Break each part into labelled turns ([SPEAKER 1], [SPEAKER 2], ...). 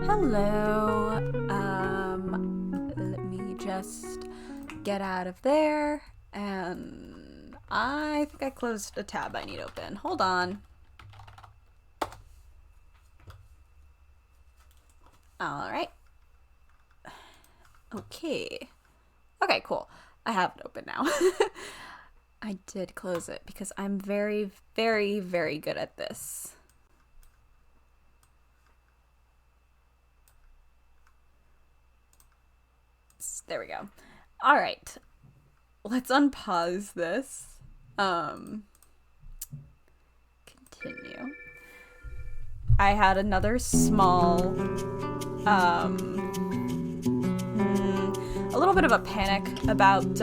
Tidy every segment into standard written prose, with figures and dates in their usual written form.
[SPEAKER 1] Hello. Let me just get out of there. And I think I closed a tab I need open. Hold on. All right. Okay. Okay, cool. I have it open now. I did close it because I'm very, very, very good at this. There we go. All right. Let's unpause this. Continue. I had another small, a little bit of a panic about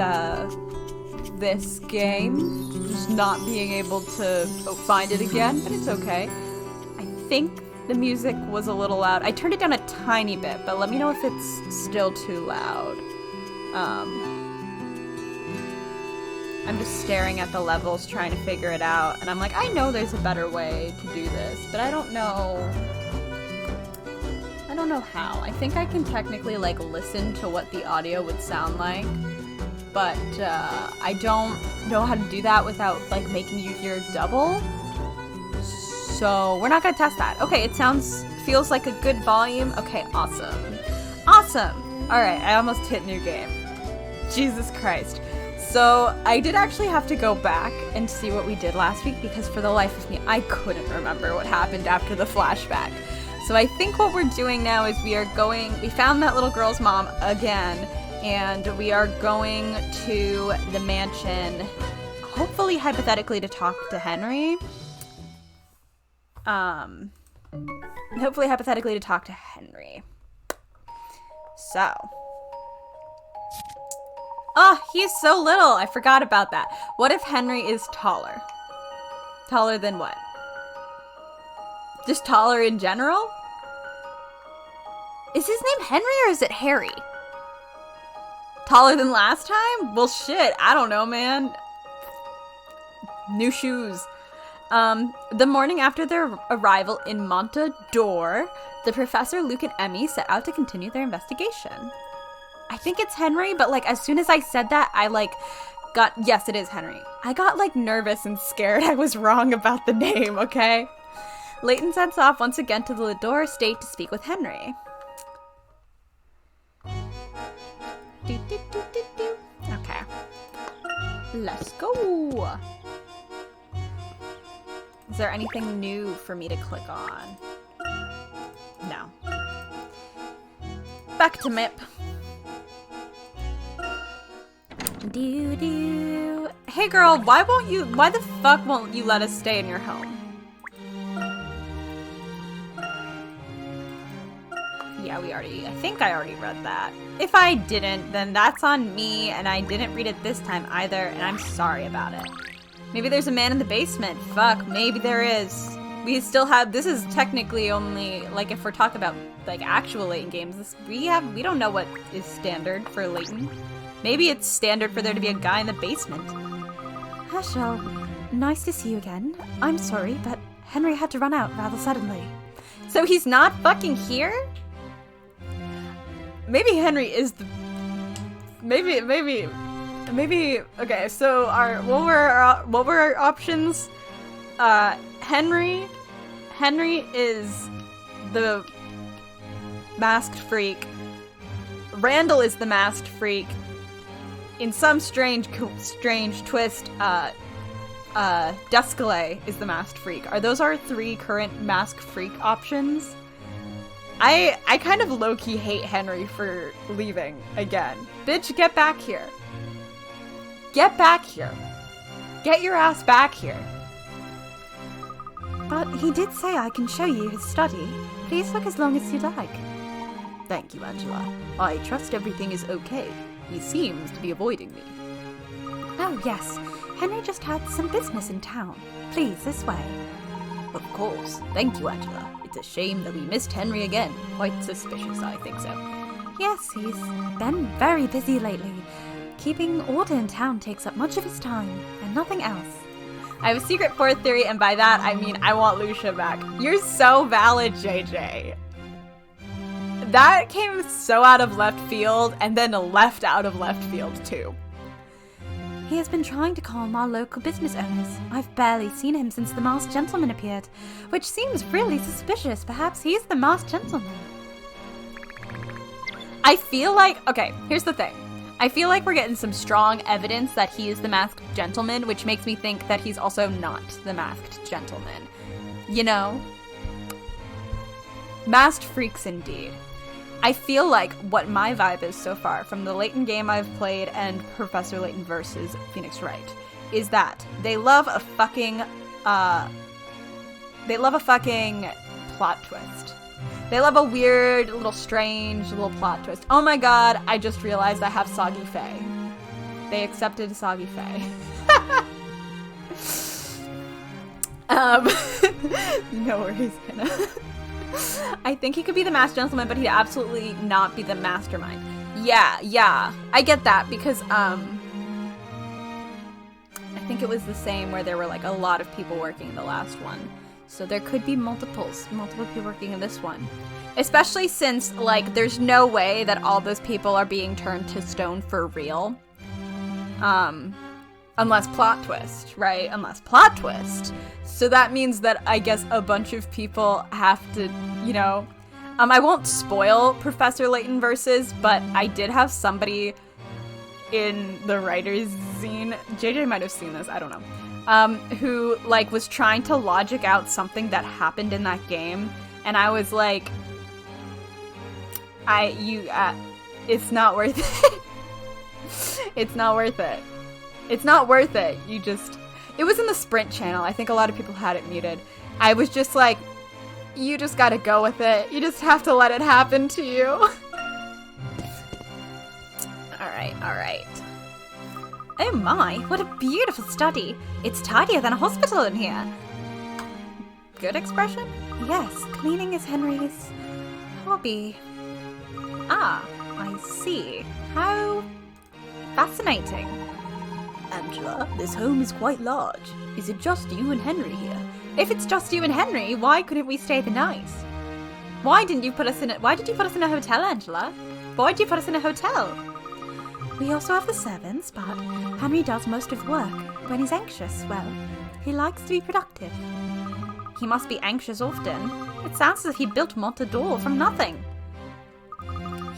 [SPEAKER 1] this game. Just not being able to find it again, but it's okay. I think the music was a little loud. I turned it down a tiny bit, but let me know if it's still too loud. I'm just staring at the levels trying to figure it out, and I'm like, I know there's a better way to do this, but I don't know how. I think I can technically like listen to what the audio would sound like, but I don't know how to do that without like making you hear double. So we're not gonna test that. Okay, it feels like a good volume. Okay, awesome. All right, I almost hit new game. Jesus Christ. So I did actually have to go back and see what we did last week because for the life of me, I couldn't remember what happened after the flashback. So I think what we're doing now is we found that little girl's mom again, and we are going to the mansion, hopefully hypothetically to talk to Henry. Hopefully hypothetically to talk to Henry. So. Oh, he's so little. I forgot about that. What if Henry is taller? Taller than what? Just taller in general? Is his name Henry or is it Harry? Taller than last time? Well, shit. I don't know, man. New shoes. The morning after their arrival in Montador, the professor, Luke, and Emmy set out to continue their investigation. I think it's Henry, but like as soon as I said that, I like yes, it is Henry. I got like nervous and scared I was wrong about the name, okay? Layton sets off once again to the Lador estate to speak with Henry. Okay. Let's go. Is there anything new for me to click on? No. Back to MIP. Hey girl, why the fuck won't you let us stay in your home? Yeah, I think I already read that. If I didn't, then that's on me, and I didn't read it this time either, and I'm sorry about it. Maybe there's a man in the basement. Fuck, maybe there is. We still have, this is technically only, like if we're talking about like actual Layton games, we don't know what is standard for Layton. Maybe it's standard for there to be a guy in the basement.
[SPEAKER 2] Herschel, nice to see you again. I'm sorry, but Henry had to run out rather suddenly.
[SPEAKER 1] So he's not fucking here? Maybe Henry is the... Maybe... Okay, so what were our options? Henry is the masked freak. Randall is the masked freak. In some strange twist, Duscalay is the masked freak. Are those our three current masked freak options? I kind of low-key hate Henry for leaving again. Bitch, get back here. Get back here. Get your ass back here.
[SPEAKER 2] But he did say I can show you his study. Please look as long as you'd like.
[SPEAKER 1] Thank you, Angela. I trust everything is okay. He seems to be avoiding me.
[SPEAKER 2] Oh, yes. Henry just had some business in town. Please, this way.
[SPEAKER 1] Of course. Thank you, Angela. It's a shame that we missed Henry again. Quite suspicious, I think so.
[SPEAKER 2] Yes, he's been very busy lately. Keeping order in town takes up much of his time, and nothing else.
[SPEAKER 1] I have a secret fourth theory, and by that I mean I want Lucia back. You're so valid, JJ. That came so out of left field, and then left out of left field, too.
[SPEAKER 2] He has been trying to calm our local business owners. I've barely seen him since the masked gentleman appeared, which seems really suspicious. Perhaps he's the masked gentleman.
[SPEAKER 1] I feel like, okay, here's the thing. I feel like we're getting some strong evidence that he is the masked gentleman, which makes me think that he's also not the masked gentleman. You know? Masked freaks indeed. I feel like what my vibe is so far from the Layton game I've played and Professor Layton versus Phoenix Wright is that they love a fucking plot twist. They love a weird, little strange, little plot twist. Oh my god, I just realized I have Soggy Faye. They accepted Soggy Faye. No worries, Hannah. I think he could be the masked gentleman, but he'd absolutely not be the mastermind. Yeah, I get that, because, I think it was the same where there were, like, a lot of people working in the last one. So there could be multiple people working in this one. Especially since, like, there's no way that all those people are being turned to stone for real. Unless plot twist, right? Unless plot twist. So that means that I guess a bunch of people have to, you know... I won't spoil Professor Layton versus, but I did have somebody in the writer's zine, JJ might have seen this, I don't know, who, like, was trying to logic out something that happened in that game, and I was like, it's not worth it. It's not worth it. It's not worth it. It was in the Sprint channel. I think a lot of people had it muted. I was just like, you just gotta go with it. You just have to let it happen to you. Alright.
[SPEAKER 2] Oh my, what a beautiful study. It's tidier than a hospital in here.
[SPEAKER 1] Good expression?
[SPEAKER 2] Yes, cleaning is Henry's hobby.
[SPEAKER 1] Ah, I see. How fascinating.
[SPEAKER 3] Angela, this home is quite large. Is it just you and Henry here?
[SPEAKER 1] If it's just you and Henry, why couldn't we stay the night? Why did you put us in a hotel, Angela? Why did you put us in a hotel?
[SPEAKER 2] We also have the servants, but Henry does most of the work. When he's anxious, well, he likes to be productive.
[SPEAKER 1] He must be anxious often. It sounds as if he built Montador from nothing.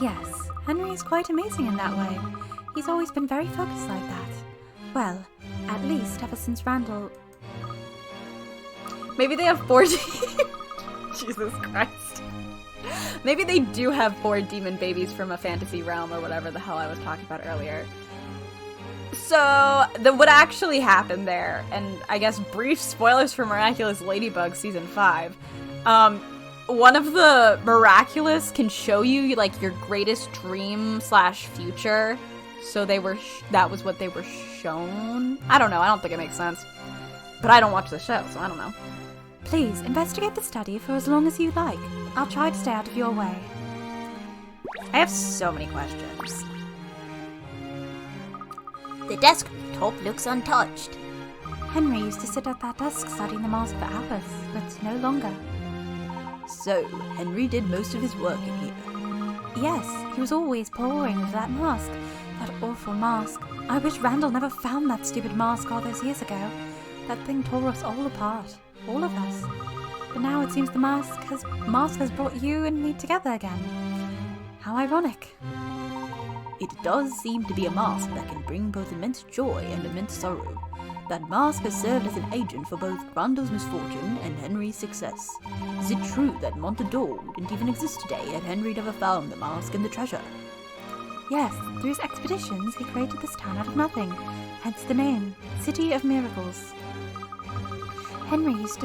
[SPEAKER 2] Yes, Henry is quite amazing in that way. He's always been very focused like that. Well, at least ever since Randall...
[SPEAKER 1] Maybe they have 4 Jesus Christ. Maybe they do have 4 demon babies from a fantasy realm or whatever the hell I was talking about earlier. So, what actually happened there, and I guess brief spoilers for Miraculous Ladybug Season 5, one of the Miraculous can show you, like, your greatest dream / future. So that was what they were shown? I don't know, I don't think it makes sense. But I don't watch the show, so I don't know.
[SPEAKER 2] Please, investigate the study for as long as you like. I'll try to stay out of your way.
[SPEAKER 1] I have so many questions.
[SPEAKER 3] The desktop looks untouched.
[SPEAKER 2] Henry used to sit at that desk studying the mask for hours, but no longer.
[SPEAKER 3] So, Henry did most of his work in here?
[SPEAKER 2] Yes, he was always poring over that mask. That awful mask. I wish Randall never found that stupid mask all those years ago. That thing tore us all apart. All of us. But now it seems the mask has brought you and me together again. How ironic.
[SPEAKER 3] It does seem to be a mask that can bring both immense joy and immense sorrow. That mask has served as an agent for both Randall's misfortune and Henry's success. Is it true that Montador wouldn't even exist today had Henry never found the mask and the treasure?
[SPEAKER 2] Yes, through his expeditions he created this town out of nothing, hence the name, City of Miracles. Henry used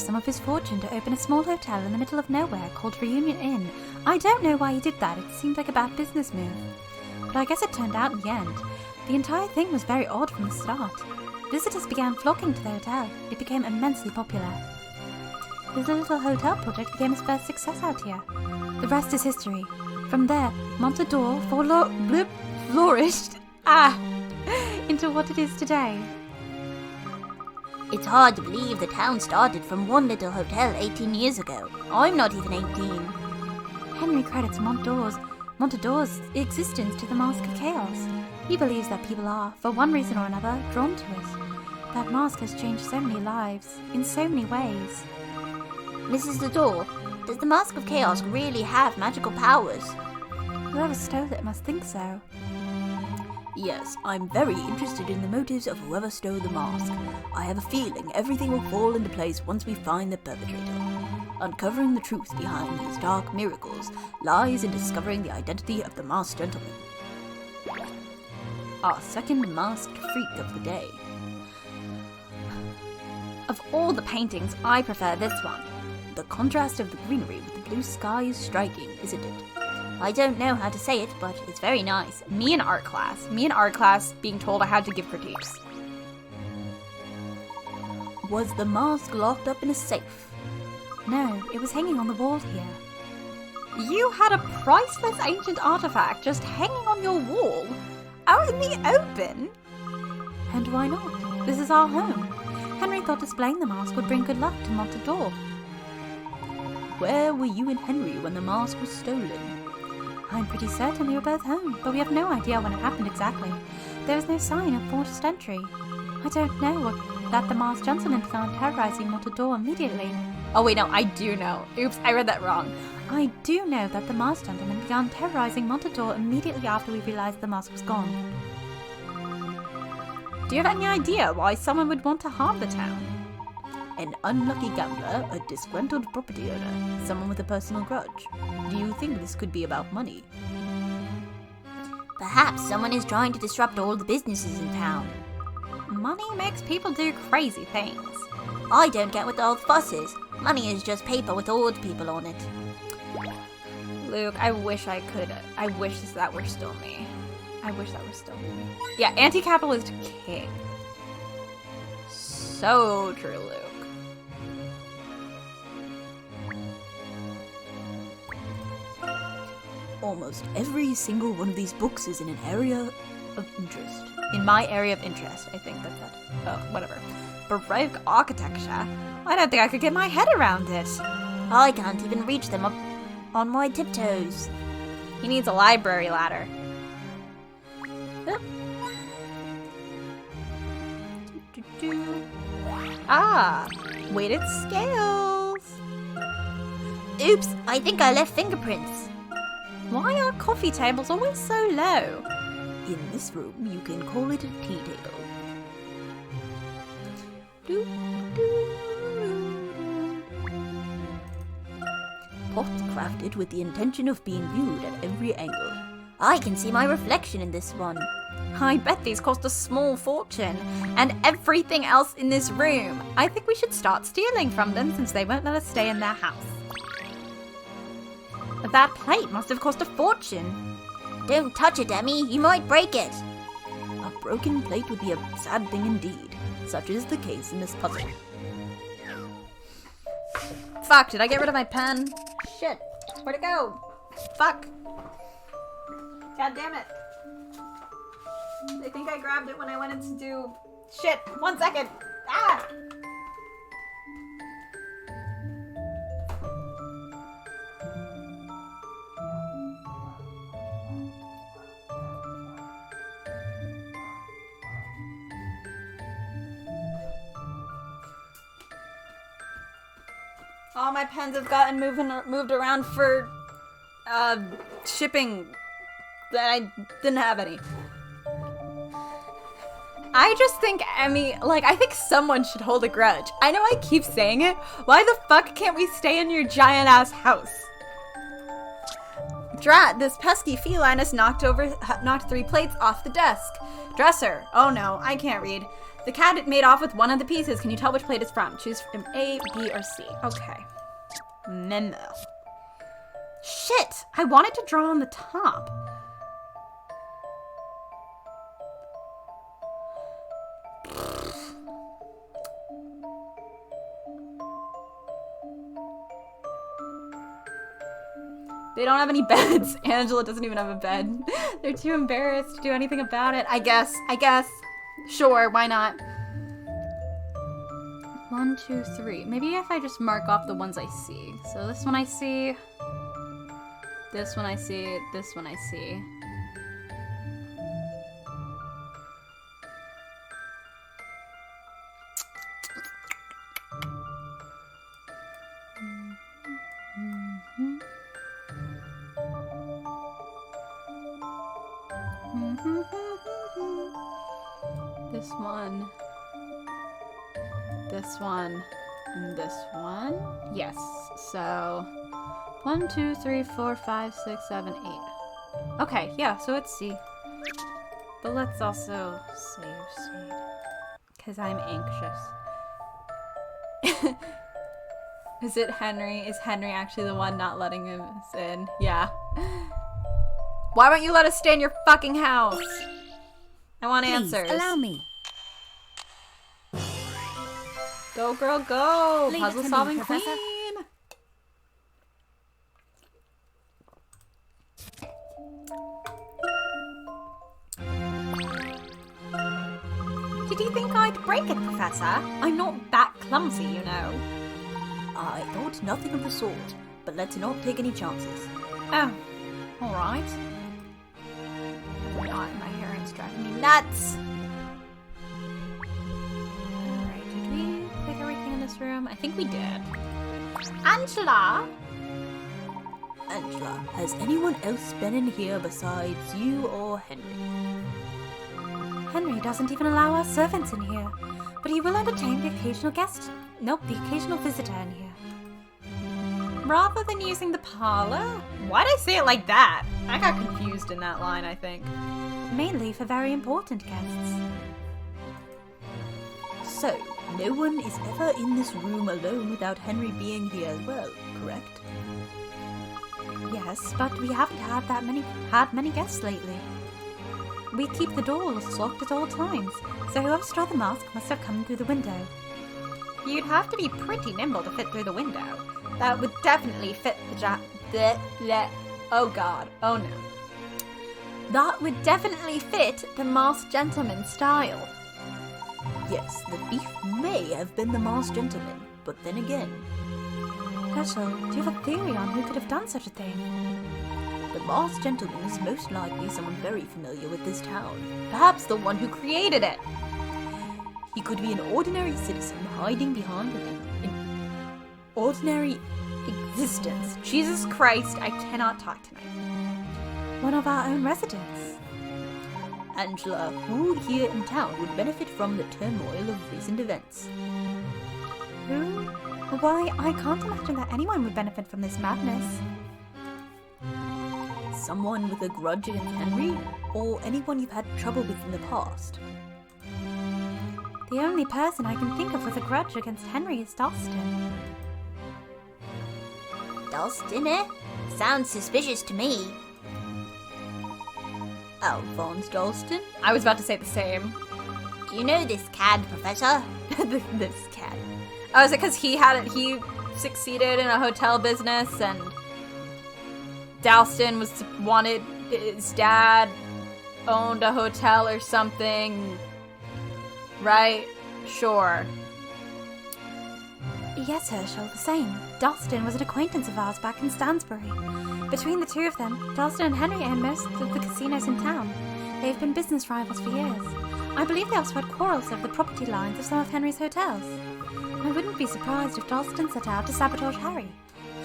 [SPEAKER 2] some of his fortune to open a small hotel in the middle of nowhere called Reunion Inn. I don't know why he did that, it seemed like a bad business move. But I guess it turned out in the end. The entire thing was very odd from the start. Visitors began flocking to the hotel. It became immensely popular. His little hotel project became his first success out here. The rest is history. From there, Montador flourished into what it is today.
[SPEAKER 3] It's hard to believe the town started from one little hotel 18 years ago. I'm not even 18.
[SPEAKER 2] Henry credits Montador's existence to the Mask of Chaos. He believes that people are, for one reason or another, drawn to it. That mask has changed so many lives, in so many ways.
[SPEAKER 3] Mrs. Lador, does the Mask of Chaos really have magical powers?
[SPEAKER 2] Whoever stole it must think so.
[SPEAKER 3] Yes, I'm very interested in the motives of whoever stole the mask. I have a feeling everything will fall into place once we find the perpetrator. Uncovering the truth behind these dark miracles lies in discovering the identity of the masked gentleman. Our second masked freak of the day.
[SPEAKER 1] Of all the paintings, I prefer this one.
[SPEAKER 3] The contrast of the greenery with the blue sky is striking, isn't it? I don't know how to say it, but it's very nice.
[SPEAKER 1] Me in art class being told I had to give critiques.
[SPEAKER 3] Was the mask locked up in a safe?
[SPEAKER 2] No, it was hanging on the wall here.
[SPEAKER 1] You had a priceless ancient artifact just hanging on your wall, out in the open?
[SPEAKER 2] And why not? This is our home. Henry thought displaying the mask would bring good luck to Montador.
[SPEAKER 3] Where were you and Henry when the mask was stolen?
[SPEAKER 2] I'm pretty certain we were both home, but we have no idea when it happened exactly. There is no sign of forced entry. I don't know that the masked gentleman began terrorizing Montador immediately.
[SPEAKER 1] Oh wait, no, I do know. Oops, I read that wrong.
[SPEAKER 2] I do know that the masked gentleman began terrorizing Montador immediately after we realized the mask was gone.
[SPEAKER 1] Do you have any idea why someone would want to harm the town?
[SPEAKER 3] An unlucky gambler, a disgruntled property owner, someone with a personal grudge. Do you think this could be about money? Perhaps someone is trying to disrupt all the businesses in town.
[SPEAKER 1] Money makes people do crazy things.
[SPEAKER 3] I don't get what all the fuss is. Money is just paper with old people on it.
[SPEAKER 1] Luke, I wish I could. I wish that were still me. I wish that were still me. Yeah, anti-capitalist king. So true, Luke.
[SPEAKER 3] Almost every single one of these books is in an area of interest.
[SPEAKER 1] In my area of interest, I think that's it. Oh, whatever. Baroque architecture? I don't think I could get my head around it.
[SPEAKER 3] I can't even reach them up on my tiptoes.
[SPEAKER 1] He needs a library ladder. Ah, weighted scales.
[SPEAKER 3] Oops, I think I left fingerprints.
[SPEAKER 1] Why are coffee tables always so low?
[SPEAKER 3] In this room, you can call it a tea table. Pots crafted with the intention of being viewed at every angle. I can see my reflection in this one.
[SPEAKER 1] I bet these cost a small fortune. And everything else in this room. I think we should start stealing from them since they won't let us stay in their house. That plate must have cost a fortune.
[SPEAKER 3] Don't touch it, Emmy. You might break it. A broken plate would be a sad thing indeed. Such is the case in this puzzle.
[SPEAKER 1] Fuck, did I get rid of my pen? Shit. Where'd it go? Fuck. God damn it. I think I grabbed it when I went in to do... Shit, 1 second. Ah! All my pens have gotten moved around for shipping that I didn't have any. I just think, Emmy, I think someone should hold a grudge. I know I keep saying it. Why the fuck can't we stay in your giant-ass house? Drat, this pesky feline has knocked 3 plates off the desk. Dresser. Oh no, I can't read. The cat made off with one of the pieces. Can you tell which plate it's from? Choose from A, B, or C. Okay. Memo. Shit! I wanted to draw on the top. They don't have any beds. Angela doesn't even have a bed. They're too embarrassed to do anything about it. I guess. Sure, why not? 1, 2, 3. Maybe if I just mark off the ones I see. So this one I see. This one I see. This one I see. This one. This one. And this one. Yes. So 1, 2, 3, 4, 5, 6, 7, 8. Okay, yeah, so it's C. But let's also save state. Because I'm anxious. Is it Henry? Is Henry actually the one not letting us in? Yeah. Why won't you let us stay in your fucking house? I want answers.
[SPEAKER 2] Please, allow me.
[SPEAKER 1] Go, girl, go!
[SPEAKER 2] Leave it
[SPEAKER 1] Puzzle
[SPEAKER 2] to me,
[SPEAKER 1] solving
[SPEAKER 2] Professor.
[SPEAKER 1] queen!
[SPEAKER 2] Did you think I'd break it, Professor? I'm not that clumsy, you know.
[SPEAKER 3] I thought nothing of the sort, but let's not take any chances.
[SPEAKER 1] Oh, alright. God, my hair is driving me nuts! Alright, did we pick everything in this room? I think we did. Angela!
[SPEAKER 3] Angela, has anyone else been in here besides you or Henry?
[SPEAKER 2] Henry doesn't even allow our servants in here, but he will entertain the occasional guest. Nope, the occasional visitor in here.
[SPEAKER 1] Rather than using the parlor? Why'd I say it like that? I got confused in that line, I think.
[SPEAKER 2] Mainly for very important guests.
[SPEAKER 3] So, no one is ever in this room alone without Henry being here as well, correct?
[SPEAKER 2] Yes, but we haven't had many guests lately. We keep the doors locked at all times, so whoever stole the mask must have come through the window.
[SPEAKER 1] You'd have to be pretty nimble to fit through the window. That would definitely fit the oh god, oh no. That would definitely fit the masked gentleman style.
[SPEAKER 3] Yes, the thief may have been the masked gentleman, but then again,
[SPEAKER 2] Herschel, do you have a theory on who could have done such a thing?
[SPEAKER 3] the masked gentleman is most likely someone very familiar with this town.
[SPEAKER 1] Perhaps the one who created it.
[SPEAKER 3] He could be an ordinary citizen hiding behind an ordinary
[SPEAKER 1] Existence. Jesus Christ, I cannot talk tonight.
[SPEAKER 2] One of our own residents.
[SPEAKER 3] Angela, who here in town would benefit from the turmoil of recent events?
[SPEAKER 2] Who? Why, I can't imagine that anyone would benefit from this madness.
[SPEAKER 3] Someone with a grudge against Henry? Or anyone you've had trouble with in the past?
[SPEAKER 2] The only person I can think of with a grudge against Henry is Dalston.
[SPEAKER 4] Dalston, eh? Sounds suspicious to me.
[SPEAKER 3] Alphonse Dalston?
[SPEAKER 1] I was about to say the same.
[SPEAKER 4] Do you know this cad, Professor?
[SPEAKER 1] This cat. Oh, is it because he succeeded in a hotel business and Dalston wanted his dad owned a hotel or something, right? Sure.
[SPEAKER 2] Yes, Herschel, the same. Dalston was an acquaintance of ours back in Stansbury. Between the two of them, Dalston and Henry own most of the casinos in town. They've been business rivals for years. I believe they also had quarrels over the property lines of some of Henry's hotels. I wouldn't be surprised if Dalston set out to sabotage Harry.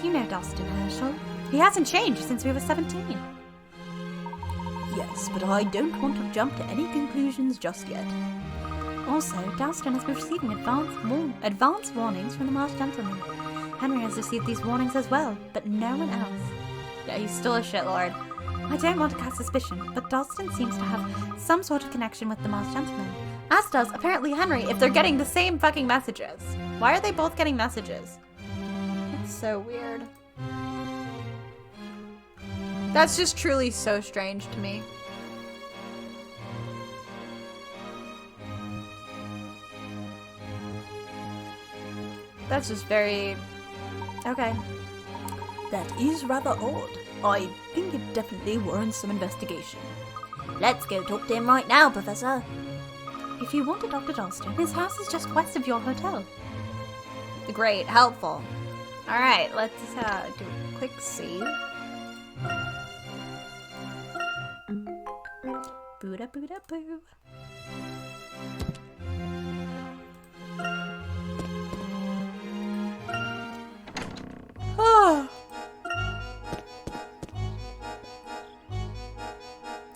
[SPEAKER 2] You know Dalston, Herschel. He hasn't changed since we were 17.
[SPEAKER 3] Yes, but I don't want to jump to any conclusions just yet.
[SPEAKER 2] Also, Dalston has been receiving advance warnings from the masked gentleman. Henry has received these warnings as well, but no one else.
[SPEAKER 1] Yeah, he's still a shitlord.
[SPEAKER 2] I don't want to cast suspicion, but Dalston seems to have some sort of connection with the masked gentleman.
[SPEAKER 1] As does apparently Henry, if they're getting the same fucking messages. Why are they both getting messages? It's so weird. That's just truly so strange to me. That's just very... okay.
[SPEAKER 3] That is rather odd. I think it definitely warrants some investigation.
[SPEAKER 4] Let's go talk to him right now, Professor.
[SPEAKER 2] If you want to Dr. Dalston, his house is just west of your hotel.
[SPEAKER 1] Great, helpful. Alright, let's do a quick save. Boo-da boo-da boo.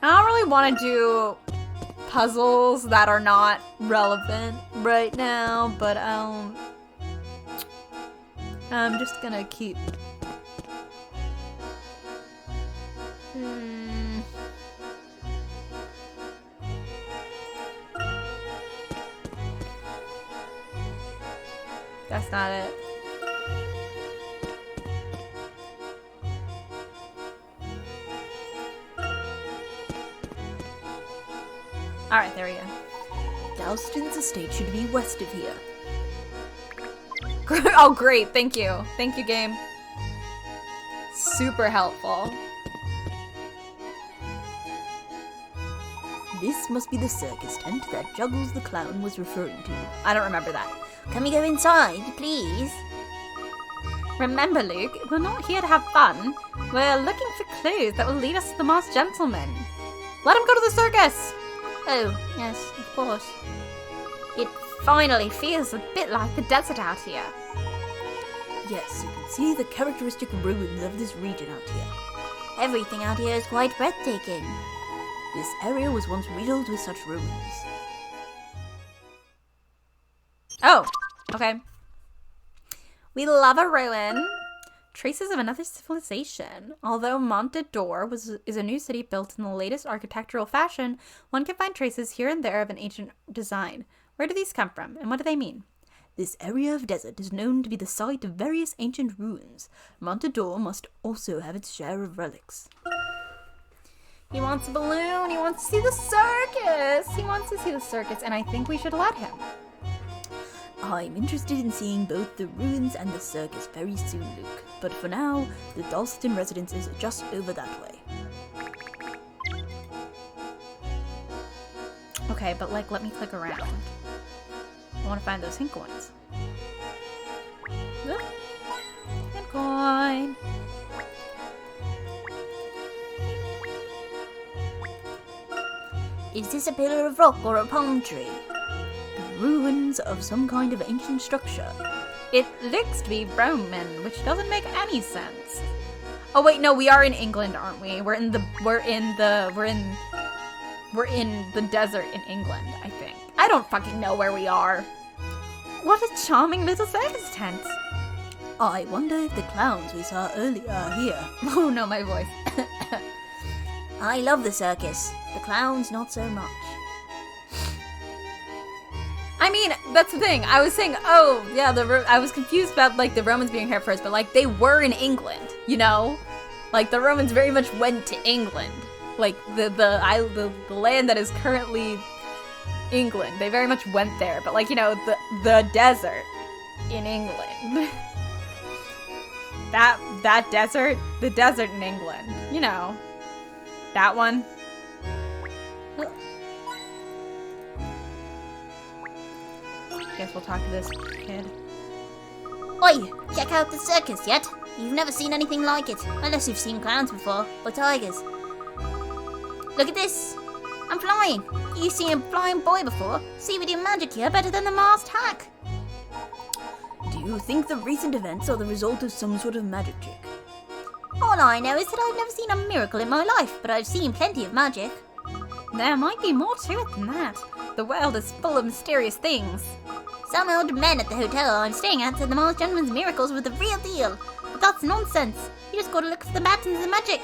[SPEAKER 1] I don't really want to do puzzles that are not relevant right now, but I'm just gonna keep. That's not it. Alright, there we go.
[SPEAKER 3] Dalston's estate should be west of here.
[SPEAKER 1] Oh, great. Thank you. Thank you, game. Super helpful.
[SPEAKER 3] This must be the circus tent that Juggles the Clown was referring to.
[SPEAKER 1] I don't remember that.
[SPEAKER 4] Can we go inside, please?
[SPEAKER 2] Remember, Luke, we're not here to have fun. We're looking for clues that will lead us to the masked gentleman. Let him go to the circus!
[SPEAKER 4] Oh, yes, of course.
[SPEAKER 2] It finally feels a bit like the desert out here.
[SPEAKER 3] Yes, you can see the characteristic ruins of this region out here.
[SPEAKER 4] Everything out here is quite breathtaking.
[SPEAKER 3] This area was once riddled with such ruins.
[SPEAKER 1] Oh, okay. We love a ruin. Traces of another civilization. Although Montador is a new city built in the latest architectural fashion, one can find traces here and there of an ancient design. Where do these come from, and what do they mean?
[SPEAKER 3] This area of desert is known to be the site of various ancient ruins. Montador must also have its share of relics.
[SPEAKER 1] He wants a balloon. He wants to see the circus. He wants to see the circus, and I think we should let him.
[SPEAKER 3] I'm interested in seeing both the ruins and the circus very soon, Luke. But for now, the Dalston residence is just over that way.
[SPEAKER 1] Okay, but like, let me click around. I want to find those hint coins. Look. Hint coin.
[SPEAKER 4] Is this a pillar of rock or a palm tree?
[SPEAKER 3] Ruins of some kind of ancient structure.
[SPEAKER 1] It looks to be Roman, which doesn't make any sense. Oh wait, no, we are in England, aren't we? We're in the desert in England, I think. I don't fucking know where we are. What a charming little circus tent.
[SPEAKER 3] I wonder if the clowns we saw earlier are here.
[SPEAKER 1] Oh no, my voice.
[SPEAKER 4] I love the circus. The clowns, not so much.
[SPEAKER 1] I mean, that's the thing. I was saying, oh, yeah, I was confused about, like, the Romans being here first, but, like, they were in England, you know? Like, the Romans very much went to England. Like, the land that is currently England. They very much went there, but, like, you know, the desert in England. that desert, the desert in England, you know. That one. Guess we'll talk to this kid.
[SPEAKER 4] Oi! Check out the circus yet? You've never seen anything like it, unless you've seen clowns before, or tigers. Look at this! I'm flying! You've seen a flying boy before? See, we do magic here better than the masked hack!
[SPEAKER 3] Do you think the recent events are the result of some sort of magic trick?
[SPEAKER 4] All I know is that I've never seen a miracle in my life, but I've seen plenty of magic.
[SPEAKER 2] There might be more to it than that. The world is full of mysterious things.
[SPEAKER 4] Some old men at the hotel I'm staying at said the masked gentleman's miracles were the real deal. But that's nonsense. You just gotta look for the patterns of magic.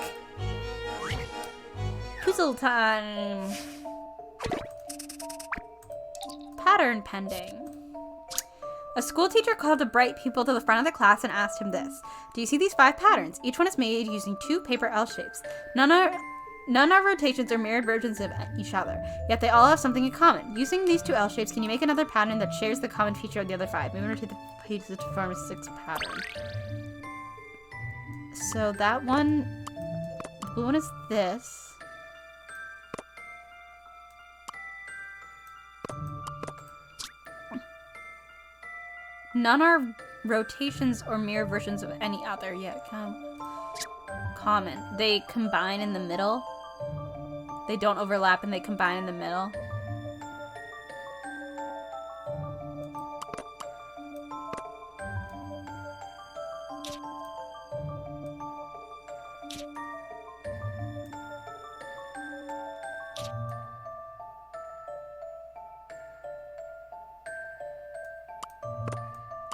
[SPEAKER 1] Puzzle time. Pattern pending. A school teacher called a bright pupil to the front of the class and asked him this. Do you see these 5 patterns? Each one is made using 2 paper L shapes. None are rotations or mirrored versions of each other, yet they all have something in common. Using these 2 L shapes, can you make another pattern that shares the common feature of the other 5? Move and rotate the pieces to form a 6th pattern. So that one, the blue one is this. None are rotations or mirror versions of any other. Yeah, common. They combine in the middle. They don't overlap and they combine in the middle.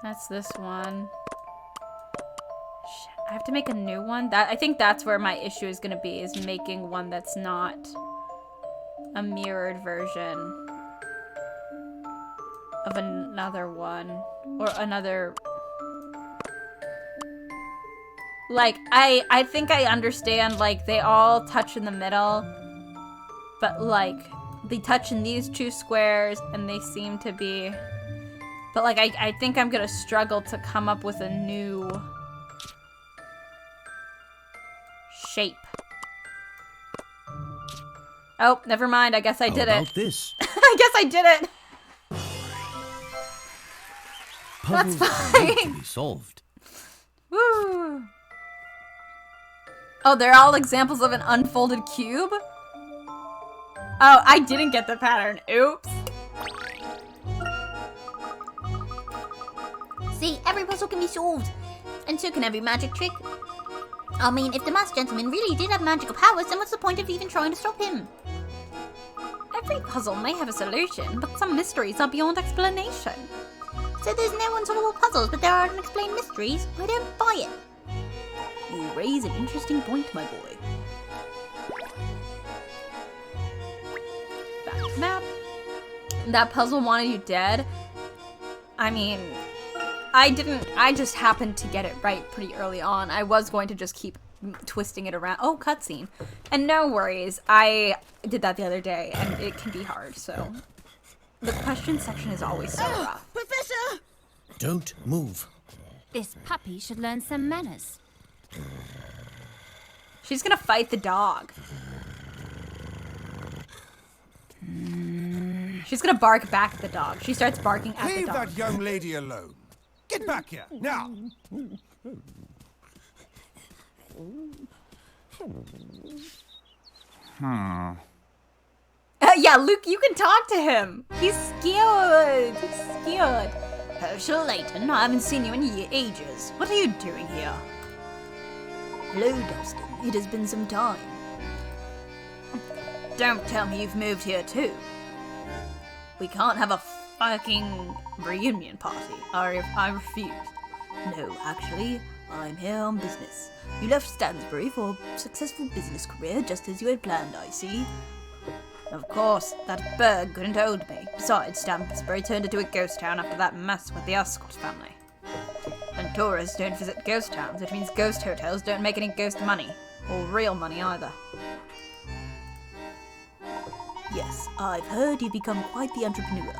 [SPEAKER 1] That's this one. Shit, I have to make a new one. I think that's where my issue is gonna be, is making one that's not a mirrored version of another one. Or another... Like, I think I understand, like, they all touch in the middle. But, like, they touch in these two squares, and they seem to be... But, like, I think I'm gonna struggle to come up with a new shape. Oh, never mind. I guess I did it.
[SPEAKER 5] How about this?
[SPEAKER 1] I guess I did it.
[SPEAKER 5] Puzzles
[SPEAKER 1] That's
[SPEAKER 5] need to
[SPEAKER 1] fine.
[SPEAKER 5] be solved.
[SPEAKER 1] Woo. Oh, they're all examples of an unfolded cube? Oh, I didn't get the pattern. Oops.
[SPEAKER 4] See, every puzzle can be solved, and so can every magic trick. I mean, if the masked gentleman really did have magical powers, then what's the point of even trying to stop him?
[SPEAKER 2] Every puzzle may have a solution, but some mysteries are beyond explanation.
[SPEAKER 4] So there's no unsolvable puzzles, but there are unexplained mysteries? I don't buy it.
[SPEAKER 3] You raise an interesting point, my boy.
[SPEAKER 1] Back map. That puzzle wanted you dead. I mean, I just happened to get it right pretty early on. I was going to just keep twisting it around. Oh, cutscene. And no worries. I did that the other day, and it can be hard, so. The question section is always so rough.
[SPEAKER 4] Professor!
[SPEAKER 5] Don't move.
[SPEAKER 6] This puppy should learn some manners.
[SPEAKER 1] She's gonna fight the dog. She's gonna bark back at the dog. She starts barking at the
[SPEAKER 7] Leave
[SPEAKER 1] dog.
[SPEAKER 7] that young lady alone. Get back here, now!
[SPEAKER 1] Yeah, Luke, you can talk to him. He's scared. He's scared.
[SPEAKER 3] Herschel Layton, I haven't seen you in ages. What are you doing here? Hello, Dustin. It has been some time. Don't tell me you've moved here too. We can't have a fucking reunion party. I refuse. No, actually, I'm here on business. You left Stansbury for a successful business career just as you had planned, I see. Of course, that bird couldn't hold me. Besides, Stansbury turned into a ghost town after that mess with the Ascot family. And tourists don't visit ghost towns, which means ghost hotels don't make any ghost money. Or real money either. Yes, I've heard you've become quite the entrepreneur.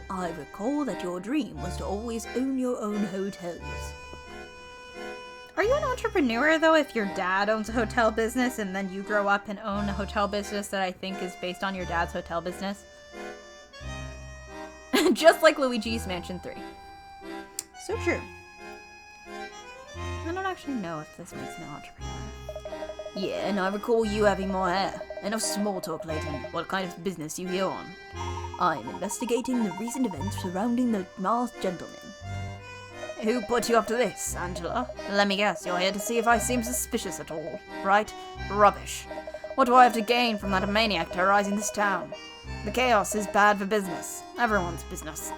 [SPEAKER 3] I recall that your dream was to always own your own hotels.
[SPEAKER 1] Are you an entrepreneur, though, if your dad owns a hotel business and then you grow up and own a hotel business that I think is based on your dad's hotel business? Just like Luigi's Mansion 3. So true. I don't actually know if this makes me an entrepreneur.
[SPEAKER 3] Yeah, and I recall you having more hair. Enough small talk, Layton. What kind of business you here on? I'm investigating the recent events surrounding the masked gentleman. Who put you up to this, Angela? Let me guess, you're here to see if I seem suspicious at all, right? Rubbish. What do I have to gain from that maniac terrorizing this town? The chaos is bad for business. Everyone's business.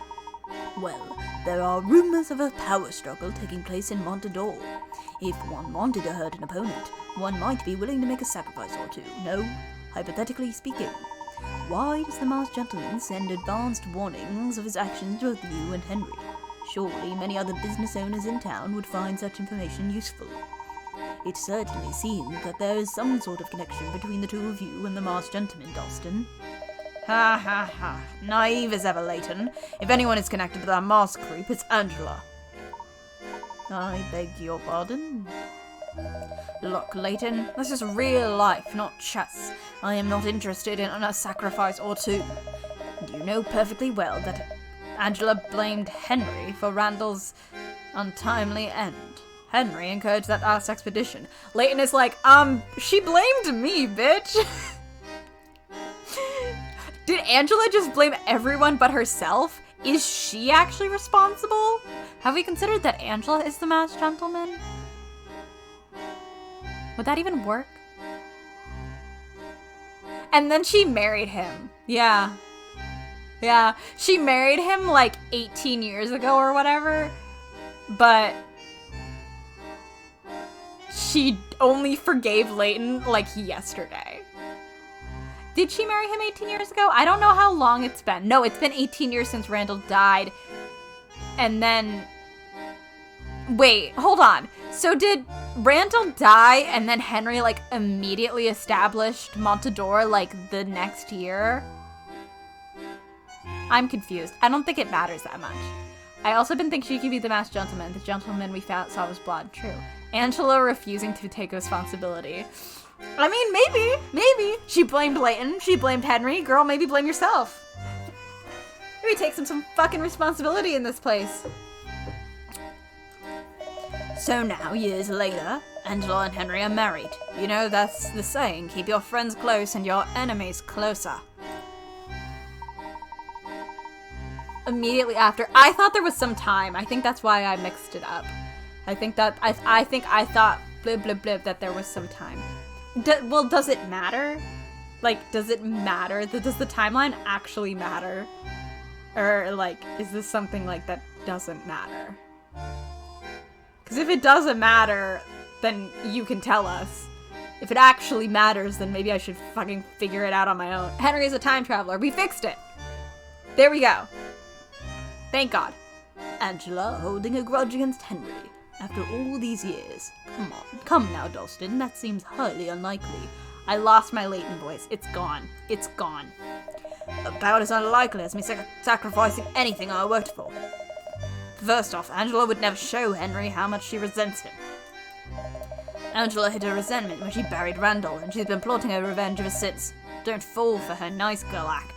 [SPEAKER 3] Well, there are rumors of a power struggle taking place in Montador. If one wanted to hurt an opponent, one might be willing to make a sacrifice or two, no? Hypothetically speaking. Why does the masked gentleman send advanced warnings of his actions to you and Henry? Surely many other business owners in town would find such information useful. It certainly seems that there is some sort of connection between the two of you and the masked gentleman, Dalston. Ha ha ha. Naive as ever, Layton. If anyone is connected to that mask group, it's Angela. I beg your pardon? Look, Layton, this is real life, not chess. I am not interested in a sacrifice or two. And you know perfectly well that
[SPEAKER 2] Angela blamed Henry for Randall's untimely end. Henry encouraged that last expedition. Layton is like, she blamed me, bitch. Did Angela just blame everyone but herself? Is she actually responsible? Have we considered that Angela is the masked gentleman? Would that even work? And then she married him. Yeah. Yeah. She married him like 18 years ago or whatever. But she only forgave Layton like yesterday. Did she marry him 18 years ago? I don't know how long it's been. No, it's been 18 years since Randall died. And then... Wait, hold on. So did Randall die and then Henry, like, immediately established Montador, like, the next year? I'm confused. I don't think it matters that much. I also been thinking she could be the masked gentleman. The gentleman we saw was blonde. True. Angela refusing to take responsibility. I mean, maybe. She blamed Layton. She blamed Henry. Girl, maybe blame yourself. Maybe take some fucking responsibility in this place.
[SPEAKER 3] So now, years later, Angela and Henry are married. You know, that's the saying, keep your friends close and your enemies closer.
[SPEAKER 1] Immediately after, I thought there was some time. I think that's why I mixed it up. I think I thought blib blib blib that there was some time. Well, does it matter? Like, does it matter? Does the timeline actually matter? Or, like, is this something, like, that doesn't matter? Because if it doesn't matter, then you can tell us. If it actually matters, then maybe I should fucking figure it out on my own. Henry's a time traveler. We fixed it. There we go. Thank God.
[SPEAKER 3] Angela holding a grudge against Henry. After all these years. Come now, Dalston. That seems highly unlikely.
[SPEAKER 1] I lost my Layton voice. It's gone. It's gone.
[SPEAKER 3] About as unlikely as me sacrificing anything I worked for. First off, Angela would never show Henry how much she resents him. Angela hid her resentment when she buried Randall, and she's been plotting her revenge ever since. Don't fall for her nice girl act.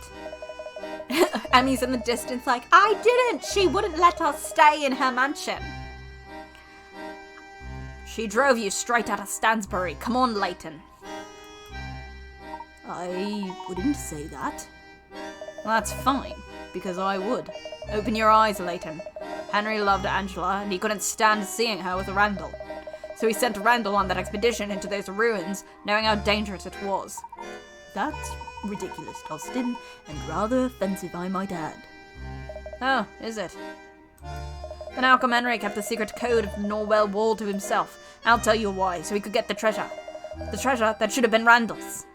[SPEAKER 1] Emmy's in the distance like, I didn't! She wouldn't let us stay in her mansion.
[SPEAKER 3] She drove you straight out of Stansbury. Come on, Layton. I wouldn't say that.
[SPEAKER 1] Well, that's fine, because I would. Open your eyes, Layton. Henry loved Angela, and he couldn't stand seeing her with Randall. So he sent Randall on that expedition into those ruins, knowing how dangerous it was.
[SPEAKER 3] That's ridiculous, Dalston, and rather offensive, I might add.
[SPEAKER 1] Oh, is it? Then how come Henry kept the secret code of Norwell Wall to himself? I'll tell you why, so he could get the treasure. The treasure that should have been Randall's.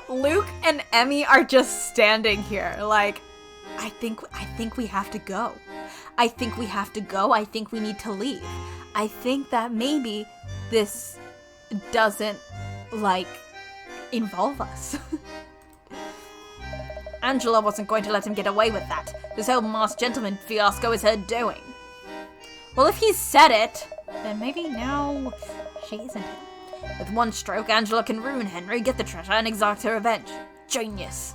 [SPEAKER 1] Luke and Emmy are just standing here, like, I think we have to go. I think we have to go. I think we need to leave. I think that maybe this doesn't, like, involve us. Angela wasn't going to let him get away with that. This whole masked gentleman fiasco is her doing. Well, if he said it, then maybe now she isn't him. With one stroke, Angela can ruin Henry, get the treasure, and exact her revenge. Genius.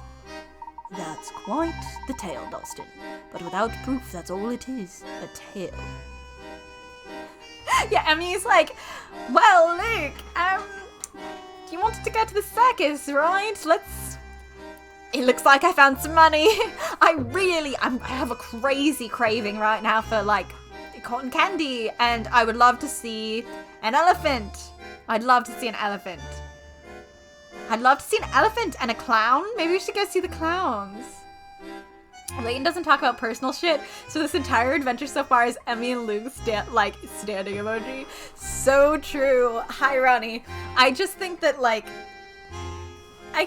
[SPEAKER 3] That's quite the tale, Dalston. But without proof, that's all it is. A tale.
[SPEAKER 1] Yeah, Emmy's like, well, Luke, you wanted to go to the circus, right? It looks like I found some money. I have a crazy craving right now for, like, cotton candy, and I would love to see an elephant. I'd love to see an elephant. I'd love to see an elephant and a clown. Maybe we should go see the clowns. Layton doesn't talk about personal shit, so this entire adventure so far is Emmy and Luke standing emoji. So true. Hi, Ronnie. I just think that, like, I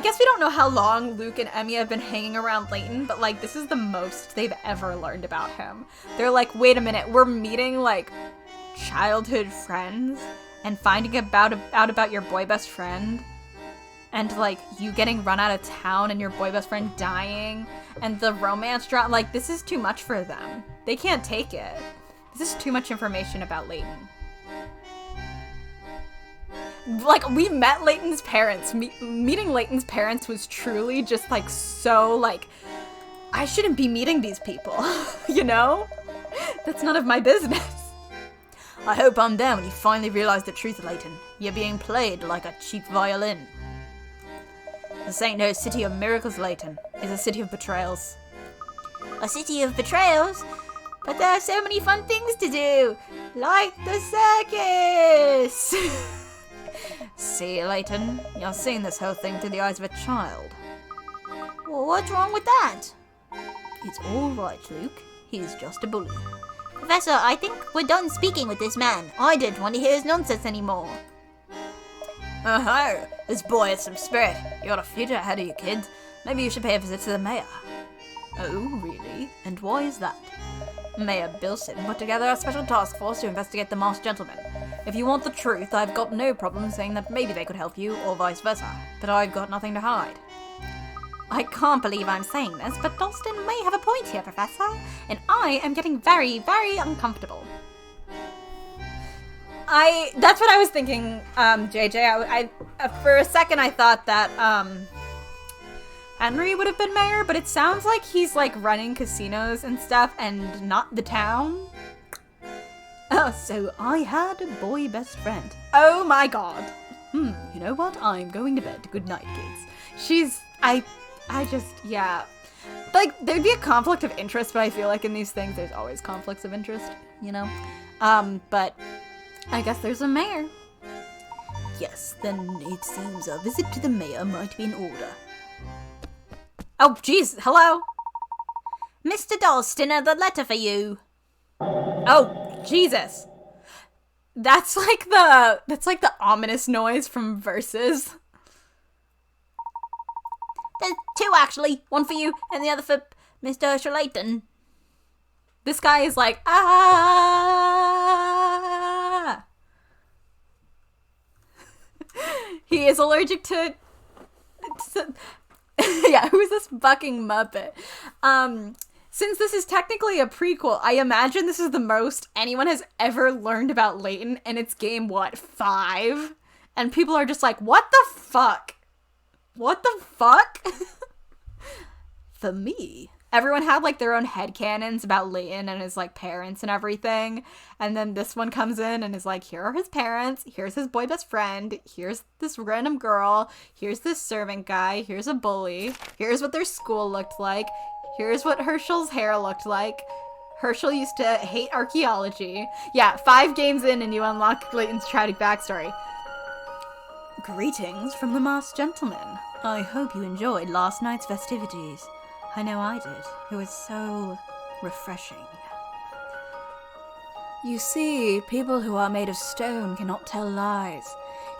[SPEAKER 1] guess we don't know how long Luke and Emmy have been hanging around Layton, but, like, this is the most they've ever learned about him. They're like, wait a minute, we're meeting, like, childhood friends and finding out about your boy best friend. And, like, you getting run out of town and your boy best friend dying. And the romance drama. Like, this is too much for them. They can't take it. This is too much information about Layton. Like, we met Layton's parents. Meeting Layton's parents was truly just, like, so, like... I shouldn't be meeting these people, you know? That's none of my business.
[SPEAKER 3] I hope I'm there when you finally realize the truth, Layton. You're being played like a cheap violin. This ain't no city of miracles, Layton. It's a city of betrayals.
[SPEAKER 4] A city of betrayals? But there are so many fun things to do, like the circus!
[SPEAKER 3] See, Layton, you're seeing this whole thing through the eyes of a child.
[SPEAKER 4] Well, what's wrong with that?
[SPEAKER 3] It's all right, Luke. He's just a bully.
[SPEAKER 4] Professor, I think we're done speaking with this man. I don't want to hear his nonsense anymore.
[SPEAKER 3] Oh, this boy has some spirit. You got a future ahead of you, kids. Maybe you should pay a visit to the mayor. Oh, really? And why is that? Mayor Bilson put together a special task force to investigate the masked gentleman. If you want the truth, I've got no problem saying that maybe they could help you, or vice versa. But I've got nothing to hide.
[SPEAKER 2] I can't believe I'm saying this, but Dalston may have a point here, Professor, and I am getting very, very uncomfortable.
[SPEAKER 1] That's what I was thinking, JJ. I for a second I thought that Henry would have been mayor, but it sounds like he's like running casinos and stuff and not the town.
[SPEAKER 3] Oh, so I had a boy best friend.
[SPEAKER 1] Oh my god.
[SPEAKER 3] You know what? I'm going to bed. Good night, kids.
[SPEAKER 1] I just, yeah. Like, there'd be a conflict of interest, but I feel like in these things there's always conflicts of interest, you know? But I guess there's a mayor.
[SPEAKER 3] Yes, then it seems a visit to the mayor might be in order.
[SPEAKER 1] Oh, jeez, hello?
[SPEAKER 4] Mr. Dalston, the letter for you.
[SPEAKER 1] Oh, Jesus. That's like the ominous noise from Versus.
[SPEAKER 4] There's two, actually. One for you, and the other for Mr. Layton.
[SPEAKER 1] This guy is like, ah! He is allergic to yeah, who is this fucking Muppet? Since this is technically a prequel, I imagine this is the most anyone has ever learned about Layton, and it's game, 5? And people are just like, what the fuck? What the fuck?
[SPEAKER 3] For me,
[SPEAKER 1] everyone had like their own headcanons about Layton and his like parents and everything. And then this one comes in and is like, here are his parents, here's his boy best friend, here's this random girl, here's this servant guy, here's a bully, here's what their school looked like, here's what Herschel's hair looked like. Herschel used to hate archaeology. Yeah, 5 games in and you unlock Layton's tragic backstory.
[SPEAKER 3] Greetings from the masked gentleman. I hope you enjoyed last night's festivities. I know I did. It was so refreshing. You see, people who are made of stone cannot tell lies.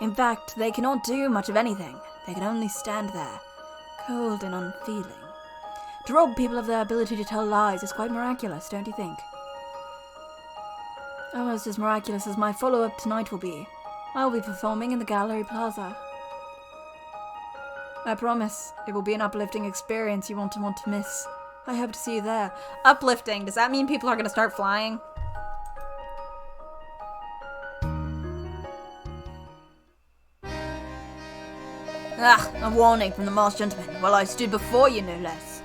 [SPEAKER 3] In fact, they cannot do much of anything. They can only stand there, cold and unfeeling. To rob people of their ability to tell lies is quite miraculous, don't you think? Almost as miraculous as my follow-up tonight will be. I'll be performing in the Gallery Plaza. I promise, it will be an uplifting experience you won't want to miss. I hope to see you there.
[SPEAKER 1] Uplifting, does that mean people are gonna start flying?
[SPEAKER 3] A warning from the masked gentleman while I stood before you, no less.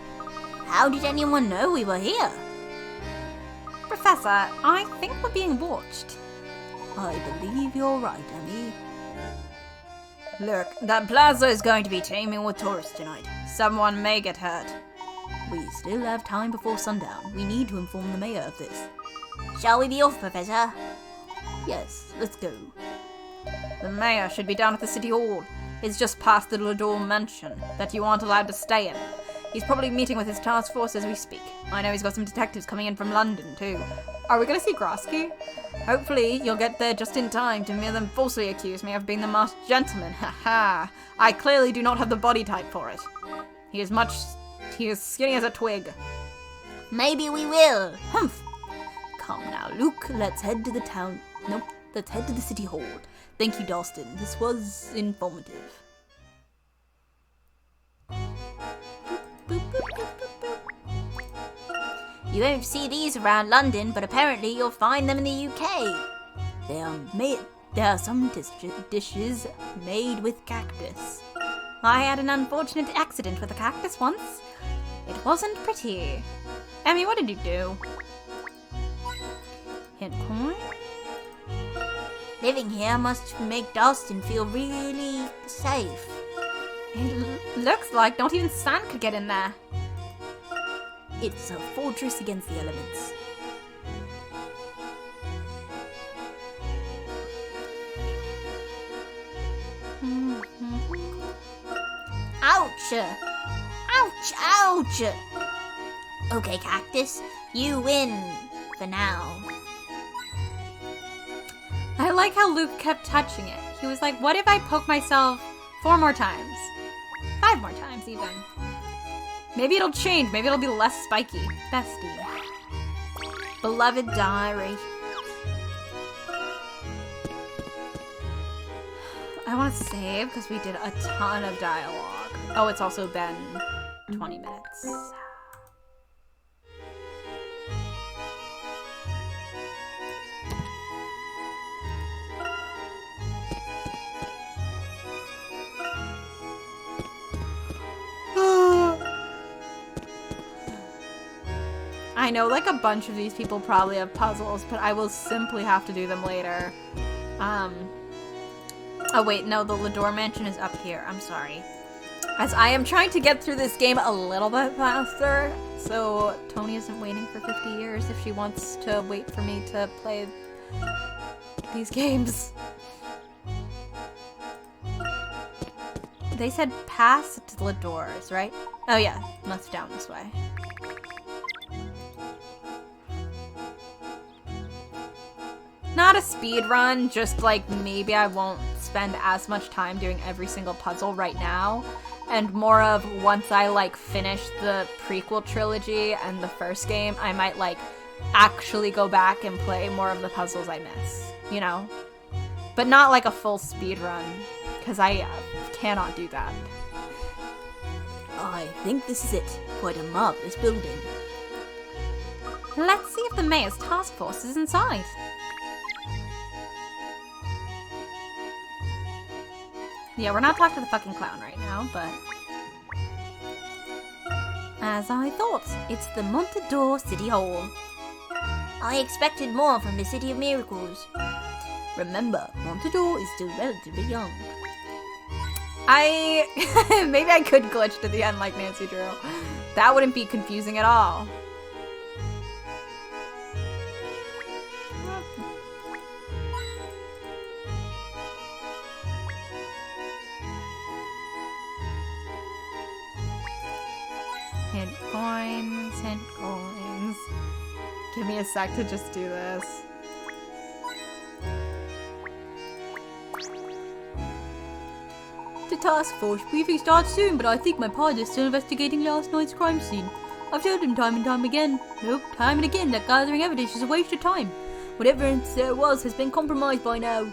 [SPEAKER 4] How did anyone know we were here?
[SPEAKER 2] Professor, I think we're being watched.
[SPEAKER 3] I believe you're right, Emmy. Look, that plaza is going to be teeming with tourists tonight. Someone may get hurt. We still have time before sundown. We need to inform the mayor of this.
[SPEAKER 4] Shall we be off, Professor?
[SPEAKER 3] Yes, let's go.
[SPEAKER 1] The mayor should be down at the city hall. It's just past the Lador mansion that you aren't allowed to stay in. He's probably meeting with his task force as we speak. I know he's got some detectives coming in from London, too. Are we gonna see Grosky? Hopefully, you'll get there just in time to hear them falsely accuse me of being the masked gentleman. Haha. I clearly do not have the body type for it. He is skinny as a twig.
[SPEAKER 4] Maybe we will.
[SPEAKER 3] Humph. Come now, Luke. Let's head to the town. Nope. Let's head to the city hall. Thank you, Dalston. This was informative.
[SPEAKER 4] You won't see these around London, but apparently you'll find them in the UK.
[SPEAKER 3] There are some dishes made with cactus.
[SPEAKER 2] I had an unfortunate accident with a cactus once. It wasn't pretty. Emmy, what did you do? Hint coin?
[SPEAKER 4] Living here must make Dustin feel really safe.
[SPEAKER 2] It looks like not even sand could get in there.
[SPEAKER 3] It's a fortress against the elements.
[SPEAKER 4] Ouch! Ouch! Ouch! Okay, Cactus, you win for now.
[SPEAKER 2] I like how Luke kept touching it. He was like, what if I poke myself 4 more times? 5 more times, even. Maybe it'll change. Maybe it'll be less spiky. Bestie. Beloved diary. I want to save because we did a ton of dialogue. Oh, it's also been 20 minutes. I know, like, a bunch of these people probably have puzzles, but I will simply have to do them later. Oh wait, no, the Lador Mansion is up here. I'm sorry. As I am trying to get through this game a little bit faster, so Tony isn't waiting for 50 years if she wants to wait for me to play these games. They said past Lador's, right? Oh yeah, that's down this way. Not a speed run, just like maybe I won't spend as much time doing every single puzzle right now, and more of once I like finish the prequel trilogy and the first game, I might like actually go back and play more of the puzzles I miss, you know? But not like a full speed run, because I cannot do that.
[SPEAKER 3] I think this is it. Quite a marvelous building.
[SPEAKER 2] Let's see if the mayor's task force is inside. Yeah, we're not talking to the fucking clown right now, but... As I thought, it's the Montador City Hall.
[SPEAKER 4] I expected more from the City of Miracles.
[SPEAKER 3] Remember, Montador is still relatively young.
[SPEAKER 2] Maybe I could glitch to the end like Nancy Drew. That wouldn't be confusing at all. Hint coins, hint coins. Give me a sec to just do this.
[SPEAKER 3] The task force briefing starts soon, but I think my pod is still investigating last night's crime scene. I've told him time and time again, time and again, that gathering evidence is a waste of time. Whatever evidence there was has been compromised by now.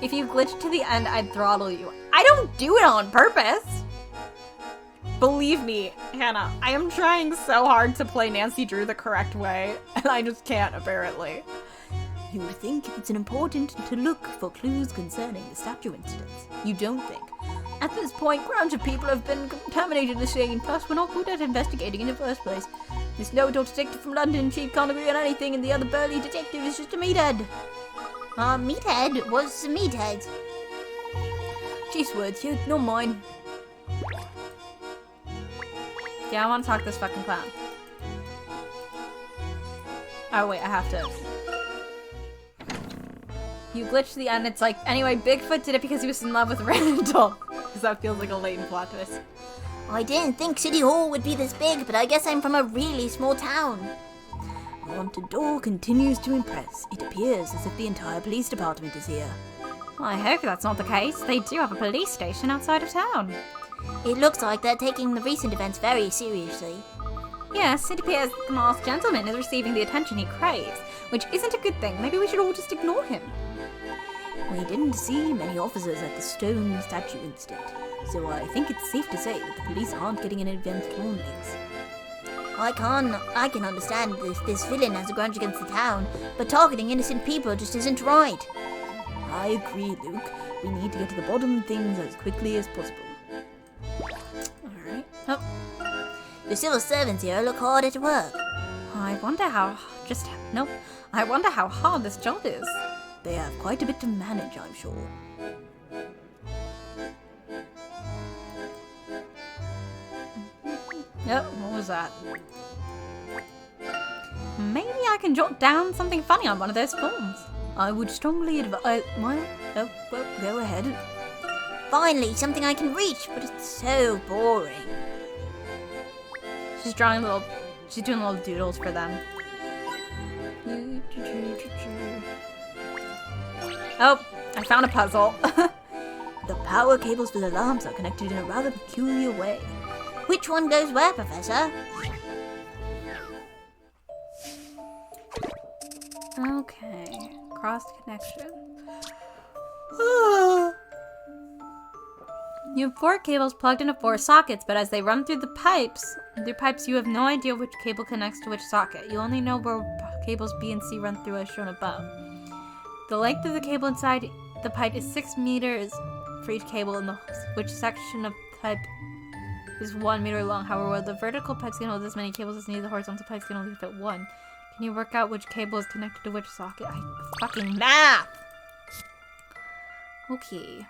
[SPEAKER 2] If you glitch to the end, I'd throttle you. I don't do it on purpose! Believe me, Hannah, I am trying so hard to play Nancy Drew the correct way, and I just can't, apparently.
[SPEAKER 3] You would think it's important to look for clues concerning the statue incidents. You don't think. At this point, crowds of people have been contaminated the scene, plus we're not good at investigating in the first place. This no-do detective from London, she can't agree on anything, and the other burly detective is just a meathead.
[SPEAKER 4] Meathead? What's a meathead?
[SPEAKER 3] She's words, you, not mine.
[SPEAKER 2] Yeah, I want to talk to this fucking clown. Oh wait, I have to... You glitch to the end, it's like, anyway, Bigfoot did it because he was in love with Randall. Because that feels like a latent plot twist.
[SPEAKER 4] I didn't think City Hall would be this big, but I guess I'm from a really small town.
[SPEAKER 3] Montador continues to impress. It appears as if the entire police department is here.
[SPEAKER 2] I hope that's not the case. They do have a police station outside of town.
[SPEAKER 4] It looks like they're taking the recent events very seriously.
[SPEAKER 2] Yes, it appears the masked gentleman is receiving the attention he craves, which isn't a good thing. Maybe we should all just ignore him.
[SPEAKER 3] We didn't see many officers at the stone statue incident, so I think it's safe to say that the police aren't getting any advanced warnings.
[SPEAKER 4] I can understand this villain has a grudge against the town, but targeting innocent people just isn't right.
[SPEAKER 3] I agree, Luke. We need to get to the bottom of things as quickly as possible.
[SPEAKER 2] Alright. Oh.
[SPEAKER 4] The civil servants here look hard at work.
[SPEAKER 2] I wonder how hard this job is.
[SPEAKER 3] They have quite a bit to manage, I'm sure.
[SPEAKER 2] Yep, what was that? Maybe I can jot down something funny on one of those forms.
[SPEAKER 3] I would strongly advise... well, go ahead.
[SPEAKER 4] Finally, something I can reach, but it's so boring.
[SPEAKER 2] She's doing little doodles for them. Oh, I found a puzzle.
[SPEAKER 3] The power cables for the lamps are connected in a rather peculiar way.
[SPEAKER 4] Which one goes where, Professor?
[SPEAKER 2] Okay, cross connection. You have 4 cables plugged into 4 sockets, but as they run through pipes, you have no idea which cable connects to which socket. You only know where cables B and C run through as shown above. The length of the cable inside the pipe is 6 meters for each cable, and which section of pipe is 1 meter long. However, while the vertical pipes can hold as many cables as needed, the horizontal pipes can only fit 1. Can you work out which cable is connected to which socket? Fucking math! Okay.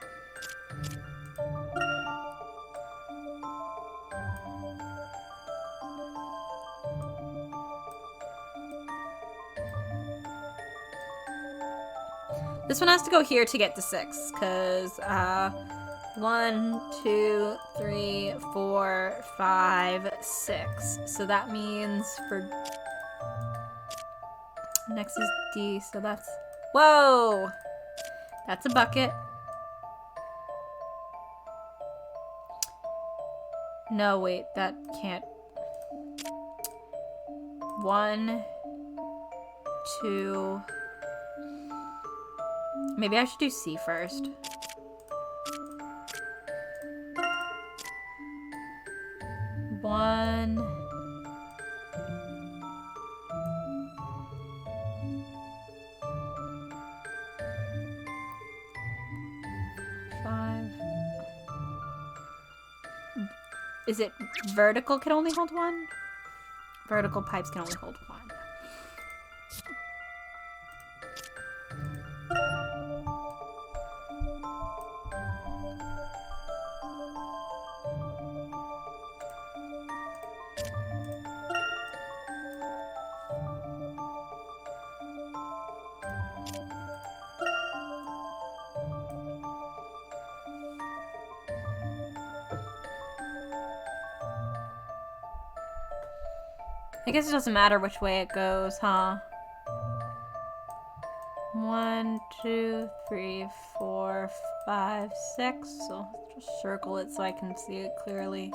[SPEAKER 2] This one has to go here to get to 6, because 1, 2, 3, 4, 5, 6. So that means for next is D, so that's... Whoa! That's a bucket. No, wait, that can't... 1, 2... Maybe I should do C first. One... 5... Is it vertical can only hold 1? Vertical pipes can only hold 1. I guess it doesn't matter which way it goes, huh? 1, 2, 3, 4, 5, 6. So just circle it so I can see it clearly.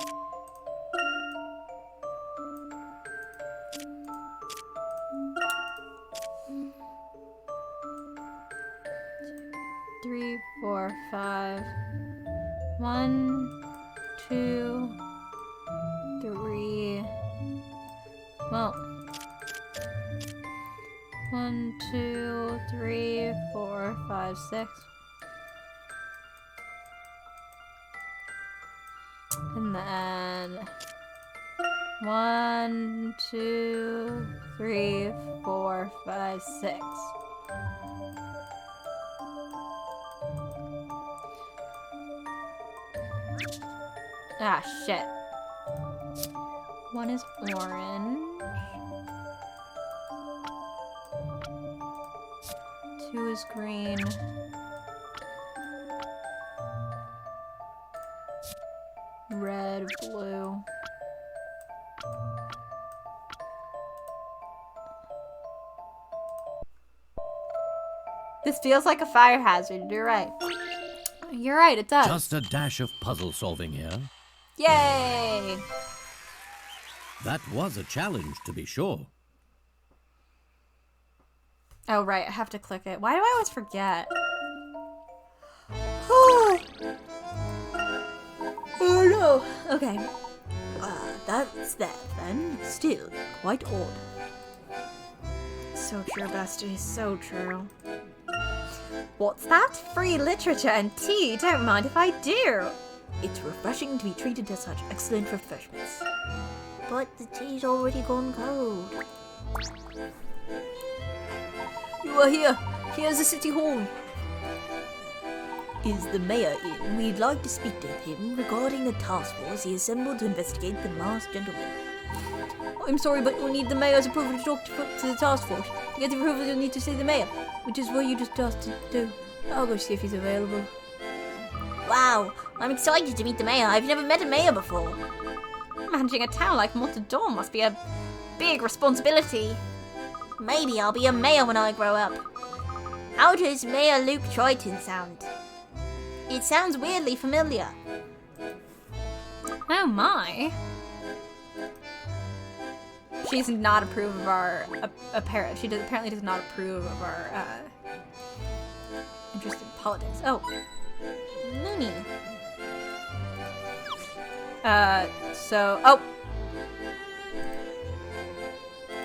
[SPEAKER 2] Three, 4, 5. 1, 2, 3. Well, 1, 2, 3, 4, 5, 6. And then 1, 2, 3, 4, 5, 6. Ah, shit. 1 is orange. 2 is green. Red, blue. This feels like a fire hazard. You're right. You're right, it does.
[SPEAKER 5] Just a dash of puzzle solving here.
[SPEAKER 2] Yay!
[SPEAKER 5] That was a challenge, to be sure.
[SPEAKER 2] Oh, right, I have to click it. Why do I always forget?
[SPEAKER 3] Oh no! Okay. That's that then. Still, quite odd.
[SPEAKER 2] So true, bestie, so true. What's that? Free literature and tea? Don't mind if I do.
[SPEAKER 3] It's refreshing to be treated to such excellent refreshments.
[SPEAKER 4] But the tea's already gone cold.
[SPEAKER 3] You are here. Here's the city hall. Is the mayor in? We'd like to speak to him regarding the task force he assembled to investigate the masked gentleman. Oh, I'm sorry, but you'll need the mayor's approval to talk to the task force. To get the approval, you'll need to see the mayor, which is what you just asked to do. I'll go see if he's available.
[SPEAKER 4] Wow, I'm excited to meet the mayor. I've never met a mayor before.
[SPEAKER 1] Managing a town like Mortador must be a big responsibility.
[SPEAKER 4] Maybe I'll be a mayor when I grow up. How does Mayor Luke Triton sound? It sounds weirdly familiar.
[SPEAKER 1] Oh my. She's not approve of our apparently does not approve of our interest in politics. Oh.
[SPEAKER 4] Mooney.
[SPEAKER 1] Oh.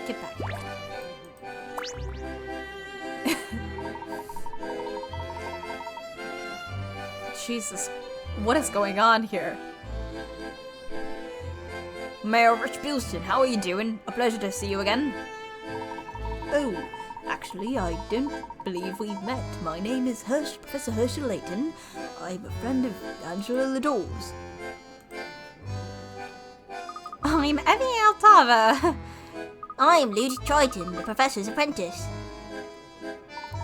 [SPEAKER 1] Get back here. Jesus, what is going on here?
[SPEAKER 3] Mayor Rich Bilston, how are you doing? A pleasure to see you again. Oh, actually, I don't believe we've met. My name is Professor Herschel Layton. I'm a friend of Angela Lador's.
[SPEAKER 1] I'm Evie Altava.
[SPEAKER 4] I'm Luke Triton, the professor's apprentice.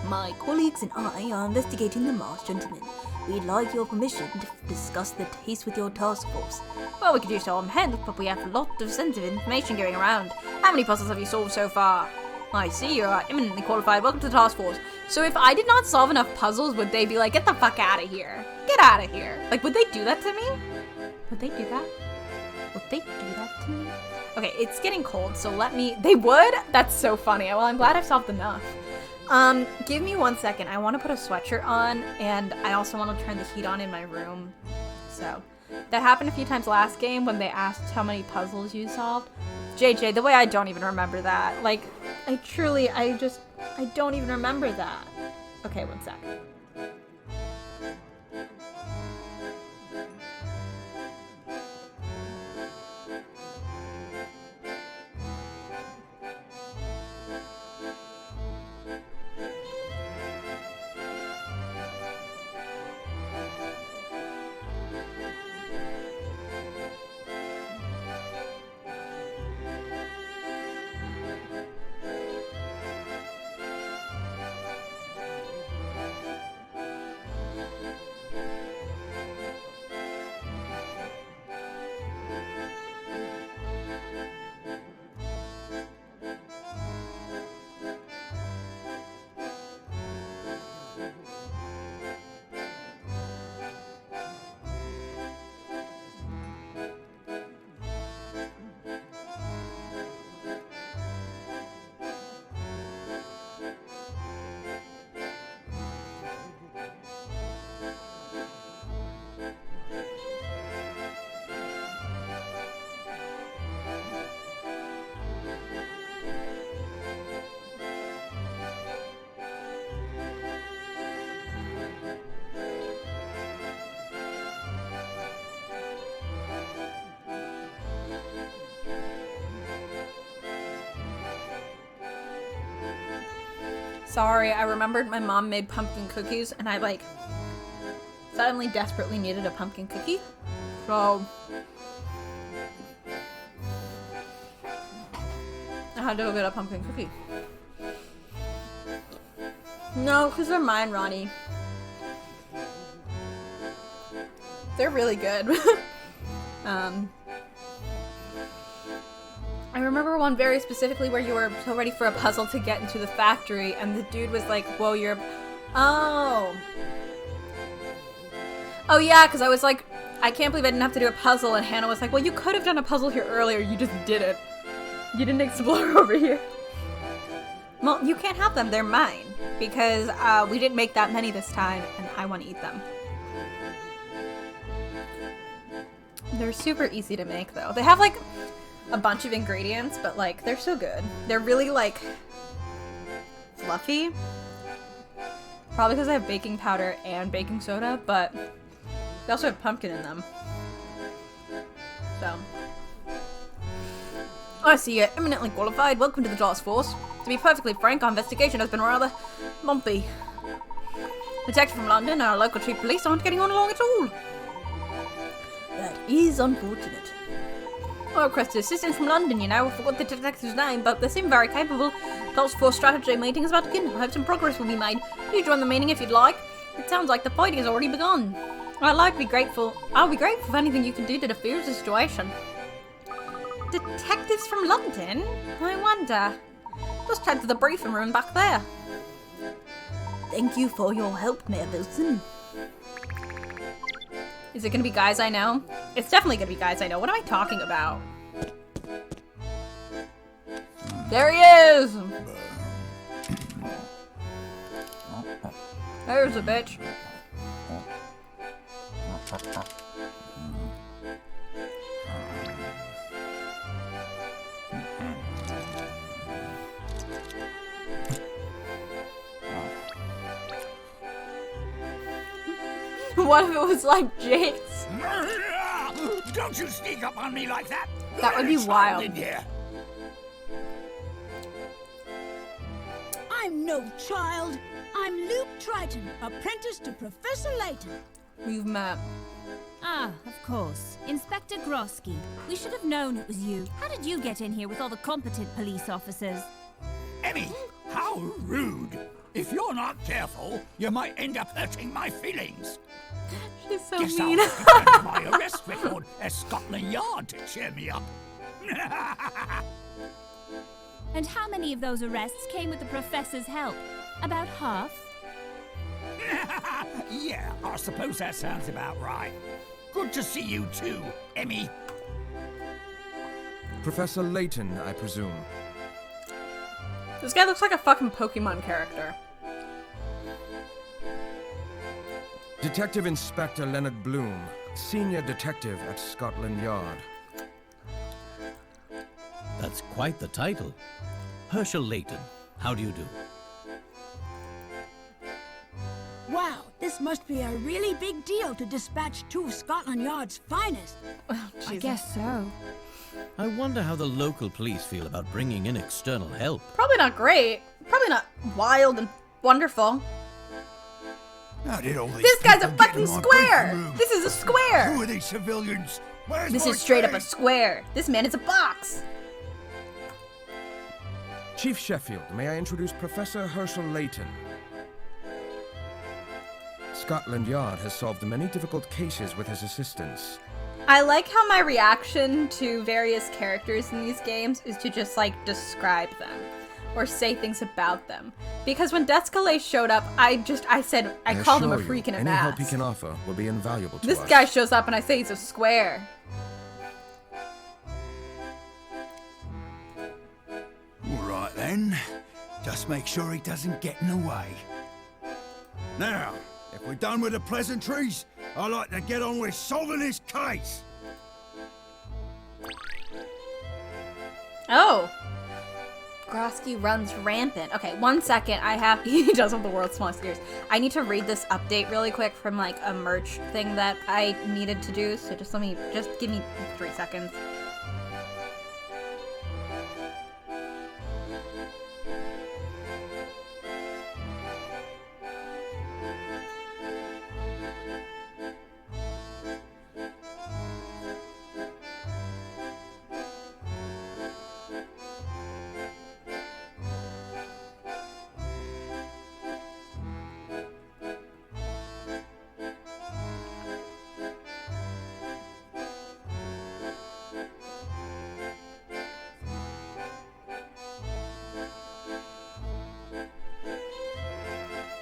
[SPEAKER 3] My colleagues and I are investigating the masked gentleman. We'd like your permission to discuss the case with your task force.
[SPEAKER 1] Well, we could use our head, but we have a lot of sensitive information going around. How many puzzles have you solved so far? I see you are eminently qualified. Welcome to the task force. So if I did not solve enough puzzles, would they be like, get the fuck out of here? Get out of here. Like, would they do that to me? Would they do that? Would they do that to me? Okay, it's getting cold, so they would? That's so funny. Well, I'm glad I've solved enough. Give me 1 second. I want to put a sweatshirt on, and I also want to turn the heat on in my room. So, that happened a few times last game when they asked how many puzzles you solved. JJ, the way I don't even remember that. Like, I don't even remember that. Okay, 1 sec. Sorry, I remembered my mom made pumpkin cookies, and I, suddenly desperately needed a pumpkin cookie. So, I had to go get a pumpkin cookie. No, because they're mine, Ronnie. They're really good. I remember one very specifically where you were so ready for a puzzle to get into the factory, and the dude was like, whoa, you're... Oh, yeah, because I was like, I can't believe I didn't have to do a puzzle, and Hannah was like, well, you could have done a puzzle here earlier, you just didn't. You didn't explore over here. Well, you can't have them, they're mine, because we didn't make that many this time, and I want to eat them. They're super easy to make, though. They have, a bunch of ingredients, but they're so good. They're really fluffy. Probably because I have baking powder and baking soda, but they also have pumpkin in them. So
[SPEAKER 3] I see you're eminently qualified. Welcome to the task force. To be perfectly frank, our investigation has been rather bumpy. Detective from London and our local chief police aren't getting on along at all. That is unfortunate. I requested assistance from London, you know. I forgot the detective's name, but they seem very capable. Task force strategy meeting is about to begin. I hope some progress will be made. Please join the meeting if you'd like. It sounds like the fighting has already begun. I'll be grateful for anything you can do to defuse the situation. Detectives from London? I wonder. Just head to the briefing room back there. Thank you for your help, Mayor Wilson.
[SPEAKER 1] Is it gonna be guys I know? It's definitely gonna be guys I know. What am I talking about? There he is! There's a bitch. What if it was like Jake's?
[SPEAKER 7] Don't you sneak up on me like that!
[SPEAKER 1] That would be wild.
[SPEAKER 7] In here.
[SPEAKER 8] I'm no child. I'm Luke Triton, apprentice to Professor Layton.
[SPEAKER 1] We've met.
[SPEAKER 6] Ah, of course. Inspector Grosky. We should have known it was you. How did you get in here with all the competent police officers?
[SPEAKER 7] Emmy, how rude! If you're not careful, you might end up hurting my feelings.
[SPEAKER 1] She's so
[SPEAKER 7] Guess
[SPEAKER 1] mean.
[SPEAKER 7] I'll have to find my arrest record at Scotland Yard to cheer me up.
[SPEAKER 6] And how many of those arrests came with the professor's help? About half?
[SPEAKER 7] Yeah, I suppose that sounds about right. Good to see you too, Emmy.
[SPEAKER 9] Professor Layton, I presume.
[SPEAKER 1] This guy looks like a fucking Pokemon character.
[SPEAKER 9] Detective Inspector Leonard Bloom, Senior Detective at Scotland Yard.
[SPEAKER 5] That's quite the title. Herschel Layton, how do you do?
[SPEAKER 8] Wow, this must be a really big deal to dispatch two of Scotland Yard's finest.
[SPEAKER 6] I guess so.
[SPEAKER 5] I wonder how the local police feel about bringing in external help.
[SPEAKER 1] Probably not great. Probably not wild and wonderful.
[SPEAKER 7] How did all these
[SPEAKER 1] This guy's a
[SPEAKER 7] people get
[SPEAKER 1] fucking
[SPEAKER 7] in my
[SPEAKER 1] square!
[SPEAKER 7] briefing room?
[SPEAKER 1] This is a square!
[SPEAKER 7] Who are these civilians? Where's
[SPEAKER 1] This
[SPEAKER 7] my
[SPEAKER 1] is straight up
[SPEAKER 7] tray?
[SPEAKER 1] a square. This man is a box.
[SPEAKER 9] Chief Sheffield, may I introduce Professor Herschel Layton? Scotland Yard has solved many difficult cases with his assistance.
[SPEAKER 1] I like how my reaction to various characters in these games is to just like describe them or say things about them. Because when Descalais showed up, I called him a
[SPEAKER 9] assure you,
[SPEAKER 1] freak and a
[SPEAKER 9] any help he
[SPEAKER 1] mask.
[SPEAKER 9] can offer will be invaluable to
[SPEAKER 1] This
[SPEAKER 9] us.
[SPEAKER 1] guy shows up and I say he's a square.
[SPEAKER 7] All right then. Just make sure he doesn't get in the way. Now, if we're done with the pleasantries, I'd like to get on with solving this case.
[SPEAKER 1] Oh. Grosky runs rampant. Okay, 1 second. He does have the world's smallest ears. I need to read this update really quick from like a merch thing that I needed to do. So just give me 3 seconds.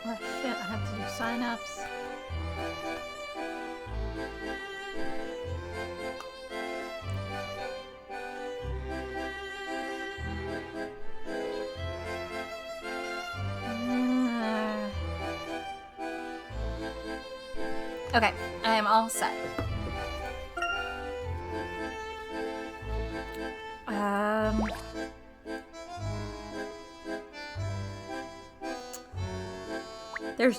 [SPEAKER 1] Oh shit, I have to do sign-ups. Okay, I am all set. There's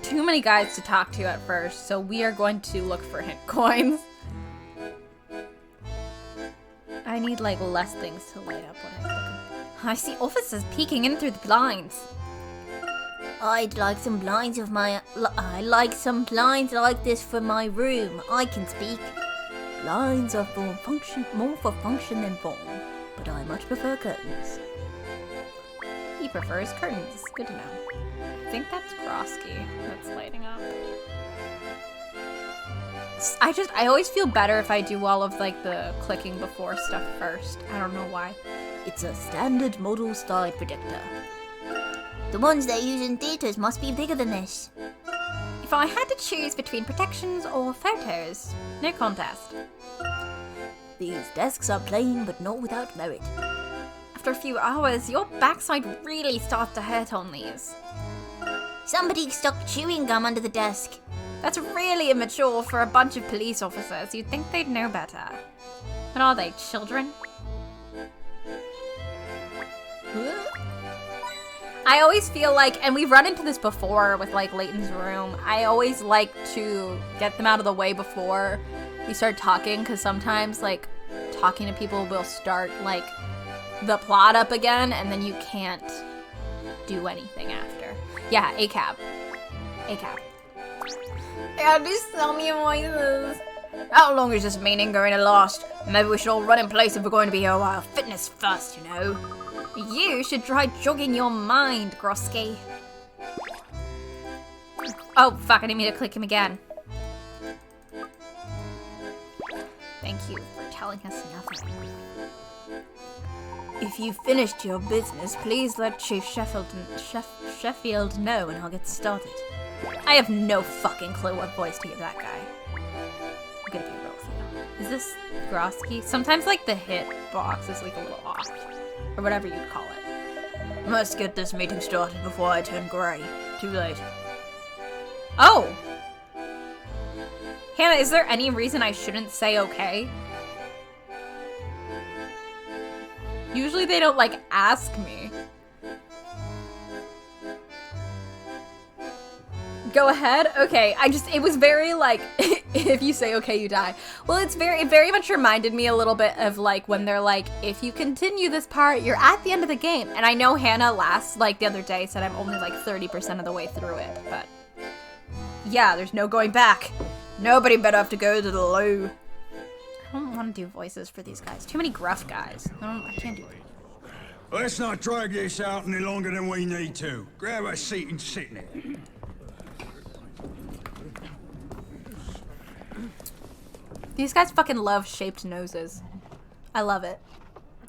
[SPEAKER 1] too many guys to talk to at first, so we are going to look for hint coins. I need, like, less things to light up when I click.
[SPEAKER 2] I see officers peeking in through the blinds.
[SPEAKER 4] I'd like some blinds of my... I like some blinds like this for my room. I can speak. Blinds are more for function than form, but I much prefer curtains.
[SPEAKER 1] He prefers curtains. Good to know. I think that's Grosky that's lighting up. I always feel better if I do all of, like, the clicking before stuff first. I don't know why.
[SPEAKER 4] It's a standard model style projector. The ones they use in theaters must be bigger than this.
[SPEAKER 2] If I had to choose between protections or photos, no contest.
[SPEAKER 4] These desks are plain but not without merit.
[SPEAKER 2] After a few hours, your backside really starts to hurt on these.
[SPEAKER 4] Somebody stuck chewing gum under the desk.
[SPEAKER 2] That's really immature for a bunch of police officers. You'd think they'd know better. What are they, children? I always feel like, and we've run into this before with, like, Layton's room, I always like to get them out of the way before we start talking, because sometimes, like, talking to people will start, like, the plot up again, and then you can't do anything after. Yeah, ACAB. ACAB. I gotta do so many voices. How long is this meeting going to last? Maybe we should all run in place if we're going to be here a while. Fitness first, you know. You should try jogging your mind, Grosky. Oh, fuck, I didn't mean to click him again. Thank you for telling us nothing. If you finished your business, please let Chief Sheffield know and I'll get started. I have no fucking clue what voice to give that guy. I'm gonna be real with you. Is this Grosky? Sometimes, like, the hit box is, like, a little off. Or whatever you'd call it. Must get this meeting started before I turn grey. Too late. Oh! Hannah, is there any reason I shouldn't say okay? Usually they don't, like, ask me. Go ahead? Okay, it was very, like, if you say okay, you die. Well, it very much reminded me a little bit of, like, when they're like, if you continue this part, you're at the end of the game. And I know Hannah like, the other day said I'm only, like, 30% of the way through it, but... yeah, there's no going back. Nobody better have to go to the loo. I don't want to do voices for these guys. Too many gruff guys. I can't do it.
[SPEAKER 7] Let's not drag this out any longer than we need to. Grab a seat and sit in it.
[SPEAKER 1] These guys fucking love shaped noses. I love it.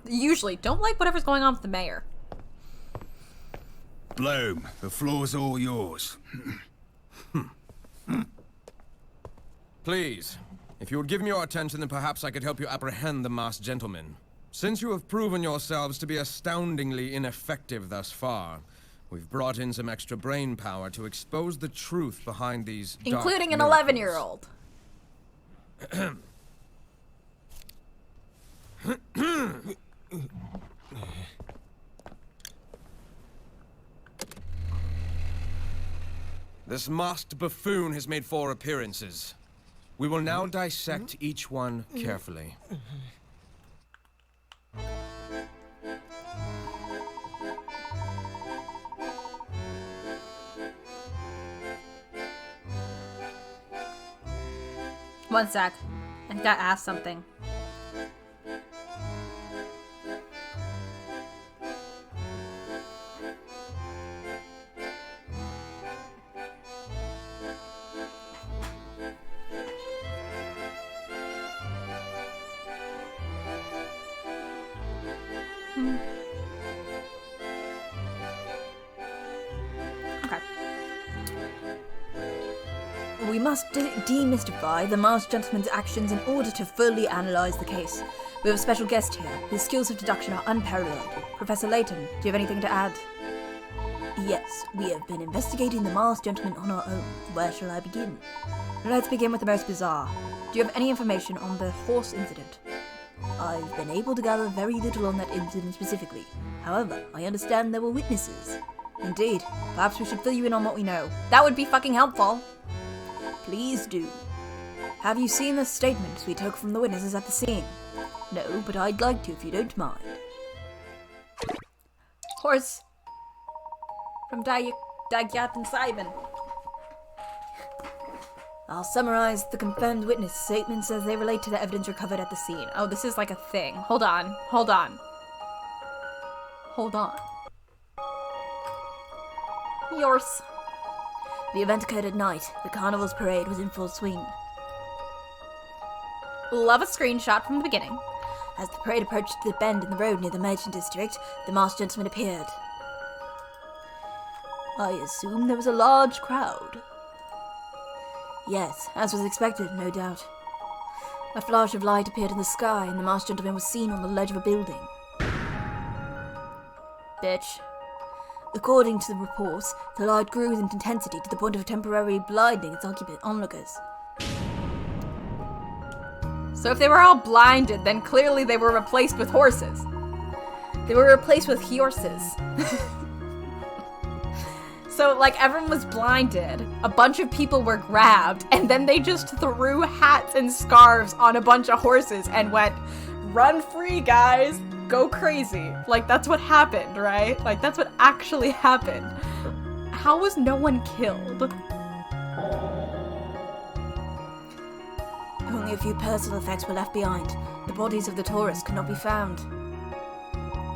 [SPEAKER 1] Usually, don't like whatever's going on with the mayor.
[SPEAKER 7] Bloom, the floor's all yours.
[SPEAKER 9] Please, if you would give me your attention, then perhaps I could help you apprehend the masked gentleman. Since you have proven yourselves to be astoundingly ineffective thus far, we've brought in some extra brain power to expose the truth behind these
[SPEAKER 1] including an
[SPEAKER 9] miracles.
[SPEAKER 1] 11-year-old.
[SPEAKER 9] This masked buffoon has made 4 appearances. We will now dissect each one carefully.
[SPEAKER 1] One sec. I gotta ask something. Okay.
[SPEAKER 3] We must demystify the masked gentleman's actions in order to fully analyze the case. We have a special guest here. His skills of deduction are unparalleled. Professor Layton, do you have anything to add? Yes, we have been investigating the masked gentleman on our own. Where shall I begin? Let's begin with the most bizarre. Do you have any information on the horse incident? I've been able to gather very little on that incident specifically. However, I understand there were witnesses. Indeed. Perhaps we should fill you in on what we know.
[SPEAKER 1] That would be fucking helpful.
[SPEAKER 3] Please do. Have you seen the statements we took from the witnesses at the scene? No, but I'd like to if you don't mind.
[SPEAKER 1] Horse from Dagyat and Simon.
[SPEAKER 3] I'll summarize the confirmed witness statements as they relate to the evidence recovered at the scene.
[SPEAKER 1] Oh, this is like a thing. Hold on. Yours.
[SPEAKER 3] The event occurred at night. The carnival's parade was in full swing.
[SPEAKER 1] Love a screenshot from the beginning.
[SPEAKER 3] As the parade approached the bend in the road near the merchant district, the masked gentleman appeared. I assume there was a large crowd. Yes, as was expected, no doubt. A flash of light appeared in the sky, and the masked gentleman was seen on the ledge of a building.
[SPEAKER 1] Bitch.
[SPEAKER 3] According to the reports, the light grew in intensity to the point of temporarily blinding its onlookers.
[SPEAKER 1] So if they were all blinded, then clearly they were replaced with horses. They were replaced with horses. So, like, everyone was blinded, a bunch of people were grabbed, and then they just threw hats and scarves on a bunch of horses and went, run free, guys, go crazy. Like, that's what happened, right? Like, that's what actually happened. How was no one killed?
[SPEAKER 3] Only a few personal effects were left behind. The bodies of the tourists could not be found.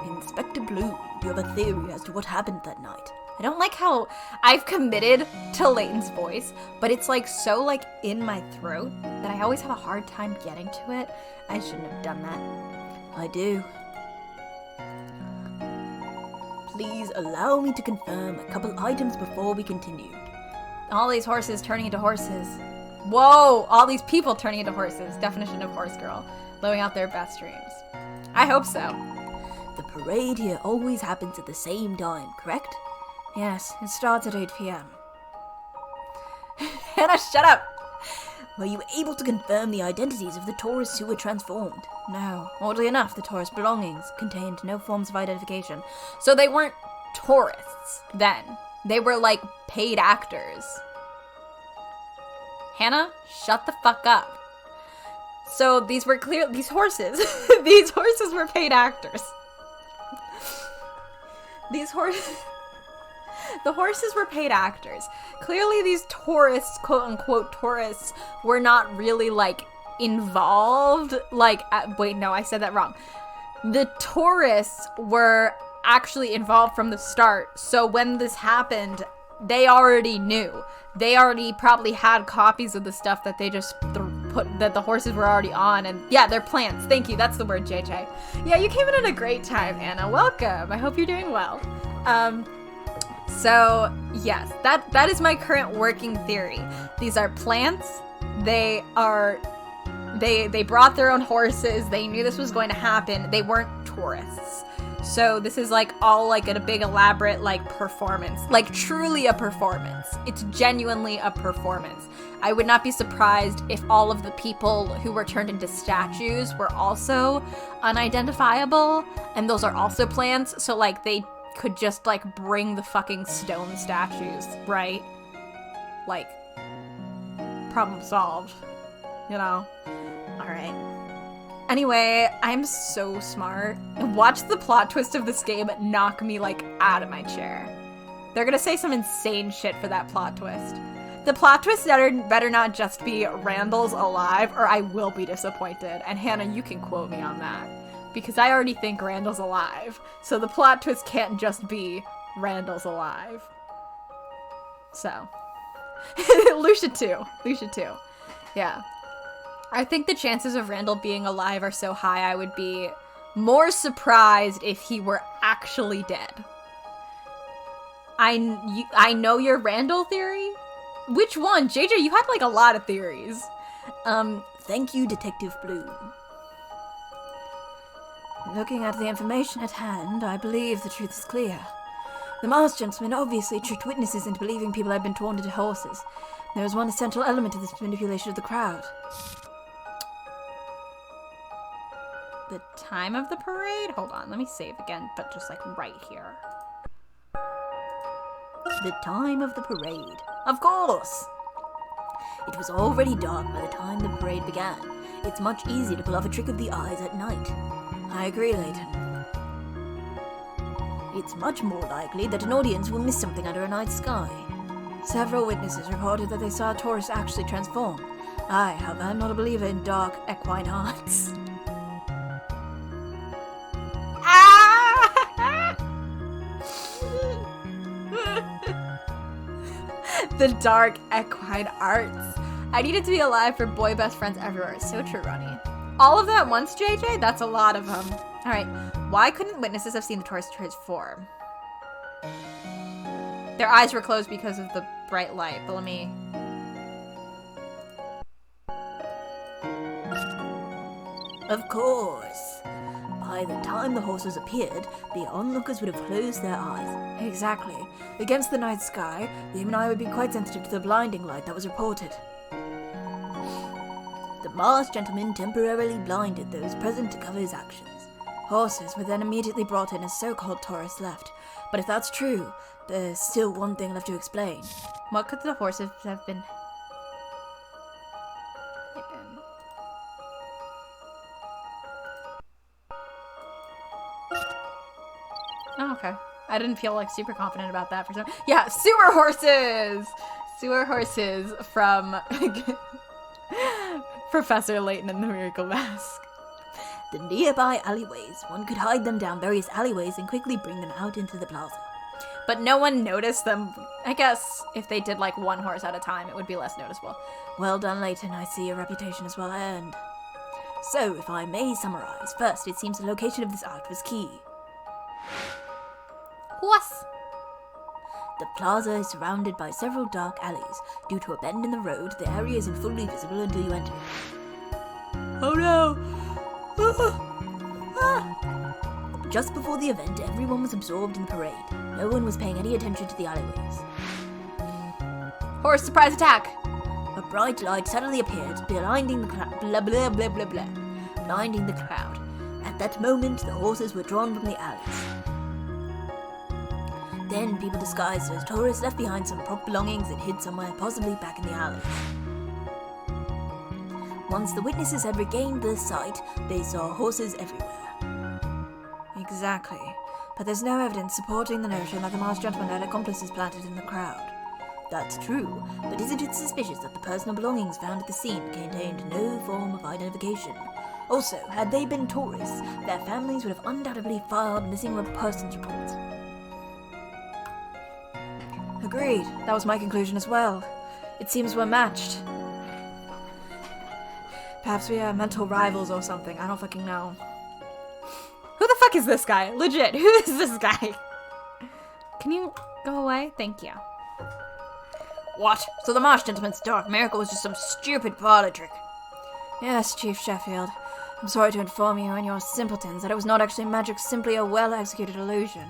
[SPEAKER 3] Inspector Bloom, do you have a theory as to what happened that night?
[SPEAKER 1] I don't like how I've committed to Layton's voice, but it's like so like in my throat that I always have a hard time getting to it. I shouldn't have done that.
[SPEAKER 3] I do. Please allow me to confirm a couple items before we continue.
[SPEAKER 1] All these horses turning into horses. Whoa! All these people turning into horses. Definition of horse girl. Living out their best dreams. I hope so.
[SPEAKER 3] The parade here always happens at the same time, correct?
[SPEAKER 2] Yes, it starts at 8 p.m.
[SPEAKER 1] Hannah, shut up!
[SPEAKER 3] Were you able to confirm the identities of the tourists who were transformed?
[SPEAKER 2] No. Oddly enough, the tourist belongings contained no forms of identification.
[SPEAKER 1] So they weren't tourists then. They were like paid actors. Hannah, shut the fuck up. So these were these horses. These horses were paid actors. The horses were paid actors. Clearly these tourists, quote-unquote tourists, were not really, like, involved. Like, wait, no, I said that wrong. The tourists were actually involved from the start. So when this happened, they already knew. They already probably had copies of the stuff that they just that the horses were already on. And yeah, they're plants. Thank you. That's the word, JJ. Yeah, you came in at a great time, Anna. Welcome. I hope you're doing well. So, yes, that is my current working theory. These are plants. They brought their own horses. They knew this was going to happen. They weren't tourists. So this is like all like a big elaborate like performance. Like truly a performance. It's genuinely a performance. I would not be surprised if all of the people who were turned into statues were also unidentifiable. And those are also plants. So like they could just like bring the fucking stone statues, right? Like, problem solved, you know? Alright. Anyway, I'm so smart. Watch the plot twist of this game knock me like out of my chair. They're gonna say some insane shit for that plot twist. The plot twist better not just be Randall's alive or I will be disappointed. And Hannah, you can quote me on that. Because I already think Randall's alive. So the plot twist can't just be Randall's alive. So. Lucia too. Yeah. I think the chances of Randall being alive are so high I would be more surprised if he were actually dead. I know your Randall theory? Which one? JJ, you had like a lot of theories.
[SPEAKER 3] Thank you, Detective Bloom.
[SPEAKER 2] Looking at the information at hand, I believe the truth is clear. The masked gentleman obviously tricked witnesses into believing people had been torn into horses. There was one essential element to this manipulation of the crowd.
[SPEAKER 1] The time of the parade? Hold on, let me save again, but just like right here.
[SPEAKER 3] The time of the parade.
[SPEAKER 1] Of course!
[SPEAKER 3] It was already dark by the time the parade began. it's much easier to pull off a trick of the eyes at night. I agree, Layton. It's much more likely that an audience will miss something under a night sky. Several witnesses reported that they saw a Taurus actually transform. I, however, am not a believer in dark equine arts.
[SPEAKER 1] The dark equine arts. I needed to be alive for boy best friends everywhere. So true, Ronnie. All of that once, JJ? That's a lot of them. Alright, why couldn't witnesses have seen the Taurus transform? Their eyes were closed because of the bright light, but let me...
[SPEAKER 3] Of course. By the time the horses appeared, the onlookers would have closed their eyes.
[SPEAKER 2] Exactly. Against the night sky, the human eye would be quite sensitive to the blinding light that was reported.
[SPEAKER 3] The masked gentleman temporarily blinded those present to cover his actions.
[SPEAKER 2] Horses were then immediately brought in as so-called Taurus left. But if that's true, there's still one thing left to explain.
[SPEAKER 1] What could the horses have been? Oh, okay. I didn't feel like super confident about that for some. Yeah, sewer horses! Sewer horses from Professor Layton and the Miracle Mask.
[SPEAKER 3] The nearby alleyways. One could hide them down various alleyways and quickly bring them out into the plaza.
[SPEAKER 1] But no one noticed them. I guess if they did like one horse at a time, it would be less noticeable.
[SPEAKER 2] Well done, Layton. I see your reputation is well earned.
[SPEAKER 3] So, if I may summarize, first, it seems the location of this art was key.
[SPEAKER 1] Horse!
[SPEAKER 3] The plaza is surrounded by several dark alleys. Due to a bend in the road, the area isn't fully visible until you enter.
[SPEAKER 1] Oh no!
[SPEAKER 3] Just before the event, everyone was absorbed in the parade. No one was paying any attention to the alleyways.
[SPEAKER 1] Horse surprise attack!
[SPEAKER 3] A bright light suddenly appeared, blinding the blinding the crowd. At that moment, the horses were drawn from the alleys. Then, people disguised as tourists left behind some prop belongings and hid somewhere, possibly back in the alleys. Once the witnesses had regained their sight, they saw horses everywhere.
[SPEAKER 2] Exactly. But there's no evidence supporting the notion that the masked gentleman had accomplices planted in the crowd.
[SPEAKER 3] That's true, but isn't it suspicious that the personal belongings found at the scene contained no form of identification? Also, had they been tourists, their families would have undoubtedly filed missing persons reports.
[SPEAKER 2] Agreed. That was my conclusion as well. It seems we're matched. Perhaps we are mental rivals or something. I don't fucking know.
[SPEAKER 1] Who the fuck is this guy? Legit, who is this guy? Can you go away? Thank you.
[SPEAKER 2] What? So the masked gentleman's dark miracle was just some stupid parlor trick? Yes, Chief Sheffield. I'm sorry to inform you and your simpletons that it was not actually magic, simply a well-executed illusion.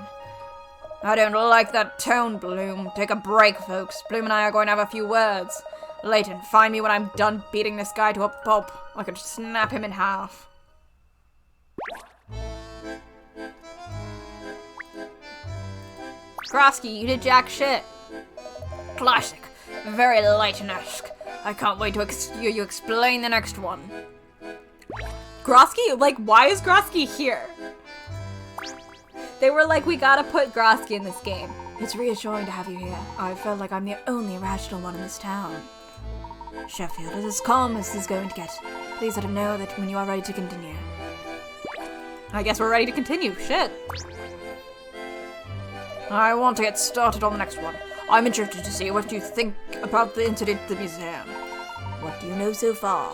[SPEAKER 2] I don't like that tone, Bloom. Take a break, folks. Bloom and I are going to have a few words. Layton, find me when I'm done beating this guy to a pulp. I could snap him in half. Grosky, you did jack shit. Classic. Very Layton-esque. I can't wait to hear you explain the next one.
[SPEAKER 1] Grosky? Like, why is Grosky here? They were like, we gotta put Grosky in this game.
[SPEAKER 2] It's reassuring to have you here. I felt like I'm the only rational one in this town. Sheffield is as calm as he's going to get. Please let him know that when you are ready to continue.
[SPEAKER 1] I guess we're ready to continue. Shit.
[SPEAKER 2] I want to get started on the next one. I'm interested to see what you think about the incident at the museum.
[SPEAKER 3] What do you know so far?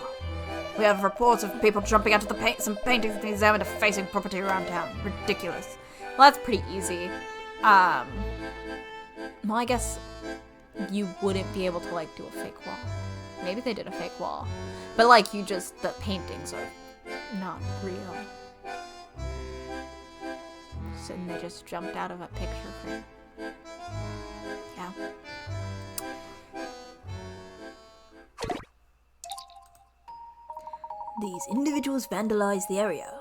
[SPEAKER 2] We have reports of people jumping out of some paintings at the museum and defacing property around town. Ridiculous.
[SPEAKER 1] Well, that's pretty easy. Well, I guess you wouldn't be able to, like, do a fake wall. Maybe they did a fake wall. But, like, the paintings are not real. So they just jumped out of a picture frame. Yeah.
[SPEAKER 3] These individuals vandalized the area.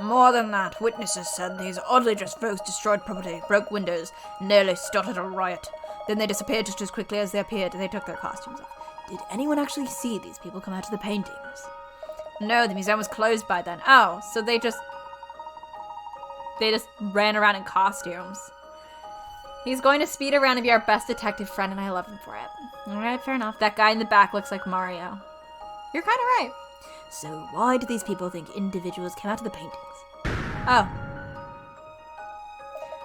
[SPEAKER 2] More than that, witnesses said these oddly dressed folks destroyed property, broke windows, nearly started a riot. Then they disappeared just as quickly as they appeared. They took their costumes off. Did anyone actually see these people come out of the paintings? No, the museum was closed by then. Oh, so they just ran around in costumes. He's going to speed around and be our best detective friend, and I love him for it. Alright, fair enough. That guy in the back looks like Mario. You're kind of right. So why do these people think individuals came out of the paintings? Oh.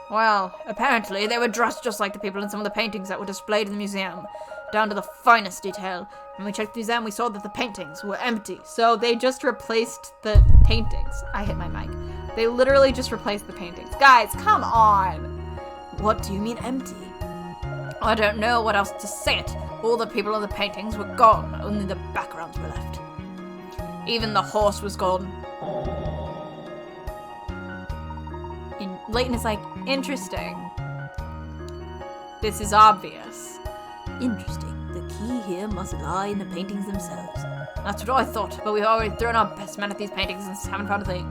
[SPEAKER 2] Well, apparently they were dressed just like the people in some of the paintings that were displayed in the museum, down to the finest detail. When we checked the museum, we saw that the paintings were empty. So they just replaced the paintings. I hit my mic. They literally just replaced the paintings. Guys, come on! What do you mean empty? I don't know what else to say it. All the people in the paintings were gone. Only the backgrounds were left. Even the horse was gone. Layton is like, interesting. This is obvious. Interesting. The key here must lie in the paintings themselves. That's what I thought, but we've already thrown our best men at these paintings and haven't found a thing.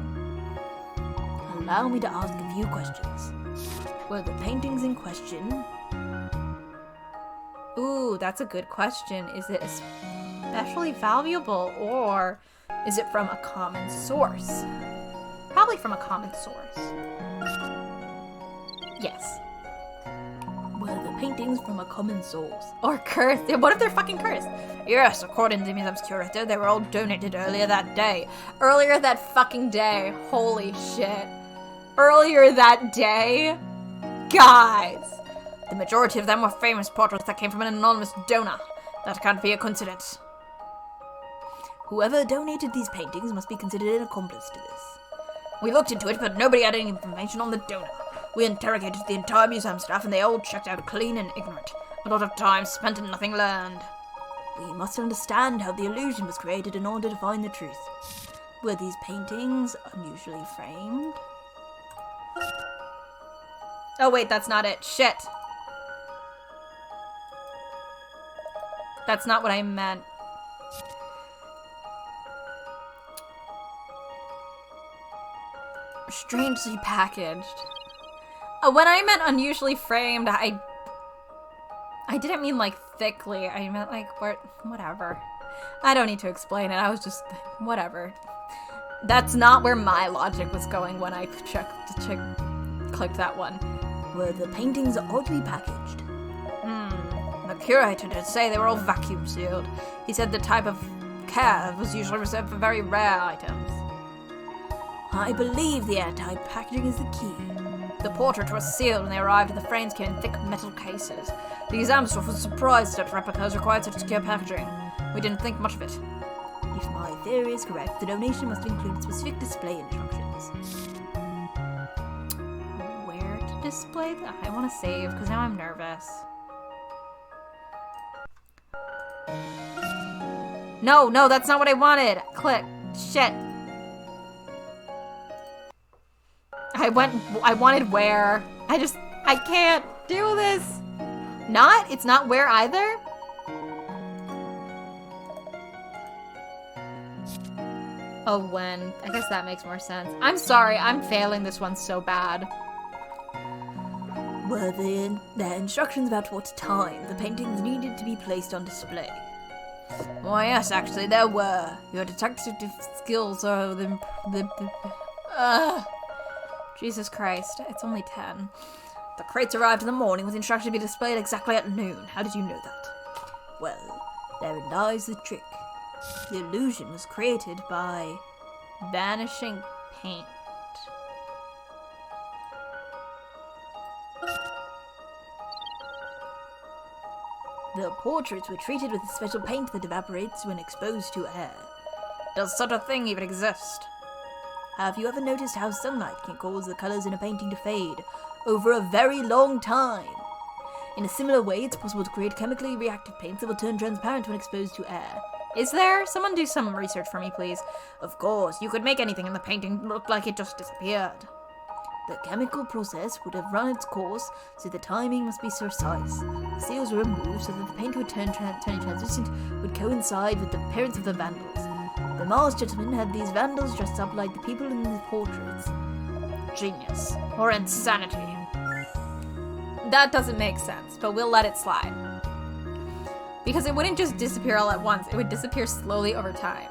[SPEAKER 2] Allow me to ask a few questions. Were the paintings in question? Ooh, that's a good question. Is it especially valuable, or is it from a common source? Probably from a common source. Yes. Were the paintings from a common source? Or cursed? What if they're fucking cursed? Yes, according to the museum's curator, they were all donated earlier that day. Earlier that fucking day. Holy shit. Earlier that day? Guys! The majority of them were famous portraits that came from an anonymous donor. That can't be a coincidence. Whoever donated these paintings must be considered an accomplice to this. We looked into it, but nobody had any information on the donor. We interrogated the entire museum staff, and they all checked out clean and ignorant. A lot of time spent and nothing learned. We must understand how the illusion was created in order to find the truth. Were these paintings unusually framed? Oh wait, that's not it. Shit. That's not what I meant. Strangely packaged. When I meant unusually framed, I didn't mean like thickly. I meant like whatever. I don't need to explain it. I was just whatever. That's not where my logic was going when I clicked that one. Were the paintings oddly packaged? The curator did say they were all vacuum sealed. He said the type of care was usually reserved for very rare items. I believe the airtight packaging is the key. The portrait was sealed when they arrived, and the frames came in thick metal cases. The exam staff was surprised that replicas required such secure packaging. We didn't think much of it. If my theory is correct, the donation must include specific display instructions. Where to display that? I want to save, because now I'm nervous. No, that's not what I wanted. Click. Shit. I wanted where. I can't do this. It's not where either? Oh, when. I guess that makes more sense. I'm sorry, I'm failing this one so bad. Were there instructions about what time the paintings needed to be placed on display? Why, yes, actually, there were. Your detective skills are Jesus Christ, it's only 10. The crates arrived in the morning with instructions to be displayed exactly at noon. How did you know that? Well, therein lies the trick. The illusion was created by vanishing paint. The portraits were treated with a special paint that evaporates when exposed to air. Does such a thing even exist? Have you ever noticed how sunlight can cause the colours in a painting to fade over a very long time? In a similar way, it's possible to create chemically reactive paints that will turn transparent when exposed to air. Is there? Someone do some research for me, please. Of course, you could make anything in the painting look like it just disappeared. The chemical process would have run its course, so the timing must be precise. The seals were removed so that the paint would turning translucent would coincide with the appearance of the vandals. The Mars gentleman had these vandals dressed up like the people in the portraits. Genius. Or insanity.
[SPEAKER 1] That doesn't make sense, but we'll let it slide. Because it wouldn't just disappear all at once, it would disappear slowly over time.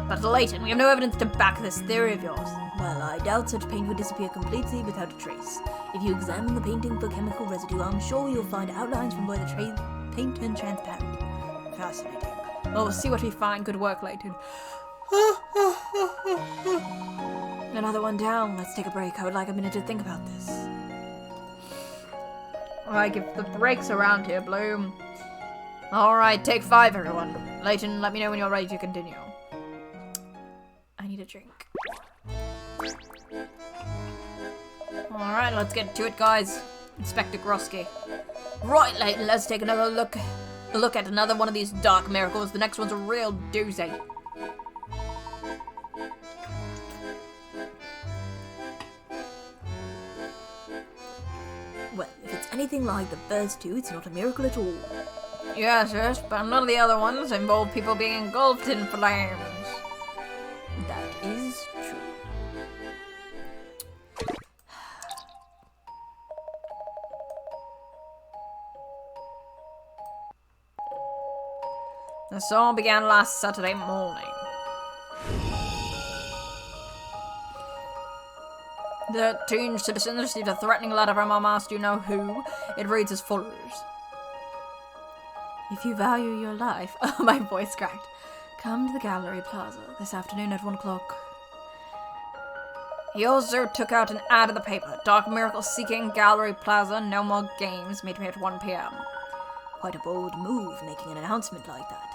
[SPEAKER 3] But Layton, we have no evidence to back this theory of yours. Well, I doubt such paint would disappear completely without a trace. If you examine the painting for chemical residue, I'm sure you'll find outlines from where the paint turned transparent. Fascinating.
[SPEAKER 1] Well, we'll see what we find. Good work, Layton.
[SPEAKER 3] Another one down. Let's take a break. I would like a minute to think about this.
[SPEAKER 1] Alright, give the brakes around here, Bloom. Alright, take 5, everyone. Layton, let me know when you're ready to continue.
[SPEAKER 2] I need a drink.
[SPEAKER 1] Alright, let's get to it, guys. Inspector Grosky. Right, Layton, let's take another look at another one of these dark miracles. The next one's a real doozy.
[SPEAKER 3] Well, if it's anything like the first two, it's not a miracle at all.
[SPEAKER 1] Yes, but none of the other ones involve people being engulfed in flames.
[SPEAKER 3] That is true.
[SPEAKER 1] This all began last Saturday morning. 13 citizens received a threatening letter from our master you-know-who. It reads as follows.
[SPEAKER 2] If you value your life, oh, my voice cracked. Come to the Gallery Plaza this afternoon at 1 o'clock.
[SPEAKER 1] He also took out an ad in the paper. Dark miracle seeking Gallery Plaza, no more games, meet me at 1 p.m.
[SPEAKER 3] Quite a bold move, making an announcement like that.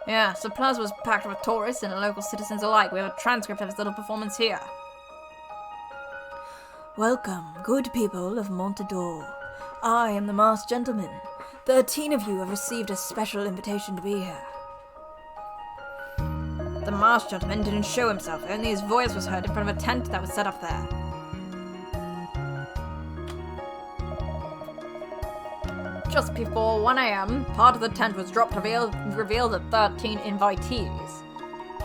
[SPEAKER 1] Yes, the plaza was packed with tourists and local citizens alike. We have a transcript of his little performance here.
[SPEAKER 3] Welcome, good people of Montador. I am the masked gentleman. 13 of you have received a special invitation to be here.
[SPEAKER 1] The masked gentleman didn't show himself, only his voice was heard in front of a tent that was set up there. Just before 1 a.m., part of the tent was dropped to reveal the 13 invitees.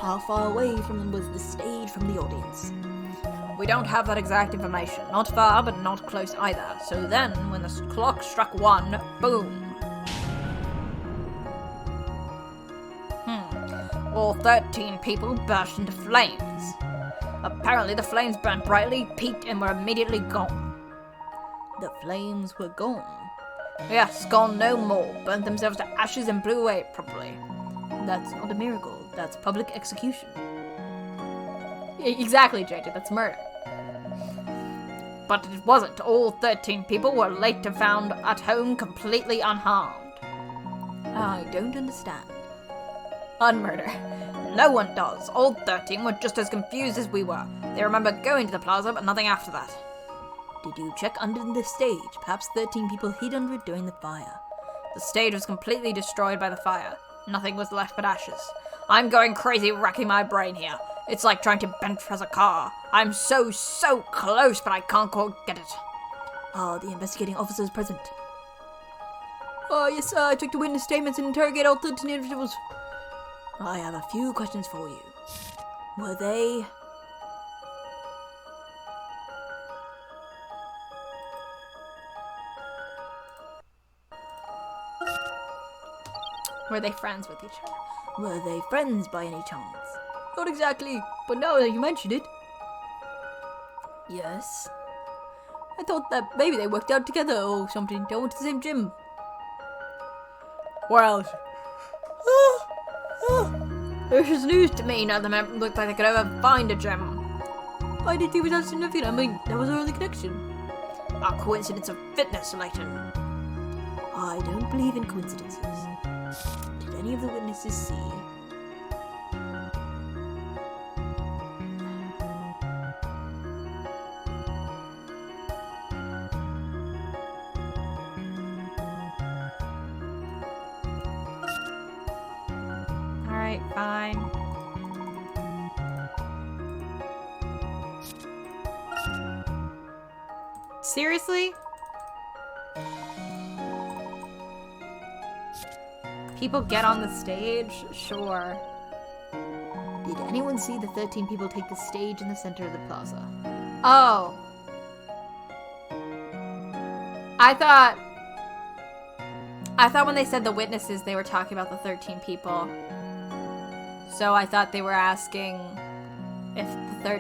[SPEAKER 3] How far away from them was the stage from the audience?
[SPEAKER 1] We don't have that exact information. Not far, but not close either. So then, when the clock struck 1, boom. All 13 people burst into flames. Apparently, the flames burnt brightly, peaked, and were immediately gone.
[SPEAKER 3] The flames were gone?
[SPEAKER 1] Yes, gone no more. Burnt themselves to ashes and blew away properly.
[SPEAKER 3] That's not a miracle. That's public execution.
[SPEAKER 1] Exactly, JJ. That's murder. But it wasn't. All 13 people were later found at home completely unharmed.
[SPEAKER 3] I don't understand.
[SPEAKER 1] Unmurder. No one does. All 13 were just as confused as we were. They remember going to the plaza, but nothing after that.
[SPEAKER 3] Did you check under the stage? Perhaps 13 people hid under it during the fire.
[SPEAKER 1] The stage was completely destroyed by the fire. Nothing was left but ashes. I'm going crazy racking my brain here. It's like trying to bench-press a car. I'm so close, but I can't quite get it.
[SPEAKER 3] Are the investigating officers present?
[SPEAKER 1] Yes, sir. I took the witness statements and interrogate all 13 individuals.
[SPEAKER 3] I have a few questions for you. Were they...
[SPEAKER 1] Were they friends with each other?
[SPEAKER 3] Were they friends by any chance?
[SPEAKER 1] Not exactly, but now that you mention it.
[SPEAKER 3] Yes?
[SPEAKER 1] I thought that maybe they worked out together or something. They went to the same gym. Well, this is news to me. None of them looked like they could ever find a gem.
[SPEAKER 2] I didn't think it was that significant. I mean, that was our only connection.
[SPEAKER 1] A coincidence of fitness, Layton.
[SPEAKER 3] I don't believe in coincidences. Did any of the witnesses see?
[SPEAKER 1] Alright, fine. Seriously? People get on the stage? Sure.
[SPEAKER 3] Did anyone see the 13 people take the stage in the center of the plaza?
[SPEAKER 1] Oh. I thought when they said the witnesses, they were talking about the 13 people. So I thought they were asking if the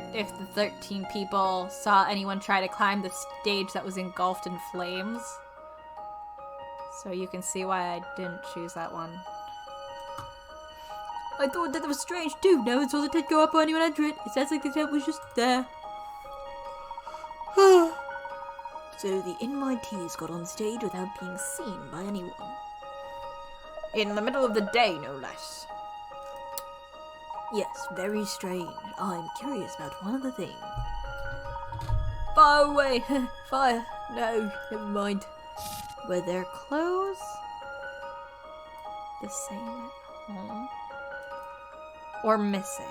[SPEAKER 1] 13 people saw anyone try to climb the stage that was engulfed in flames. So you can see why I didn't choose that one.
[SPEAKER 3] I thought that was strange too. No one saw the tent go up or anyone enter it. It sounds like the tent was just there. So the invitees got on stage without being seen by anyone.
[SPEAKER 1] In the middle of the day, no less.
[SPEAKER 3] Yes, very strange. I'm curious about one other thing.
[SPEAKER 1] Fire away!
[SPEAKER 3] Fire. No, never mind.
[SPEAKER 1] Were their clothes the same at home? Or missing?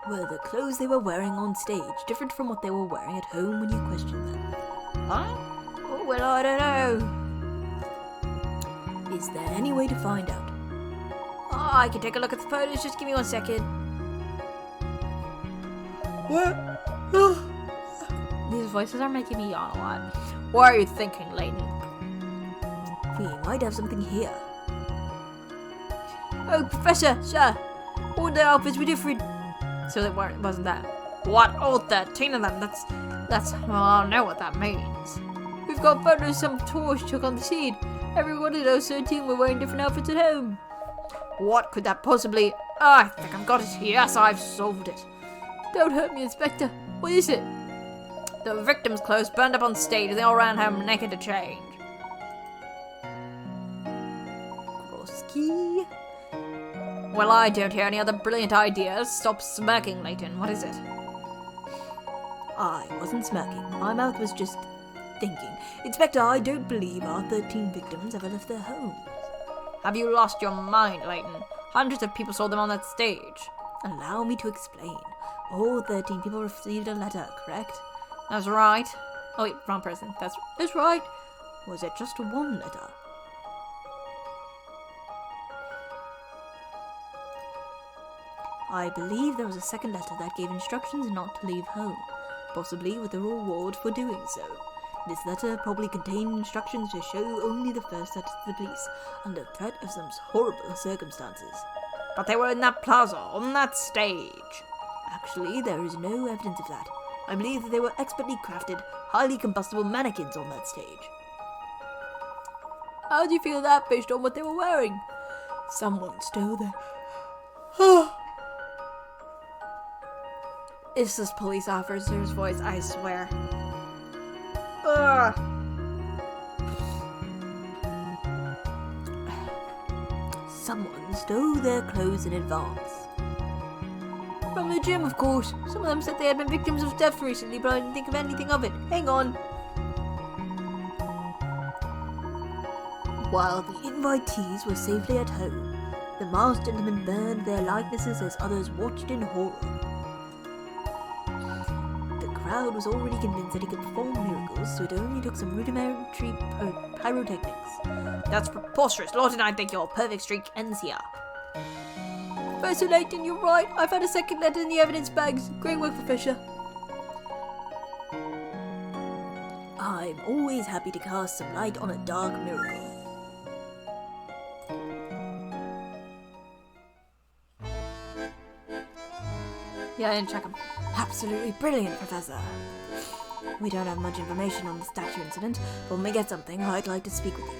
[SPEAKER 3] Were the clothes they were wearing on stage different from what they were wearing at home when you questioned them?
[SPEAKER 1] Huh?
[SPEAKER 3] Oh, well, I don't know. Is there any way to find out?
[SPEAKER 1] Oh, I can take a look at the photos. Just give me 1 second.
[SPEAKER 3] What?
[SPEAKER 1] These voices are making me yawn a lot. What are you thinking, Layton?
[SPEAKER 3] We might have something here.
[SPEAKER 1] Oh, Professor, sir. All the outfits were different. So it wasn't that. What? All 13 of them? That's, well, I don't know what that means. We've got photos of some tours took on the scene. Every one of those 13 were wearing different outfits at home. What could that possibly... Oh, I think I've got it. Yes, I've solved it. Don't hurt me, Inspector. What is it? The victims' clothes burned up on stage and they all ran home naked to change.
[SPEAKER 3] Grosky?
[SPEAKER 1] Well, I don't hear any other brilliant ideas. Stop smirking, Layton. What is it?
[SPEAKER 3] I wasn't smirking. My mouth was just thinking. Inspector, I don't believe our 13 victims ever left their homes.
[SPEAKER 1] Have you lost your mind, Layton? Hundreds of people saw them on that stage.
[SPEAKER 3] Allow me to explain. All 13 people received a letter, correct?
[SPEAKER 1] That's right. Oh wait, wrong person. That's right.
[SPEAKER 3] Was it just one letter? I believe there was a second letter that gave instructions not to leave home, possibly with a reward for doing so. This letter probably contained instructions to show only the first letter to the police, under threat of some horrible circumstances.
[SPEAKER 1] But they were in that plaza, on that stage.
[SPEAKER 3] Actually, there is no evidence of that. I believe that they were expertly crafted, highly combustible mannequins on that stage.
[SPEAKER 1] How do you feel that based on what they were wearing?
[SPEAKER 3] Someone stole their...
[SPEAKER 1] It's this police officer's voice, I swear. Ugh.
[SPEAKER 3] Someone stole their clothes in advance.
[SPEAKER 1] From the gym, of course. Some of them said they had been victims of theft recently, but I didn't think of anything of it. Hang on.
[SPEAKER 3] While the invitees were safely at home, the masked gentlemen burned their likenesses as others watched in horror. The crowd was already convinced that he could perform miracles, so it only took some rudimentary pyrotechnics.
[SPEAKER 1] That's preposterous. Lord and I think your perfect streak ends here.
[SPEAKER 3] Professor Layton, you're right. I found a second letter in the evidence bags. Great work, Professor. I'm always happy to cast some light on a dark miracle.
[SPEAKER 1] Yeah, I didn't check them.
[SPEAKER 3] Absolutely brilliant, Professor. We don't have much information on the statue incident, but when we get something, I'd like to speak with you.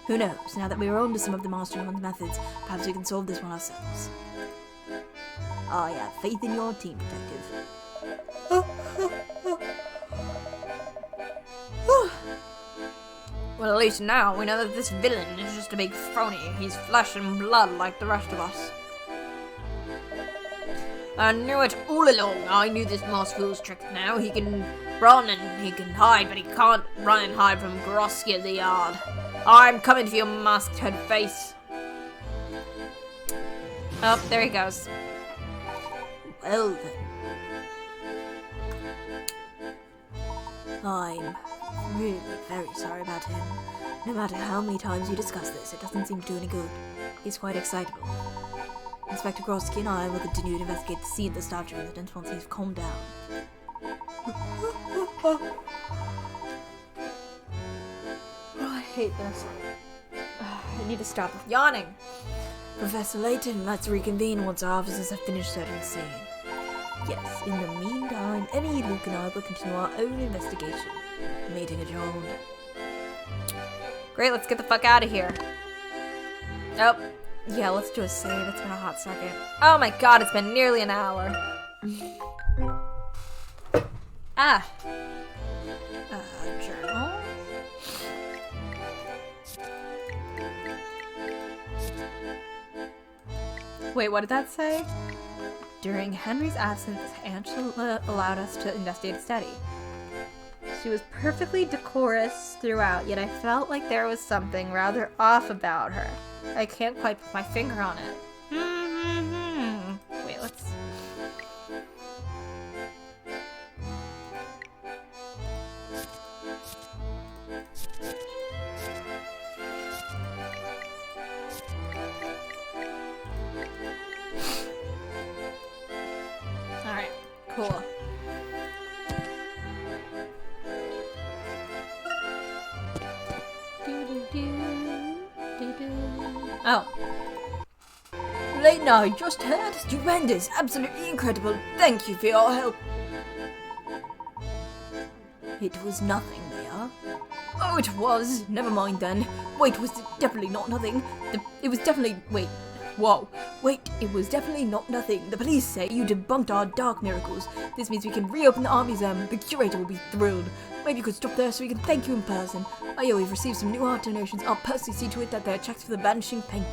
[SPEAKER 3] Who knows, now that we are on to some of the mastermind methods, perhaps we can solve this one ourselves. I have faith in your team, Detective.
[SPEAKER 1] Well, at least now we know that this villain is just a big phony. He's flesh and blood like the rest of us. I knew it all along. I knew this masked fool's tricks now. He can run and he can hide, but he can't run and hide from Grosky at the yard. I'm coming for your masked head face. Oh, there he goes.
[SPEAKER 3] Well then. I'm really very sorry about him. No matter how many times you discuss this, it doesn't seem to do any good. He's quite excitable. Inspector Grosky and I will continue to investigate the scene at the statue incident once he's calmed down.
[SPEAKER 1] I hate this. I need to stop yawning.
[SPEAKER 3] Professor Layton, let's reconvene once our officers have finished setting the scene. Yes, in the meantime, Emmy, Luke, and I will continue our own investigation. Meeting adjourned.
[SPEAKER 1] Great, let's get the fuck out of here. Oh, yeah, let's do a save. It's been a hot second. Oh my god, it's been nearly an hour. Journal. Wait, what did that say? During Henry's absence, Angela allowed us to investigate a study. She was perfectly decorous throughout, yet I felt like there was something rather off about her. I can't quite put my finger on it. Wait, let's... Alright, cool. Oh.
[SPEAKER 3] Layton, I just heard. Stupendous. Absolutely incredible. Thank you for your help. It was nothing, Leah. Oh, it was. Never mind then. Wait, was it definitely not nothing? It was definitely... Wait. Whoa. Wait, it was definitely not nothing. The police say you debunked our dark miracles. This means we can reopen the art museum. The curator will be thrilled. Maybe you could stop there so we can thank you in person. Oh yeah, we've received some new art donations. I'll personally see to it that they're checked for the vanishing paint.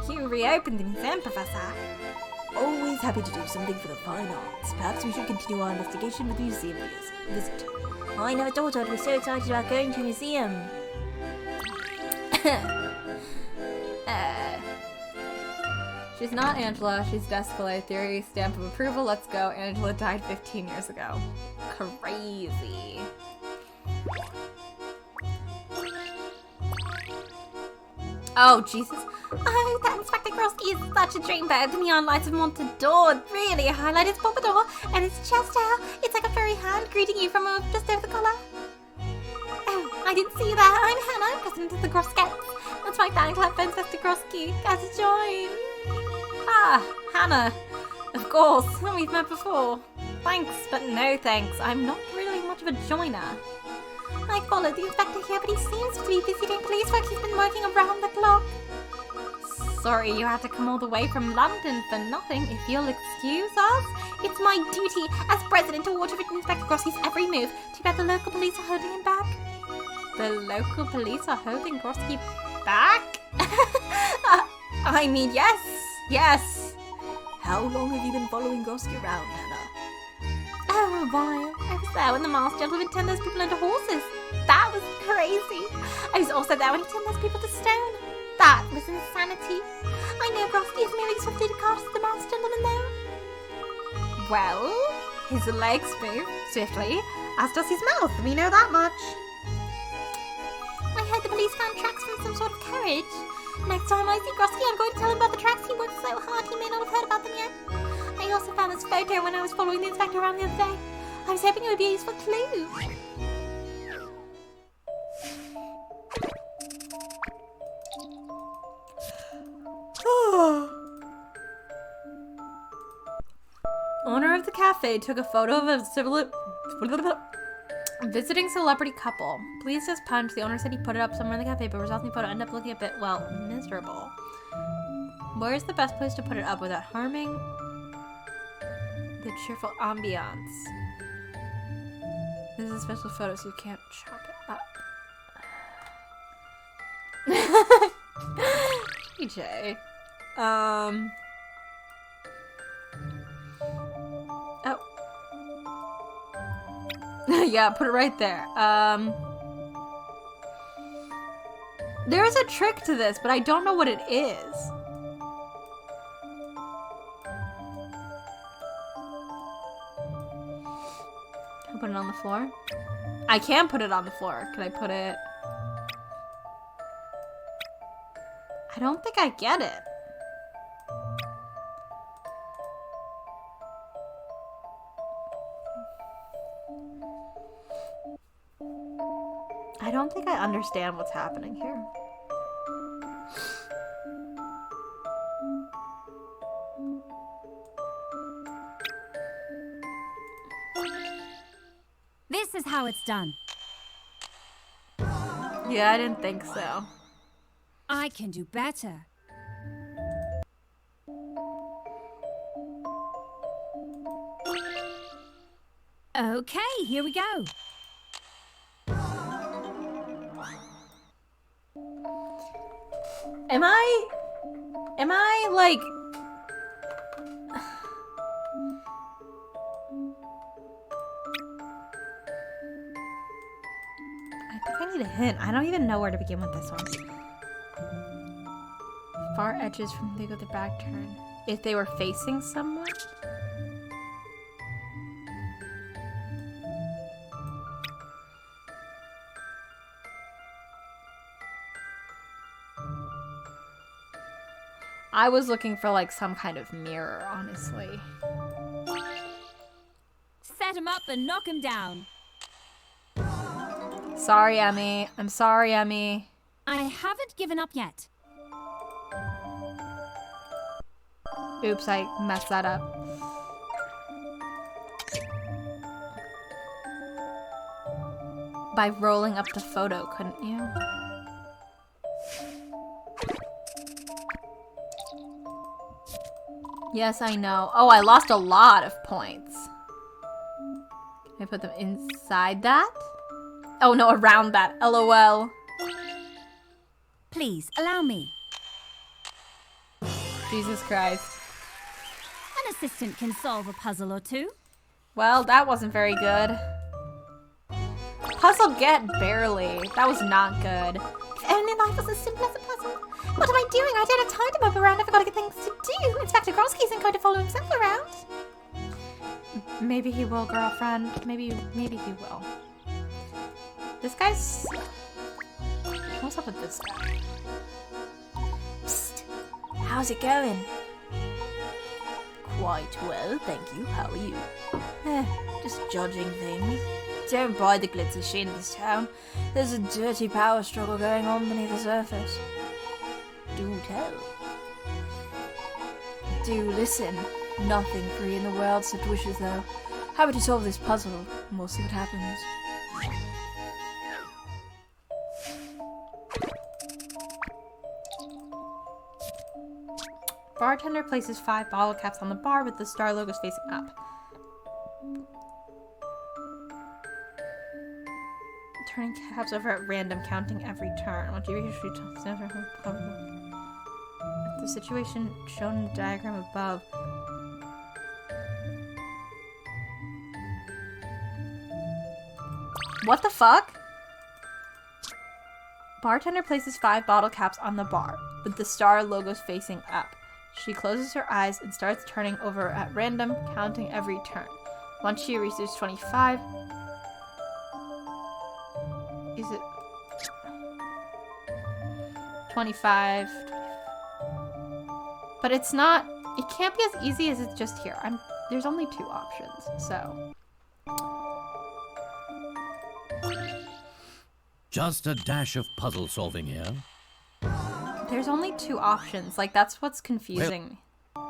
[SPEAKER 2] You reopened the museum, Professor.
[SPEAKER 3] Always happy to do something for the fine arts. Perhaps we should continue our investigation with the museum visit.
[SPEAKER 4] I never thought I'd be so excited about going to a museum.
[SPEAKER 1] She's not Angela, she's Descalay. Theory, stamp of approval, let's go. Angela died 15 years ago. Crazy. Oh, Jesus.
[SPEAKER 2] Oh, that Inspector Grosky is such a dreamboat. The neon lights of Montador really highlight his pompadour and his chest hair. It's like a furry hand greeting you from just over the collar. Oh, I didn't see that. I'm Hannah. I'm president of the Groskettes. That's my fan club for Inspector Grosky. Guys, join.
[SPEAKER 1] Ah, Hannah. Of course, we've met before. Thanks, but no thanks. I'm not really much of a joiner.
[SPEAKER 2] I followed the inspector here, but he seems to be busy doing police work. He's been working around the clock.
[SPEAKER 1] Sorry you had to come all the way from London for nothing. If you'll excuse us.
[SPEAKER 2] It's my duty as president to watch over Inspector Grosky's every move. Too bad the local police are holding him back.
[SPEAKER 1] The local police are holding Grosky back? I mean, yes. Yes.
[SPEAKER 3] How long have you been following Grosky around, Hannah?
[SPEAKER 2] Oh, a while. I was there when the masked gentleman turned those people into horses. That was crazy. I was also there when he turned those people to stone. That was insanity. I know Grosky is moving swiftly to catch the masked gentleman though.
[SPEAKER 1] Well, his legs move swiftly, as does his mouth. We know that much.
[SPEAKER 2] I heard the police found tracks from some sort of carriage. Next time I see Grosky, I'm going to tell him about the tracks. He worked so hard, he may not have heard about them yet. I also found this photo when I was following the inspector around the other day. I was hoping it would be a useful clue.
[SPEAKER 1] Owner of the cafe took a photo of a visiting celebrity couple. Pleased as punch, the owner said he put it up somewhere in the cafe, but resulting photo ended up looking a bit, well, miserable. Where's the best place to put it up without harming the cheerful ambiance? This is a special photo, so you can't chop it up. EJ. Oh. Yeah, put it right there. There is a trick to this, but I don't know what it is. Can I put it on the floor? I can put it on the floor. Can I put it... I don't think I get it.
[SPEAKER 2] I don't think I understand what's happening here.
[SPEAKER 6] This is how it's done.
[SPEAKER 2] Yeah, I didn't think so.
[SPEAKER 6] I can do better. Okay, here we go.
[SPEAKER 2] Am I like... I think I need a hint. I don't even know where to begin with this one. Far edges from the other back turn. If they were facing someone? I was looking for like some kind of mirror, honestly.
[SPEAKER 6] Set him up and knock him down.
[SPEAKER 2] Sorry, Emmy. I'm sorry, Emmy.
[SPEAKER 6] I haven't given up yet.
[SPEAKER 2] Oops, I messed that up. By rolling up the photo, couldn't you? Yes, I know. Oh, I lost a lot of points. Can I put them inside that? Oh no, around that. LOL.
[SPEAKER 6] Please, allow me.
[SPEAKER 2] Jesus Christ.
[SPEAKER 6] An assistant can solve a puzzle or two.
[SPEAKER 2] Well, that wasn't very good. Puzzle get barely. That was not good.
[SPEAKER 4] If only life was as simple as a puzzle. What am I doing? I don't have time to move around. I've got to get things to do. Inspector Grosky isn't going to follow himself around.
[SPEAKER 2] Maybe he will, girlfriend. Maybe he will. This guy's... What's up with this guy?
[SPEAKER 4] Psst. How's it going?
[SPEAKER 3] Quite well, thank you. How are you?
[SPEAKER 4] Just judging things. Don't buy the glitzy sheen of this town. There's a dirty power struggle going on beneath the surface.
[SPEAKER 3] Do tell.
[SPEAKER 4] Do listen. Nothing free in the world except wishes, though. How about you solve this puzzle, and we'll see what happens.
[SPEAKER 2] Bartender places 5 bottle caps on the bar with the star logos facing up. Turning caps over at random, counting every turn. Once you reach the situation shown in the diagram above. What the fuck? Bartender places 5 bottle caps on the bar, with the star logos facing up. She closes her eyes and starts turning over at random, counting every turn. Once she reaches 25... Is it... 25... But it's not... It can't be as easy as it's just here. There's only 2 options, so...
[SPEAKER 5] Just a dash of puzzle solving here.
[SPEAKER 2] There's only 2 options. Like, that's what's confusing me.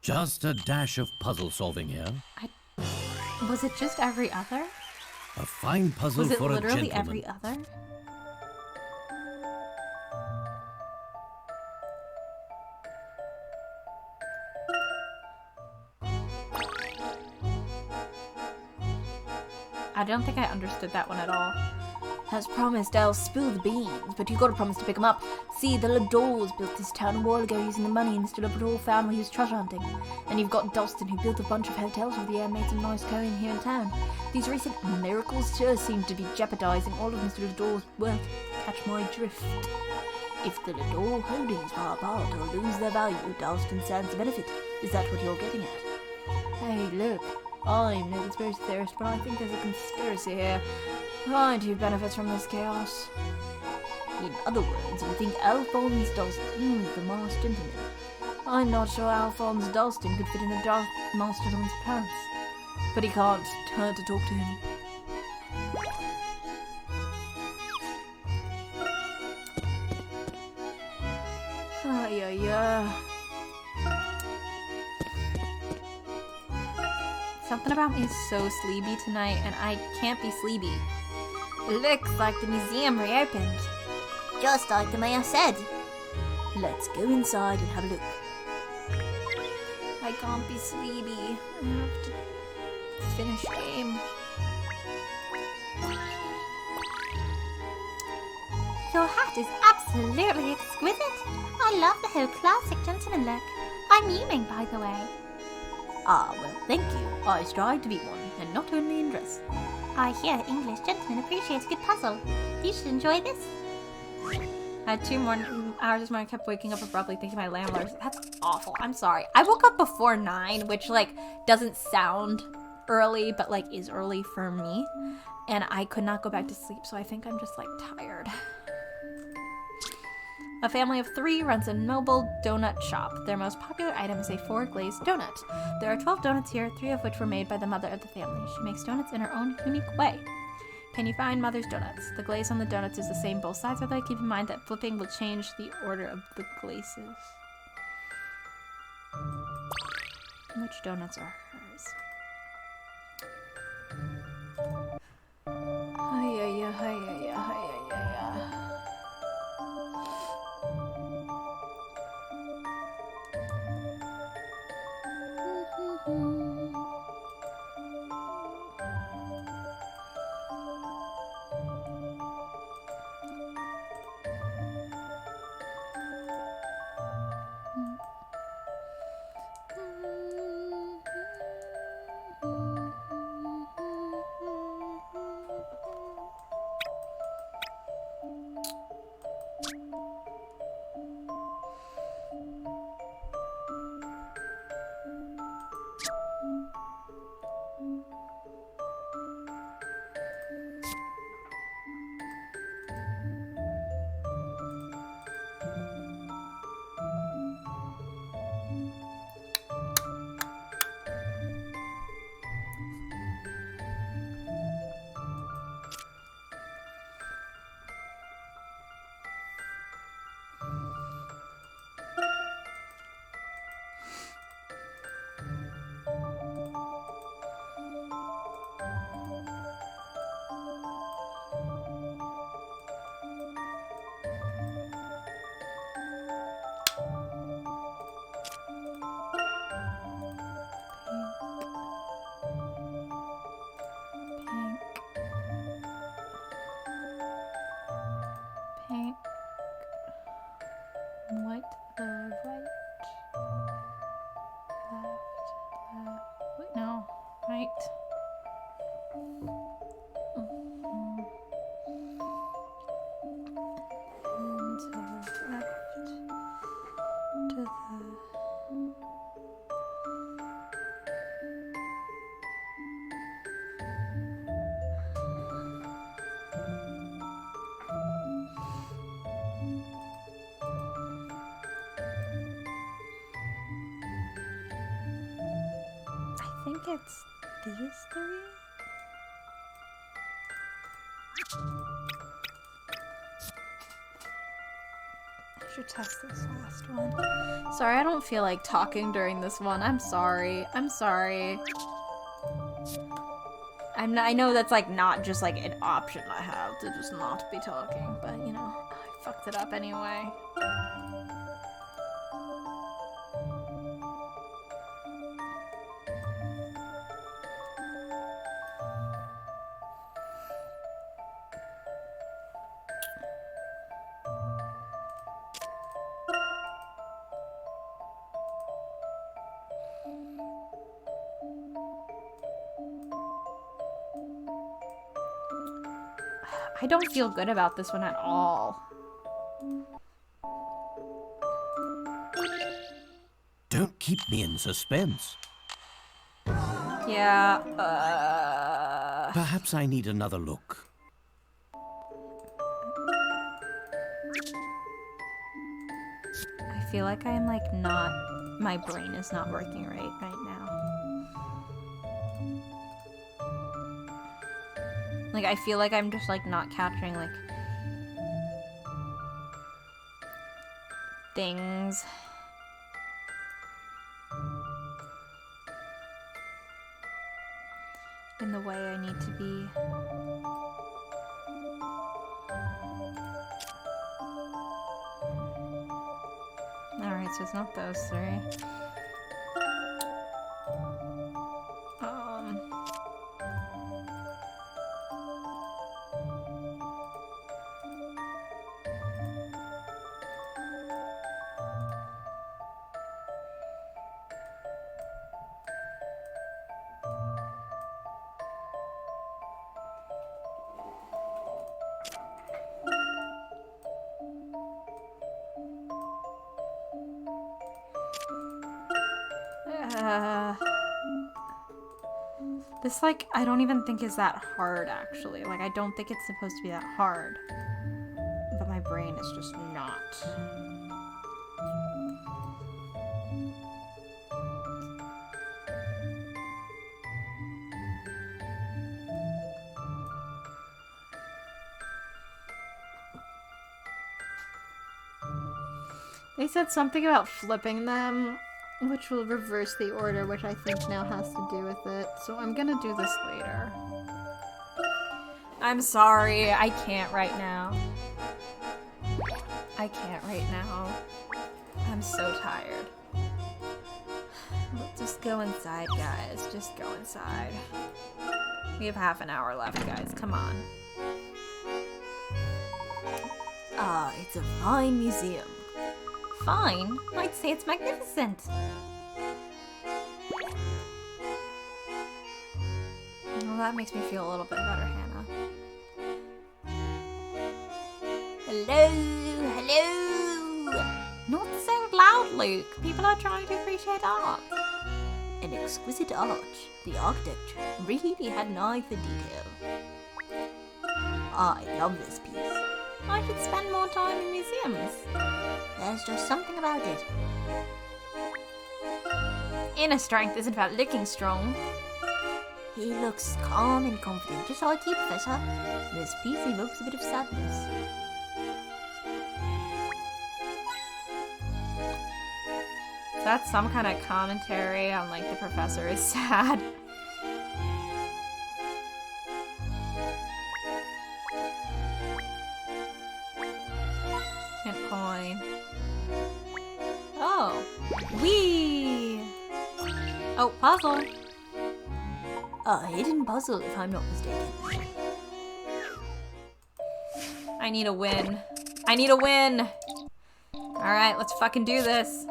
[SPEAKER 5] Just a dash of puzzle solving here.
[SPEAKER 2] Was it just every other?
[SPEAKER 5] A fine puzzle
[SPEAKER 2] Was it
[SPEAKER 5] for a
[SPEAKER 2] literally
[SPEAKER 5] gentleman.
[SPEAKER 2] every other? I don't think I understood that one at all.
[SPEAKER 4] As promised, I'll spill the beans, but you gotta promise to pick 'em up. See, the Ladours built this town a while ago using the money Mr. Labrador found when he was treasure hunting. And you've got Dalston, who built a bunch of hotels over the air and made some nice coin here in town. These recent miracles sure seem to be jeopardizing all of Mr. Ladour's work. Catch my drift. If the Lador holdings fall apart or lose their value, Dalston stands to benefit. Is that what you're getting at? Hey, look. I'm no conspiracy theorist, but I think there's a conspiracy here. I too benefits from this chaos. In other words, you think Alphonse Dalston is the masked gentleman. I'm not sure Alphonse Dalston could fit in a masked gentleman's pants, but he can't turn to talk to him.
[SPEAKER 2] Something about me is so sleepy tonight, and I can't be sleepy. Looks like the museum reopened.
[SPEAKER 4] Just like the mayor said.
[SPEAKER 3] Let's go inside and have a look.
[SPEAKER 2] I can't be sleepy. I have to finish game.
[SPEAKER 4] Your hat is absolutely exquisite. I love the whole classic gentleman look. I'm Ewing, by the way.
[SPEAKER 3] Ah, well, thank you. I strive to be one, and not only in dress.
[SPEAKER 4] I hear English gentlemen appreciate a good puzzle. You should enjoy this.
[SPEAKER 2] I had 2 more hours this morning. I kept waking up abruptly thinking my landlord. That's awful. I'm sorry. I woke up before 9, which like doesn't sound early, but like is early for me. And I could not go back to sleep, so I think I'm just like tired. A family of 3 runs a noble donut shop. Their most popular item is a 4-glazed donut. There are 12 donuts here, 3 of which were made by the mother of the family. She makes donuts in her own unique way. Can you find Mother's Donuts? The glaze on the donuts is the same both sides, although keep in mind that flipping will change the order of the glazes. Which donuts are hers? Pink. White the right. Left. Wait, no. Right. And to the left. To the... I think it's these 3. I should test this last one. Sorry, I don't feel like talking during this one. I'm sorry. I'm sorry. I know that's like not just like an option I have to just not be talking, but you know, I fucked it up anyway. I don't feel good about this one at all.
[SPEAKER 5] Don't keep me in suspense.
[SPEAKER 2] Yeah,
[SPEAKER 5] Perhaps I need another look.
[SPEAKER 2] I feel like I'm like not, my brain is not working right now. Like I feel like I'm just like not capturing like things. In the way I need to be. Alright, so it's not those three. This, like, I don't even think is that hard, actually. Like, I don't think it's supposed to be that hard. But my brain is just not. They said something about flipping them, which will reverse the order, which I think now has to do with it. So I'm gonna do this later. I'm sorry, I can't right now. I can't right now. I'm so tired. Just go inside, guys. Just go inside. We have half an hour left, guys. Come on.
[SPEAKER 3] Ah, it's a fine museum.
[SPEAKER 2] Fine? I'd say it's magnificent. Well, that makes me feel a little bit better, Hannah.
[SPEAKER 4] Hello, hello.
[SPEAKER 2] Not so loud, Luke. People are trying to appreciate art.
[SPEAKER 3] An exquisite arch. The architect really had an eye for detail. I love this piece.
[SPEAKER 2] I should spend more time in museums.
[SPEAKER 4] There's just something about it.
[SPEAKER 2] Inner strength isn't about looking strong.
[SPEAKER 3] He looks calm and confident, just like you, Professor. This piece evokes a bit of sadness.
[SPEAKER 2] That's some kind of commentary on, like, the professor is sad. And coin. Oh. Wee! Oh, puzzle.
[SPEAKER 3] A hidden puzzle, if I'm not mistaken.
[SPEAKER 2] I need a win. I need a win! Alright, let's fucking do this.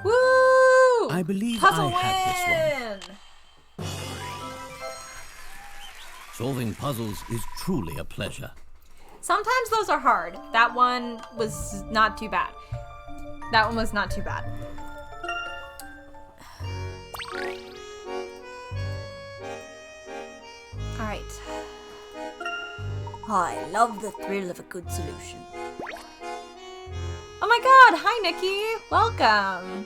[SPEAKER 2] Woo!
[SPEAKER 5] I believe
[SPEAKER 2] Puzzle
[SPEAKER 5] I had this
[SPEAKER 2] win!
[SPEAKER 5] one. Solving puzzles is truly a pleasure.
[SPEAKER 2] Sometimes those are hard. That one was not too bad. That one was not too bad. Alright.
[SPEAKER 3] I love the thrill of a good solution.
[SPEAKER 2] Oh my god! Hi, Nikki! Welcome!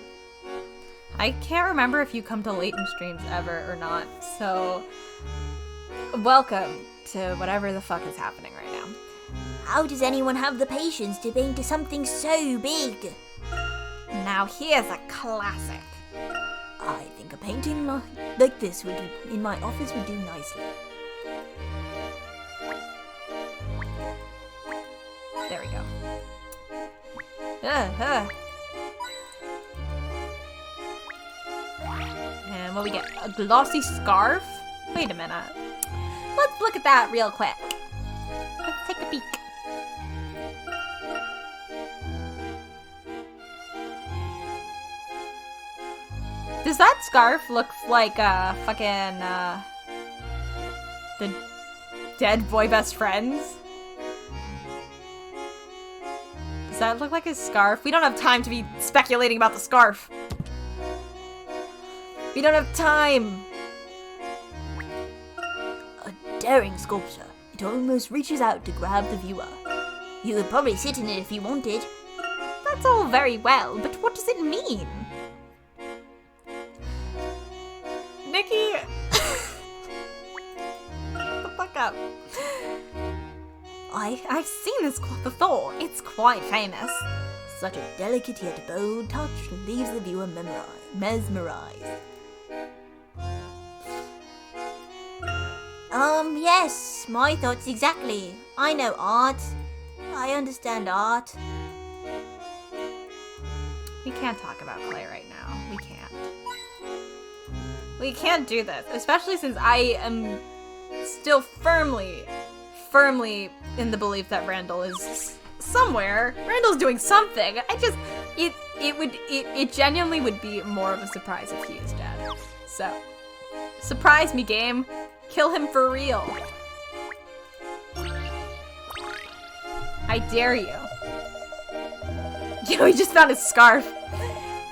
[SPEAKER 2] I can't remember if you come to Layton streams ever or not, so welcome to whatever the fuck is happening right now.
[SPEAKER 4] How does anyone have the patience to paint something so big?
[SPEAKER 2] Now here's a classic.
[SPEAKER 3] I think a painting like this in my office would do nicely.
[SPEAKER 2] There we go. And what we get? A glossy scarf? Wait a minute. Let's look at that real quick. Let's take a peek.
[SPEAKER 1] Does that scarf look like fucking the dead boy best friends? Does that look like his scarf? We don't have time to be speculating about the scarf. We don't have time.
[SPEAKER 3] A daring sculpture. It almost reaches out to grab the viewer.
[SPEAKER 4] You could probably sit in it if you wanted.
[SPEAKER 1] That's all very well, but what does it mean? Nikki! Shut the fuck up. I've seen this cloth before. It's quite famous.
[SPEAKER 3] Such a delicate yet bold touch leaves the viewer mesmerized.
[SPEAKER 4] Yes, my thoughts exactly. I know art. I understand art.
[SPEAKER 1] We can't talk about clay right now. We can't. We can't do this, especially since I am still firmly in the belief that Randall is somewhere. Randall's doing something. It genuinely would be more of a surprise if he is dead. So, surprise me, game. Kill him for real. I dare you. He just found his scarf.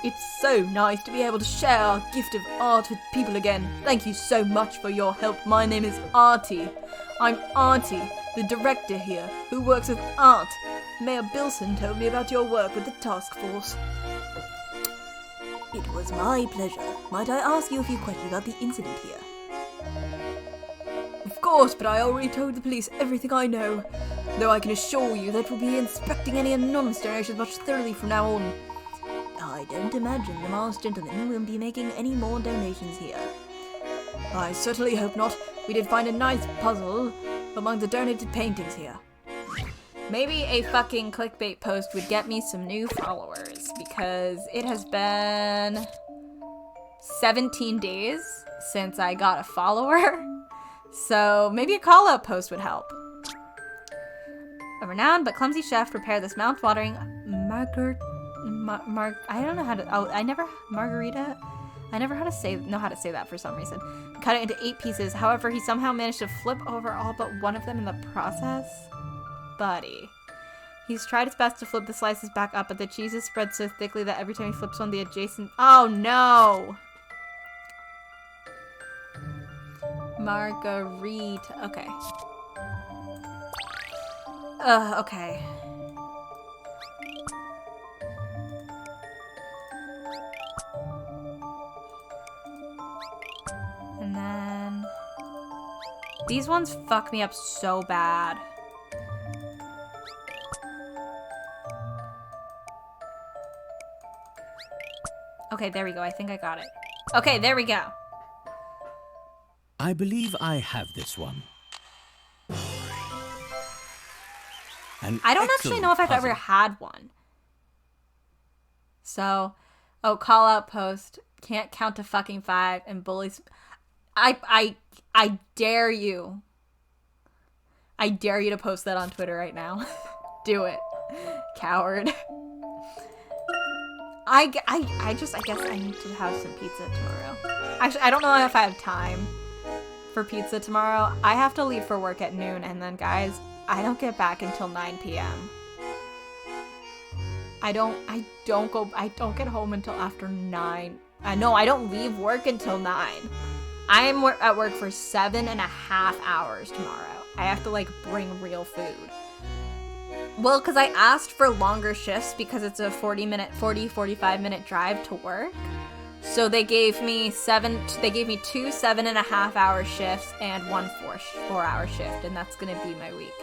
[SPEAKER 3] It's so nice to be able to share our gift of art with people again. Thank you so much for your help. My name is Artie. I'm Artie, the director here, who works with art. Mayor Bilson told me about your work with the task force. It was my pleasure. Might I ask you a few questions about the incident here? Of course, but I already told the police everything I know. Though I can assure you that we'll be inspecting any anonymous donations much thoroughly from now on. I don't imagine the masked gentleman will be making any more donations here. I certainly hope not. We did find a nice puzzle among the donated paintings here.
[SPEAKER 1] Maybe a fucking clickbait post would get me some new followers, because it has been 17 days since I got a follower. So maybe a call-out post would help. A renowned but clumsy chef prepared this mouth-watering margarita. I don't know how to. Oh, margarita. I never know how to say that for some reason. Cut it into 8 pieces. However, he somehow managed to flip over all but one of them in the process. Buddy. He's tried his best to flip the slices back up, but the cheese is spread so thickly that every time he flips one, the adjacent. Oh no! Margarita. Okay. Okay. And then these ones fuck me up so bad. Okay, there we go. I think I got it. Okay, there we go.
[SPEAKER 5] I believe I have this one.
[SPEAKER 1] I don't actually know if I've ever had one. So, call out post. Can't count to fucking 5 and bullies. I dare you. I dare you to post that on Twitter right now. Do it. Coward. I guess I need to have some pizza tomorrow. Actually, I don't know if I have time for pizza tomorrow. I have to leave for work at noon, and then guys, I don't get back until 9 p.m. I don't get home until after 9. No, I don't leave work until 9. I am at work for 7.5 hours tomorrow. I have to bring real food. Well, because I asked for longer shifts because it's a 45 minute drive to work. So they gave me 2 7.5 hour shifts and 1 4 hour shift, and that's gonna be my week.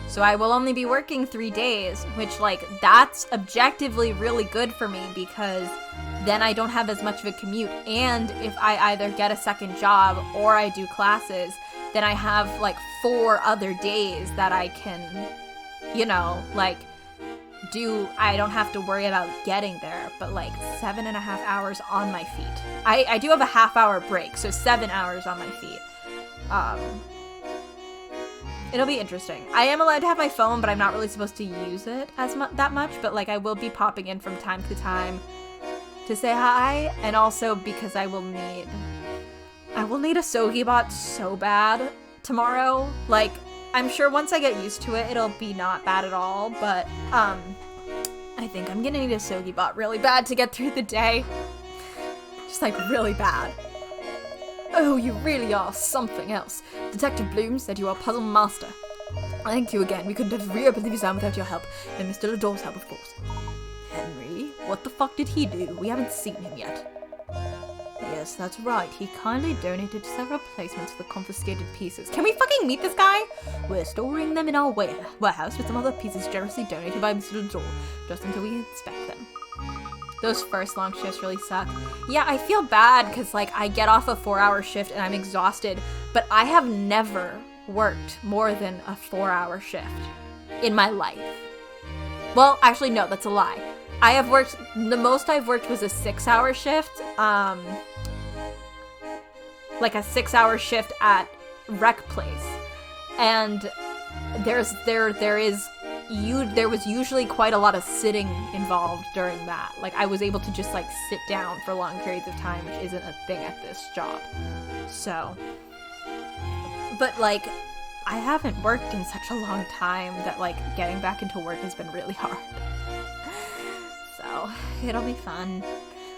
[SPEAKER 1] So I will only be working 3 days, which that's objectively really good for me because then I don't have as much of a commute. And if I either get a second job or I do classes, then I have 4 other days that I can, I don't have to worry about getting there, but 7.5 hours on my feet. I do have a half-hour break, so 7 hours on my feet. It'll be interesting. I am allowed to have my phone, but I'm not really supposed to use it that much, but I will be popping in from time to time to say hi, and also because I will need a Sogi bot so bad tomorrow. Like, I'm sure once I get used to it, it'll be not bad at all, but, I think I'm gonna need a Sogi bot really bad to get through the day. Just, like, really bad. Oh, you really are something else. Detective Bloom said you are a puzzle master. Thank you again. We couldn't have reopened the museum without your help, and Mr. Lador's help, of course.
[SPEAKER 3] Henry? What the fuck did he do? We haven't seen him yet.
[SPEAKER 1] Yes, that's right. He kindly donated several placements for the confiscated pieces. Can we fucking meet this guy?
[SPEAKER 3] We're storing them in our warehouse with some other pieces generously donated by Mr. Lador, just until we inspect them.
[SPEAKER 1] Those first long shifts really suck. Yeah, I feel bad because, like, I get off a 4-hour shift and I'm exhausted, but I have never worked more than a 4-hour shift in my life. Well, actually, no, that's a lie. The most I've worked was a 6-hour shift, like a 6-hour shift at Rec Place. And there was usually quite a lot of sitting involved during that. Like, I was able to just, like, sit down for long periods of time, which isn't a thing at this job. So, but, like, I haven't worked in such a long time that, like, getting back into work has been really hard. So, it'll be fun.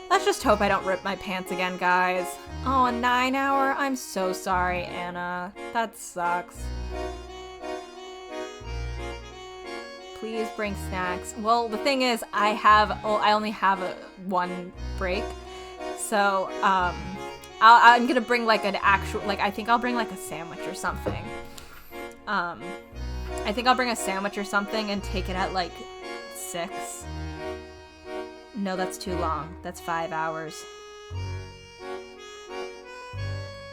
[SPEAKER 1] Let's just hope I don't rip my pants again, guys. Oh, a 9-hour? I'm so sorry, Anna. That sucks. Please bring snacks. Well, the thing is, I only have one break. So, I'm gonna bring, like, an actual, like, I think I'll bring, like, a sandwich or something. I think I'll bring a sandwich or something and take it at, like, 6. No, that's too long. That's 5 hours.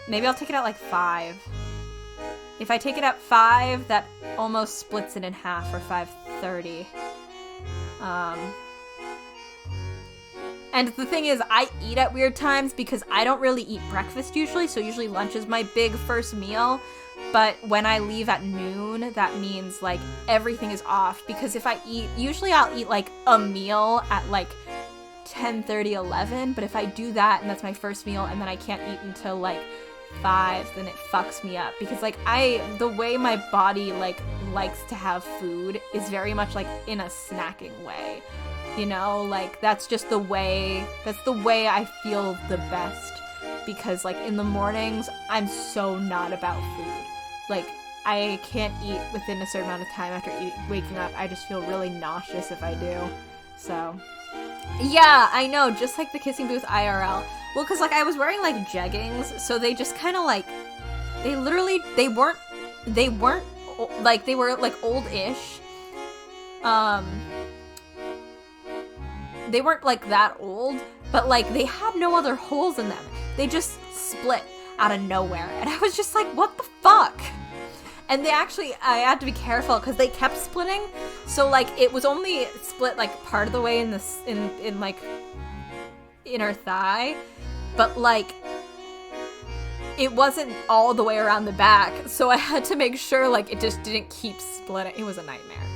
[SPEAKER 1] Maybe I'll take it at, like, 5. If I take it at 5, that almost splits it in half, or 5:30. And the thing is, I eat at weird times because I don't really eat breakfast usually, so usually lunch is my big first meal. But when I leave at noon, that means, like, everything is off, because if I eat, usually I'll eat, like, a meal at, like, 10:30, 11, but if I do that and that's my first meal and then I can't eat until, like, 5, then it fucks me up, because, like, the way my body, like, likes to have food is very much, like, in a snacking way, you know, like, that's the way I feel the best, because, like, in the mornings, I'm so not about food, like, I can't eat within a certain amount of time after waking up. I just feel really nauseous if I do, so... Yeah, I know, just like the Kissing Booth IRL. Well, because, like, I was wearing, like, jeggings, so they just kind of, like, they weren't, like, they were, like, old-ish. They weren't, like, that old, but, like, they had no other holes in them. They just split out of nowhere, and I was just like, what the fuck? And I had to be careful because they kept splitting. So, like, it was only split, like, part of the way in like, inner thigh. But, like, it wasn't all the way around the back. So I had to make sure, like, it just didn't keep splitting. It was a nightmare.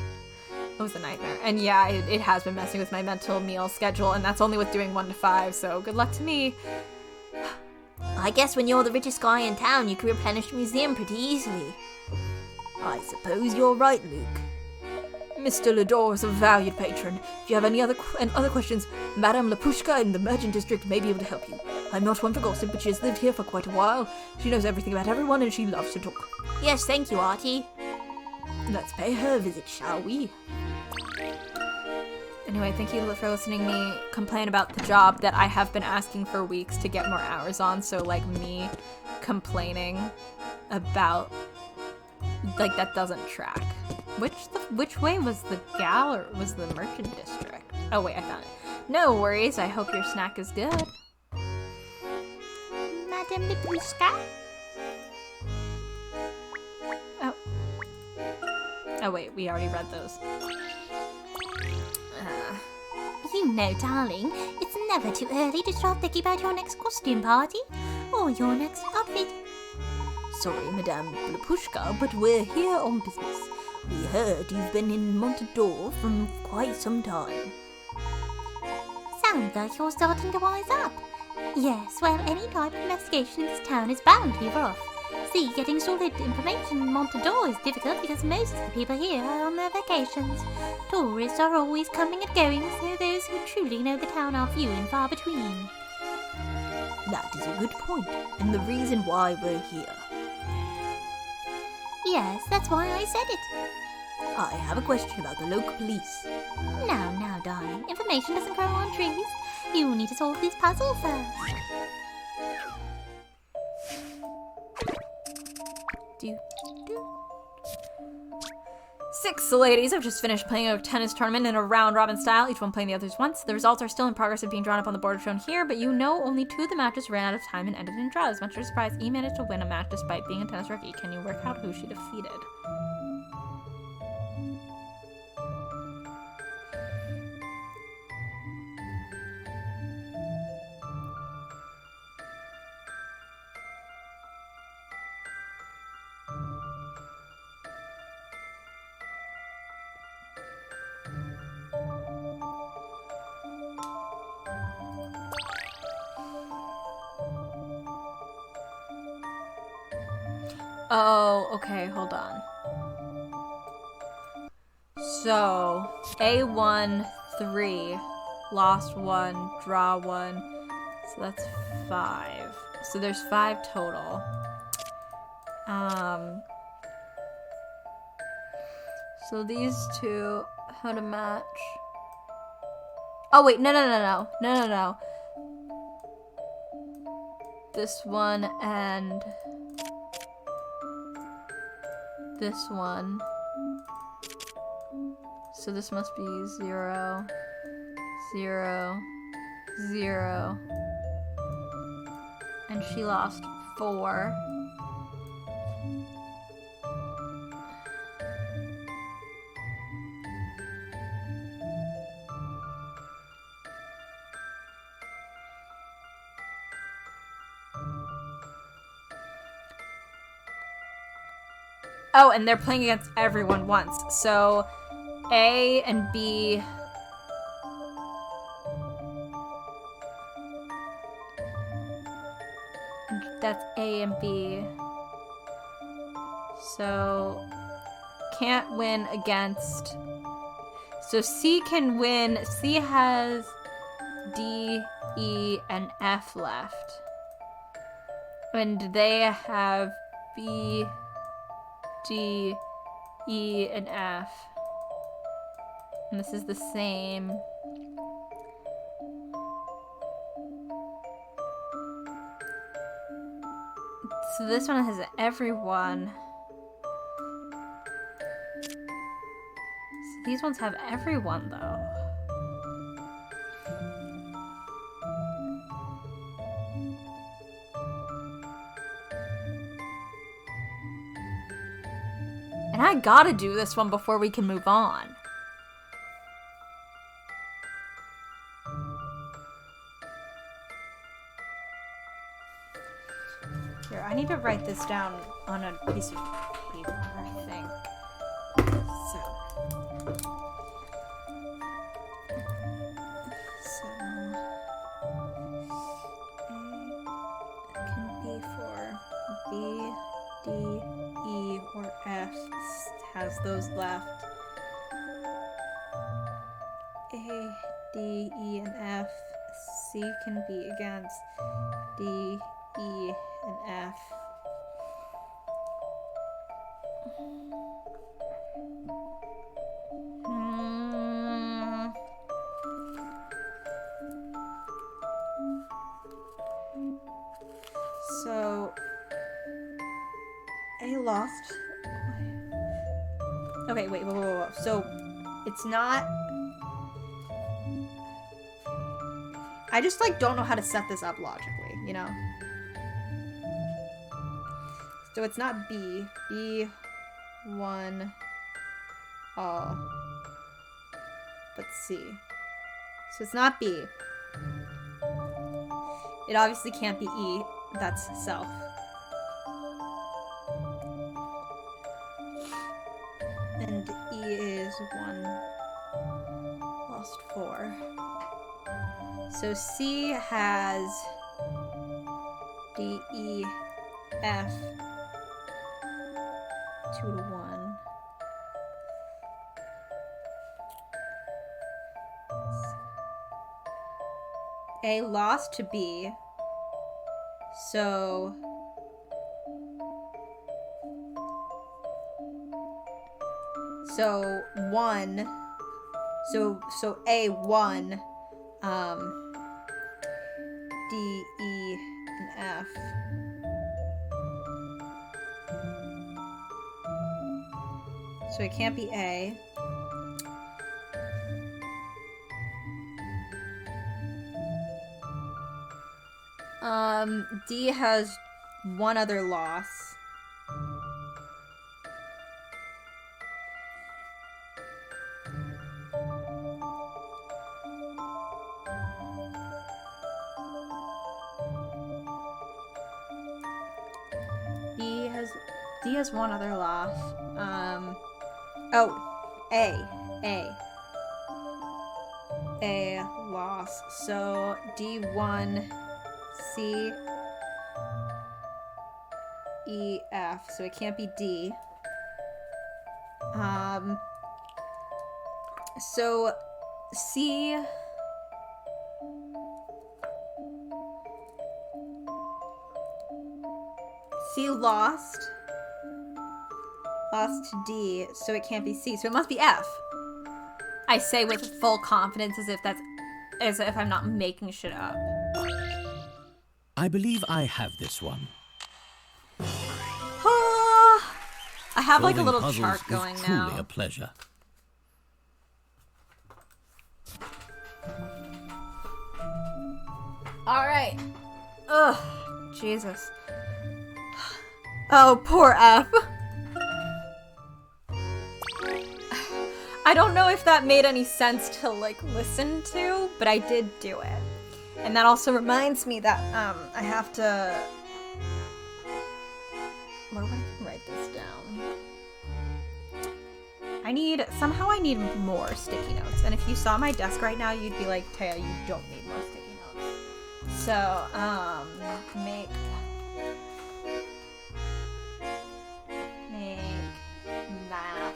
[SPEAKER 1] It was a nightmare. And yeah, it has been messing with my mental meal schedule. And that's only with doing 1 to 5. So good luck to me.
[SPEAKER 4] I guess when you're the richest guy in town, you can replenish the museum pretty easily.
[SPEAKER 3] I suppose you're right, Luke.
[SPEAKER 1] Mr. Lador is a valued patron. If you have any other questions, Madame Lapushka in the Merchant District may be able to help you. I'm not one for gossip, but she has lived here for quite a while. She knows everything about everyone, and she loves to talk.
[SPEAKER 4] Yes, thank you, Artie.
[SPEAKER 3] Let's pay her a visit, shall we?
[SPEAKER 1] Anyway, thank you for listening to me complain about the job that I have been asking for weeks to get more hours on, so, like, me complaining about... like, that doesn't track. Which way was the gal, or was the Merchant District? Oh wait, I found it. No worries, I hope your snack is good.
[SPEAKER 4] Madame Lipuska?
[SPEAKER 1] Oh wait, we already read those.
[SPEAKER 4] You know, darling, it's never too early to start thinking about your next costume party, or your next outfit.
[SPEAKER 3] Sorry, Madame Lapushka, but we're here on business. We heard you've been in Montador for quite some time.
[SPEAKER 4] Sounds
[SPEAKER 2] Sounds like you're starting to wise up. Yes, well, any type of investigation in this town is bound to be rough. See, getting solid information in Montador is difficult because most of the people here are on their vacations. Tourists are always coming and going, so those who truly know the town are few and far between.
[SPEAKER 3] That is a good point, and the reason why we're here.
[SPEAKER 2] Yes, that's why I said it.
[SPEAKER 3] I have a question about the local police.
[SPEAKER 2] Now, darling. Information doesn't grow on trees. You need to solve this puzzle first.
[SPEAKER 1] Six ladies have just finished playing a tennis tournament in a round-robin style, each one playing the others once. The results are still in progress of being drawn up on the board shown here, but you know only 2 of the matches ran out of time and ended in draws. Much to your surprise, E managed to win a match despite being a tennis rookie. Can you work out who she defeated? Oh, okay, hold on. So, A won 3, lost 1, draw 1, so that's 5. So there's 5 total. So these 2, how to match? Oh wait, no. This one and this one. So this must be 0, 0, 0. And she lost 4. Oh, and they're playing against everyone once. So A and B. That's A and B. So can't win against. So C can win. C has D, E, and F left. And they have B, D, E, and F. And this is the same. So this one has everyone. So these ones have everyone though. And I gotta do this one before we can move on. Here, I need to write this down on a piece of paper, I think. So A can be for B, D, E, or F. Has those left. A, D, E, and F. C can be against D, E, and F. So A lost. Okay, wait. So it's not. I just don't know how to set this up logically, you know? So it's not B. B, 1, all. But C. So it's not B. It obviously can't be E. That's self. And E is 1, lost 4. So C has D, E, F 2 to 1. A lost to B. So So 1. So A1. D, E, and F. So it can't be A. D has one other loss. D has one other loss. A loss. So D1, C, E, F. So it can't be D. So C lost to D, so it can't be C, so it must be F. I say with full confidence as if I'm not making shit up.
[SPEAKER 5] I believe I have this one.
[SPEAKER 1] I have like a
[SPEAKER 5] Solving
[SPEAKER 1] little
[SPEAKER 5] puzzles
[SPEAKER 1] chart
[SPEAKER 5] is
[SPEAKER 1] going
[SPEAKER 5] truly
[SPEAKER 1] now.
[SPEAKER 5] a pleasure.
[SPEAKER 1] Alright. Ugh, Jesus. Oh, poor F. I don't know if that made any sense to, like, listen to, but I did do it. And that also reminds me that, I have to... Where would I write this down? Somehow I need more sticky notes. And if you saw my desk right now, you'd be like, Taya, you don't need more sticky notes. So, make math.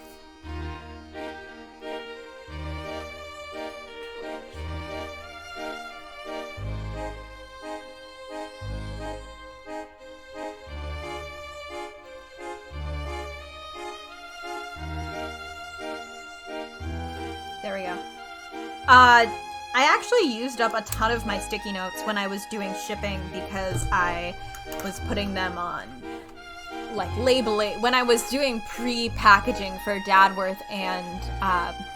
[SPEAKER 1] There we go. I actually used up a ton of my sticky notes when I was doing shipping because I was putting them on, like, labeling. When I was doing pre-packaging for Dadworth and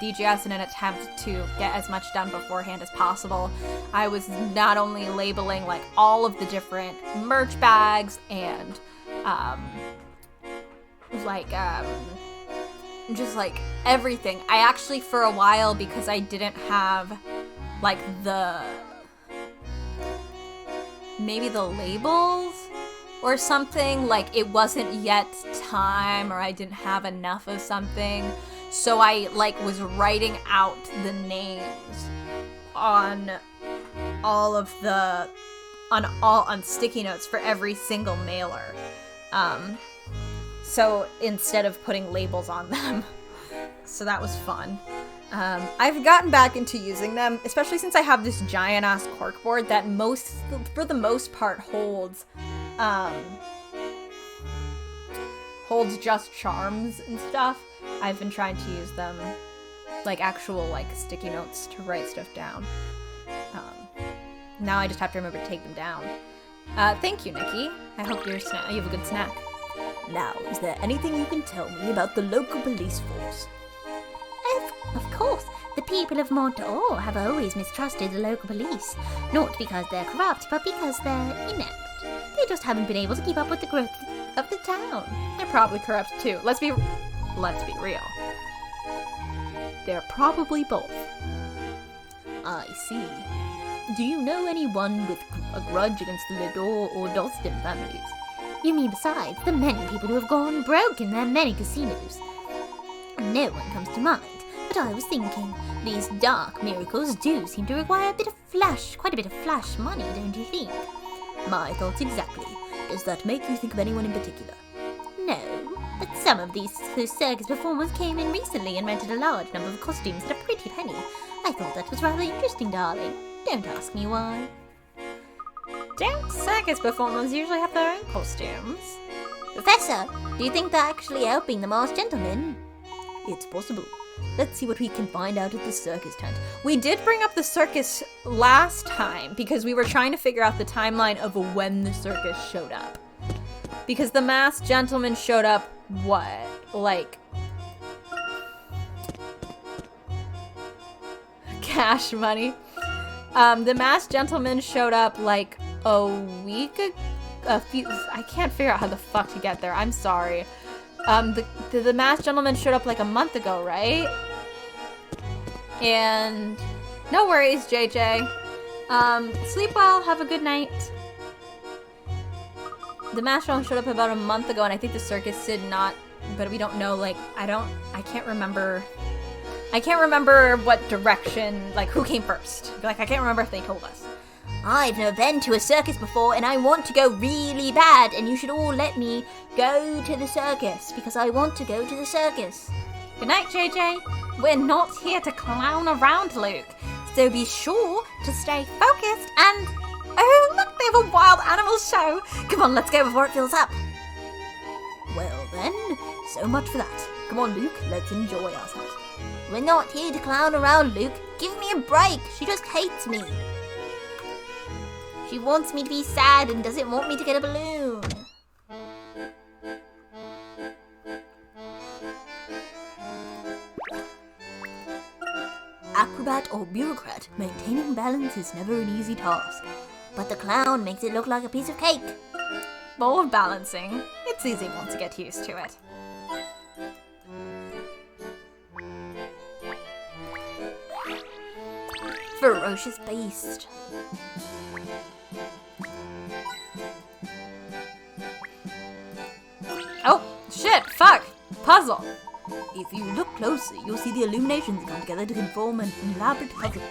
[SPEAKER 1] DGS in an attempt to get as much done beforehand as possible, I was not only labeling, like, all of the different merch bags and, just like everything. I actually, for a while, because I didn't have like maybe the labels or something, like it wasn't yet time or I didn't have enough of something, so I like was writing out the names on on sticky notes for every single mailer. So instead of putting labels on them. So that was fun. I've gotten back into using them, especially since I have this giant-ass corkboard that for the most part holds just charms and stuff. I've been trying to use them like actual like sticky notes to write stuff down. Now I just have to remember to take them down. Thank you, Nikki. I hope you have a good snack.
[SPEAKER 3] Now, is there anything you can tell me about the local police force?
[SPEAKER 4] Of course, the people of Montaor have always mistrusted the local police. Not because they're corrupt, but because they're inept. They just haven't been able to keep up with the growth of the town.
[SPEAKER 1] They're probably corrupt too. Let's be real. They're probably both.
[SPEAKER 3] I see. Do you know anyone with a grudge against the Lador or Dalston families?
[SPEAKER 4] You mean besides the many people who have gone broke in their many casinos? No one comes to mind, but But I was thinking, these dark miracles do seem to require quite a bit of flash money, don't you think?
[SPEAKER 3] My thoughts exactly. Does that make you think of anyone in particular?
[SPEAKER 4] No, but some of these circus performers came in recently and rented a large number of costumes at a pretty penny. I thought that was rather interesting, darling. Don't ask me why.
[SPEAKER 1] Don't circus performers usually have their own costumes?
[SPEAKER 4] Professor, do you think they're actually helping the masked gentleman?
[SPEAKER 3] It's possible. Let's see what we can find out at the circus tent.
[SPEAKER 1] We did bring up the circus last time because we were trying to figure out the timeline of when the circus showed up. Because the masked gentleman showed up, what? Like... cash money. The masked gentleman showed up like a week ago. I can't figure out how the fuck to get there. I'm sorry. The masked gentleman showed up like a month ago, right? And no worries, JJ. Sleep well. Have a good night. The masked gentleman showed up about a month ago, and I think the circus did not. But we don't know. Like, I can't remember. I can't remember what direction. Like, who came first. Like, I can't remember if they told us.
[SPEAKER 4] I've never been to a circus before, and I want to go really bad, and you should all let me go to the circus, because I want to go to the circus.
[SPEAKER 1] Good night, JJ. We're not here to clown around, Luke. So be sure to stay focused and... Oh, look, they have a wild animal show. Come on, let's go before it fills up.
[SPEAKER 3] Well then, so much for that. Come on, Luke, let's enjoy ourselves.
[SPEAKER 4] We're not here to clown around, Luke. Give me a break. She just hates me. She wants me to be sad and doesn't want me to get a balloon.
[SPEAKER 3] Acrobat or bureaucrat, maintaining balance is never an easy task.
[SPEAKER 4] But the clown makes it look like a piece of cake.
[SPEAKER 1] Ball of balancing. It's easy once you get used to it.
[SPEAKER 3] Ferocious beast.
[SPEAKER 1] Oh, shit, fuck. Puzzle.
[SPEAKER 3] If you look closely, you'll see the illuminations come together to conform an elaborate puzzle.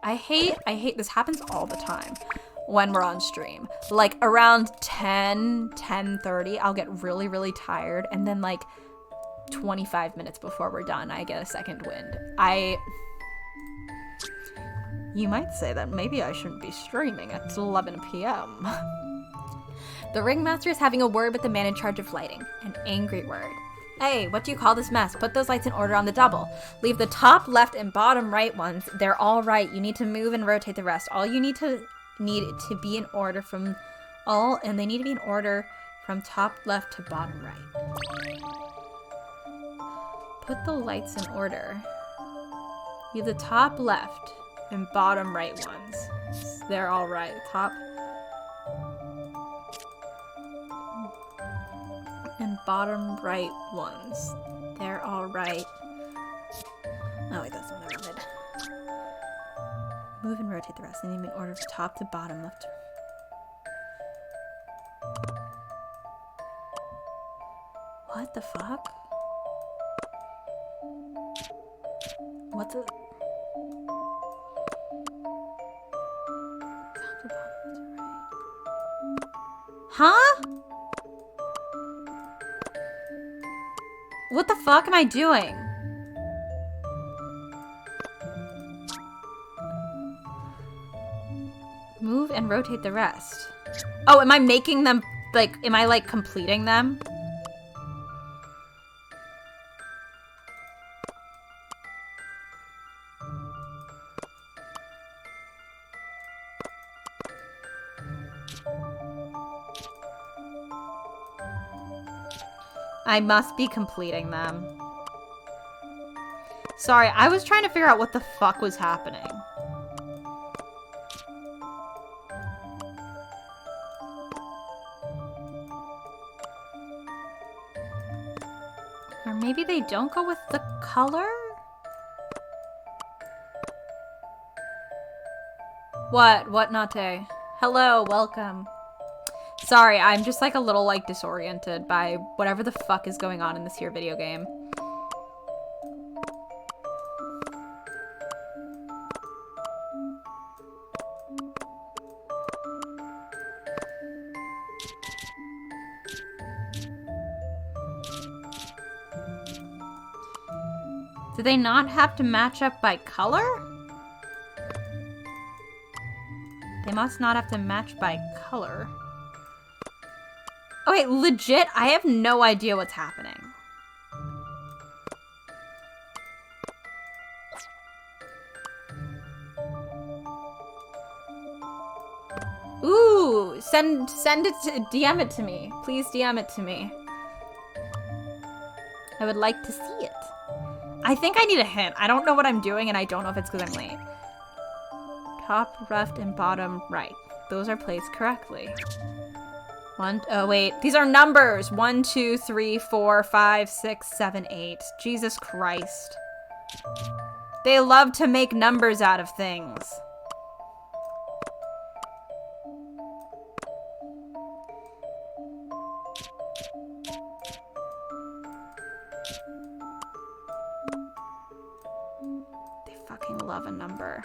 [SPEAKER 1] I hate this happens all the time when we're on stream. Like around 10:30, I'll get really, really tired, and then like 25 minutes before we're done, I get a second wind. You might say that maybe I shouldn't be streaming at 11 p.m. The ringmaster is having a word with the man in charge of lighting. An angry word. Hey, what do you call this mess? Put those lights in order on the double. Leave the top left and bottom right ones. They're all right. You need to move and rotate the rest. All you need to be in order from and they need to be in order from top left to bottom right. Put the lights in order. Leave the top left and bottom right ones. They're all right. Top and bottom right ones. They're all right. Oh wait, that's what I wanted. Move and rotate the rest. They need to be in order from top to bottom, left to... What the fuck? What the... Top to bottom, left to right. Huh? What the fuck am I doing? Move and rotate the rest. Oh, am I making them, like, am I, like, completing them? I must be completing them. Sorry, I was trying to figure out what the fuck was happening. Or maybe they don't go with the color? What, Nate? Hello, welcome. Sorry, I'm just like a little like disoriented by whatever the fuck is going on in this here video game. Do they not have to match up by color? They must not have to match by color. Okay, legit, I have no idea what's happening. Ooh, send it to, DM it to me. Please DM it to me. I would like to see it. I think I need a hint. I don't know what I'm doing, and I don't know if it's because I'm late. Top left and bottom right. Those are placed correctly. Oh wait, these are numbers. 1, 2, 3, 4, 5, 6, 7, 8. Jesus Christ. They love to make numbers out of things. They fucking love a number.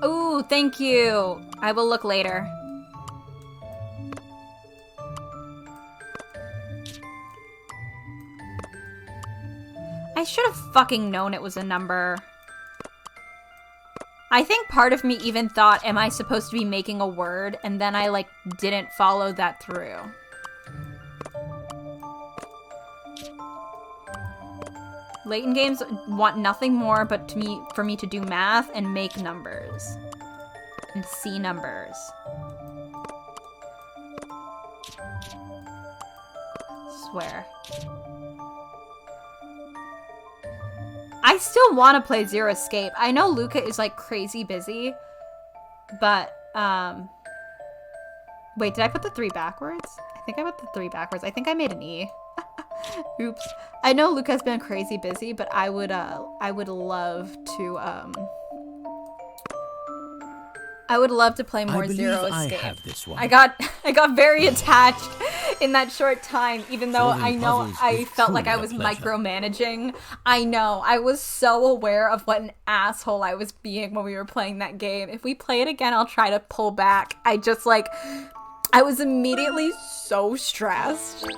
[SPEAKER 1] Ooh, thank you. I will look later. I should have fucking known it was a number. I think part of me even thought, am I supposed to be making a word? And then I, like, didn't follow that through. Layton games want nothing more but for me to do math and make numbers. And see numbers. Swear. I still want to play Zero Escape. I know Luca is like crazy busy, but wait, did I put the 3 backwards? I think I put the 3 backwards. I think I made an E. Oops. I know Luca's been crazy busy, but I would love to play more Zero Escape.
[SPEAKER 5] I have this one.
[SPEAKER 1] I got very attached in that short time, even though
[SPEAKER 5] Solving
[SPEAKER 1] I know
[SPEAKER 5] puzzles
[SPEAKER 1] I
[SPEAKER 5] is
[SPEAKER 1] felt like I
[SPEAKER 5] truly
[SPEAKER 1] was
[SPEAKER 5] a pleasure.
[SPEAKER 1] micromanaging. I know. I was so aware of what an asshole I was being when we were playing that game. If we play it again, I'll try to pull back. I was immediately so stressed.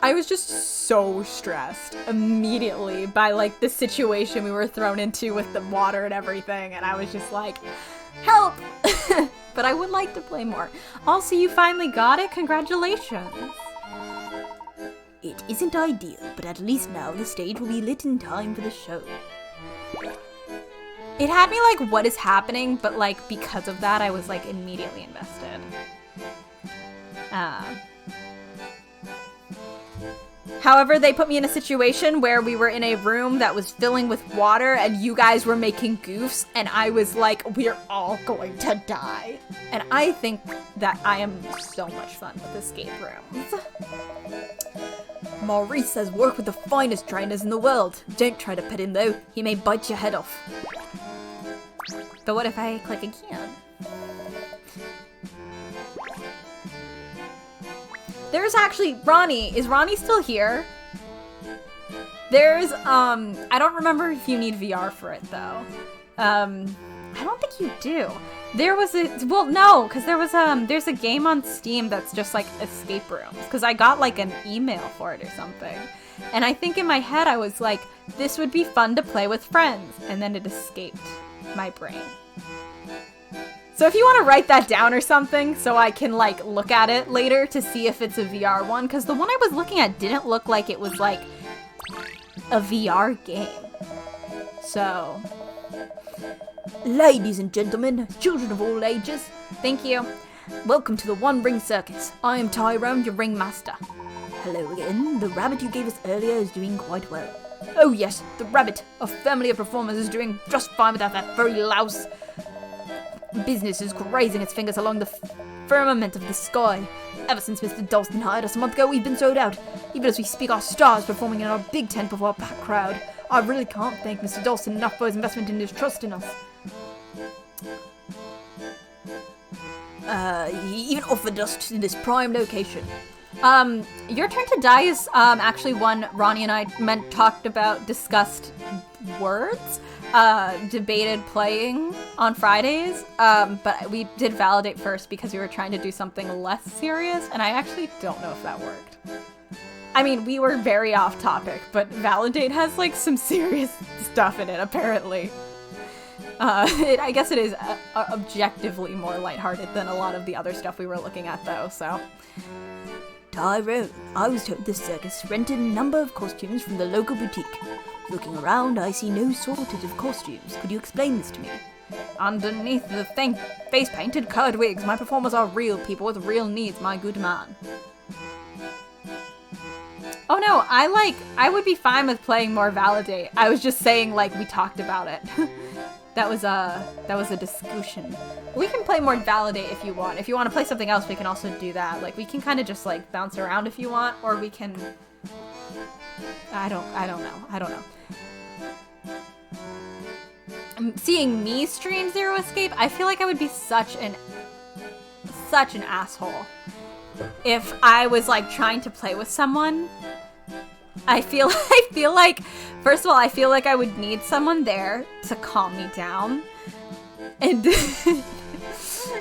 [SPEAKER 1] I was just so stressed immediately by like the situation we were thrown into with the water and everything, and I was just like, help! But I would like to play more. Also, you finally got it? Congratulations!
[SPEAKER 3] It isn't ideal, but at least now the stage will be lit in time for the show.
[SPEAKER 1] It had me like, what is happening? But like, because of that, I was like immediately invested. However, they put me in a situation where we were in a room that was filling with water and you guys were making goofs and I was like, we're all going to die. And I think that I am so much fun with escape rooms.
[SPEAKER 3] Maurice says work with the finest trainers in the world. Don't try to pet him though, he may bite your head off.
[SPEAKER 1] But what if I click again? There's actually, Ronnie. Is Ronnie still here? There's, I don't remember if you need VR for it, though. I don't think you do. There was well, no, because there's a game on Steam that's just, like, escape rooms. Because I got, like, an email for it or something. And I think in my head I was like, this would be fun to play with friends. And then it escaped my brain. So if you want to write that down or something so I can, like, look at it later to see if it's a VR one. Because the one I was looking at didn't look like it was, like, a VR game. So...
[SPEAKER 3] Ladies and gentlemen, children of all ages,
[SPEAKER 1] thank you.
[SPEAKER 3] Welcome to the One Ring Circus. I am Tyrone, your ringmaster. Hello again. The rabbit you gave us earlier is doing quite well. Oh yes, the rabbit, a family of performers, is doing just fine without that furry louse. Business is grazing its fingers along the firmament of the sky. Ever since Mr. Dalston hired us a month ago, we've been sold out. Even as we speak, our stars performing in our big tent before a packed crowd. I really can't thank Mr. Dalston enough for his investment and his trust in us. He even offered us this prime location.
[SPEAKER 1] Your Turn to Die is actually one Ronnie and I discussed words. debated playing on Fridays, but we did Validate first because we were trying to do something less serious, and I actually don't know if that worked. I mean, we were very off topic, but Validate has like some serious stuff in it, apparently. I guess it is objectively more lighthearted than a lot of the other stuff we were looking at, though, so.
[SPEAKER 3] Tyrone, I was told this circus rented a number of costumes from the local boutique. Looking around, I see no shortage of costumes. Could you explain this to me?
[SPEAKER 1] Underneath the face-painted colored wigs, my performers are real people with real needs, my good man. Oh no, I would be fine with playing more Validate. I was just saying, like, we talked about it. That was a discussion. We can play more Validate if you want. If you want to play something else, we can also do that. Like, we can kind of just, like, bounce around if you want, or we can... I don't know. Seeing me stream Zero Escape, I feel like I would be such an asshole if I was, like, trying to play with someone. I feel like, first of all, I feel like I would need someone there to calm me down and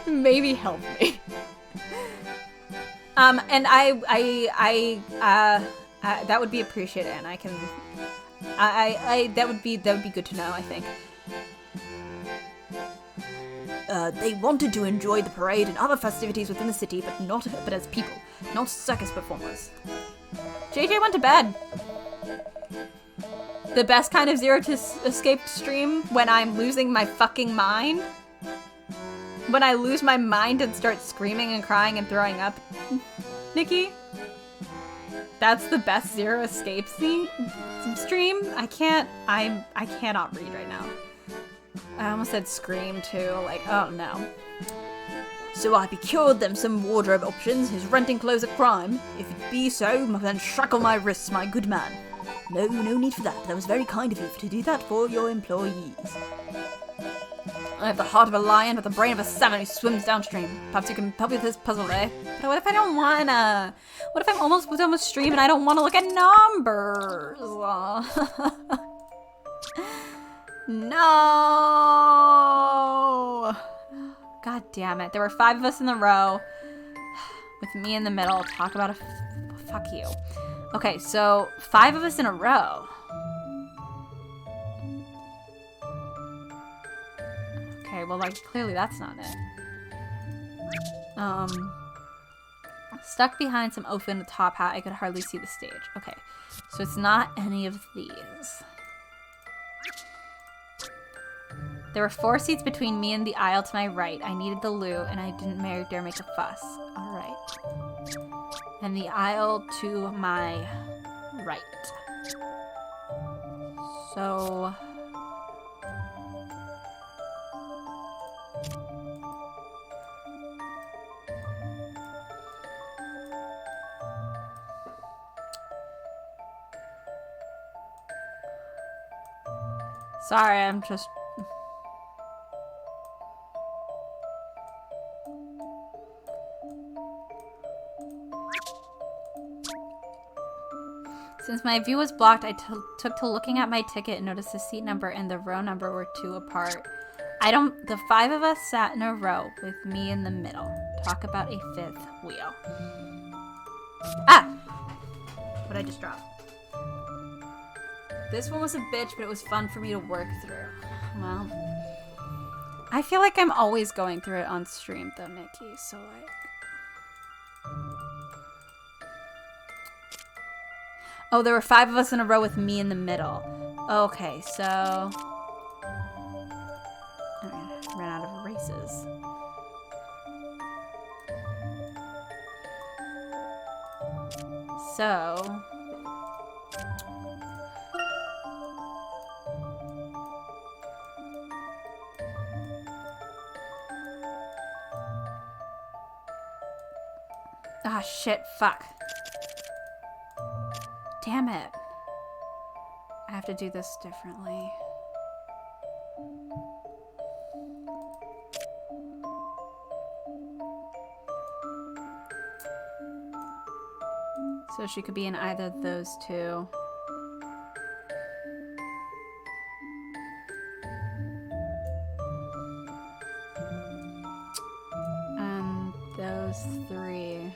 [SPEAKER 1] maybe help me. And that would be appreciated, and that would be good to know, I think.
[SPEAKER 3] They wanted to enjoy the parade and other festivities within the city, but as people, not circus performers.
[SPEAKER 1] JJ went to bed. The best kind of Zero to Escape stream when I'm losing my fucking mind. When I lose my mind and start screaming and crying and throwing up. Nikki? That's the best Zero Escape stream? I cannot read right now. I almost said scream too, like, oh no.
[SPEAKER 3] So I procured them some wardrobe options. Is renting clothes a crime? If it be so, then shackle my wrists, my good man. No need for that. That was very kind of you to do that for your employees.
[SPEAKER 1] I have the heart of a lion, but the brain of a salmon who swims downstream. Perhaps you can help me with this puzzle, eh? But what if I don't wanna? What if I'm almost done with stream and I don't want to look at numbers? No! God damn it. There were 5 of us in the row with me in the middle. Talk about fuck you. Okay, so 5 of us in a row. Okay, well, like, clearly that's not it. Stuck behind some open top hat, I could hardly see the stage. Okay, so it's not any of these. There were 4 seats between me and the aisle to my right. I needed the loo, and I didn't dare make a fuss. Alright. And the aisle to my right. So... Sorry, I'm just... Since my view was blocked, I took to looking at my ticket and noticed the seat number and the row number were 2 apart. The 5 of us sat in a row with me in the middle. Talk about a 5th wheel. Ah! What I just dropped. This one was a bitch, but it was fun for me to work through. Well, I feel like I'm always going through it on stream though, Nikki, so like... Oh, there were 5 of us in a row with me in the middle. Okay, so... I ran out of erasers. So... Ah, shit, fuck. Damn it. I have to do this differently. So she could be in either of those 2. was 3.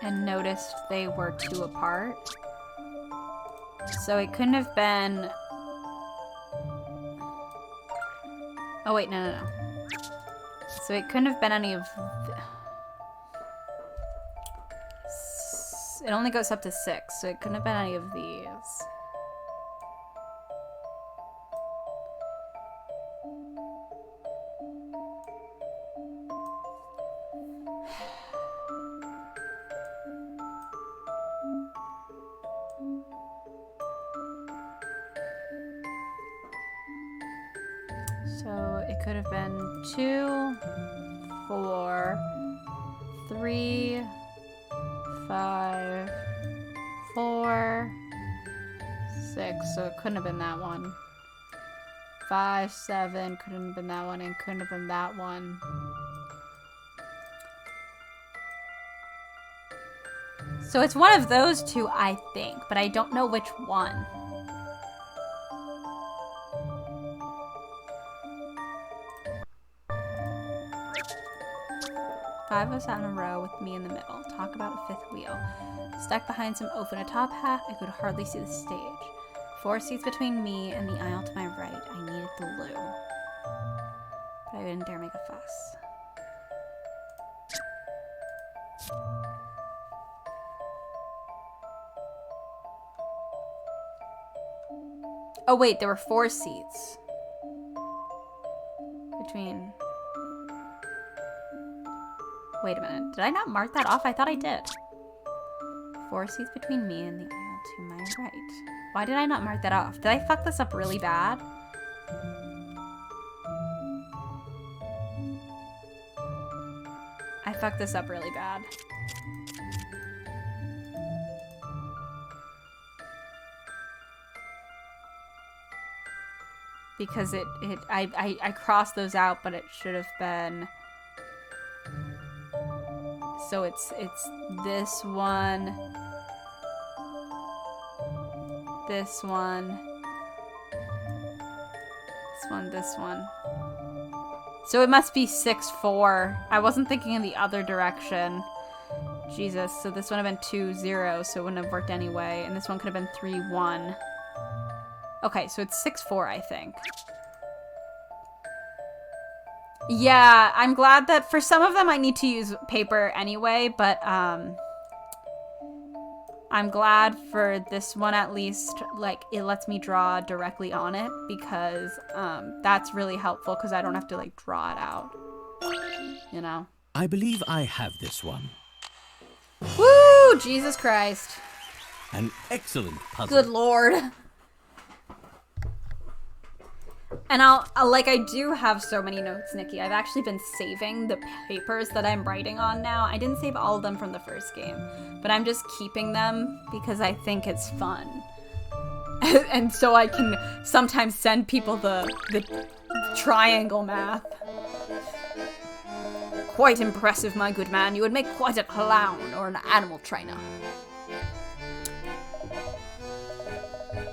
[SPEAKER 1] And noticed they were 2 apart. So it couldn't have been... Oh wait, no. So it couldn't have been any of... It only goes up to 6, so it couldn't have been any of these. So it could have been 2, 4, 3, 5, 4, 6. So it couldn't have been that one. 5, 7, couldn't have been that one, and couldn't have been that one. So it's one of those 2, I think, but I don't know which one. Five of us out in a row with me in the middle. Talk about a 5th wheel. Stuck behind some oaf in a top hat, I could hardly see the stage. 4 seats between me and the aisle to my right. I needed the loo. But I didn't dare make a fuss. Oh wait, there were 4 seats. Between... Wait a minute. Did I not mark that off? I thought I did. 4 seats between me and the aisle to my right. Why did I not mark that off? Did I fuck this up really bad? I fucked this up really bad. Because I crossed those out, but it should have been... So it's this one, this one, this one. So it must be 6-4. I wasn't thinking in the other direction. Jesus, so this one would have been 2-0, so it wouldn't have worked anyway. And this one could have been 3-1. Okay, so it's 6-4, I think. Yeah, I'm glad that for some of them I need to use paper anyway, but I'm glad for this one at least, like, it lets me draw directly on it because that's really helpful because I don't have to, like, draw it out, you know?
[SPEAKER 5] I believe I have this one.
[SPEAKER 1] Woo! Jesus Christ.
[SPEAKER 5] An excellent puzzle.
[SPEAKER 1] Good Lord. And I do have so many notes, Nikki. I've actually been saving the papers that I'm writing on now. I didn't save all of them from the first game, but I'm just keeping them because I think it's fun. And so I can sometimes send people the triangle math. Quite impressive, my good man. You would make quite a clown or an animal trainer.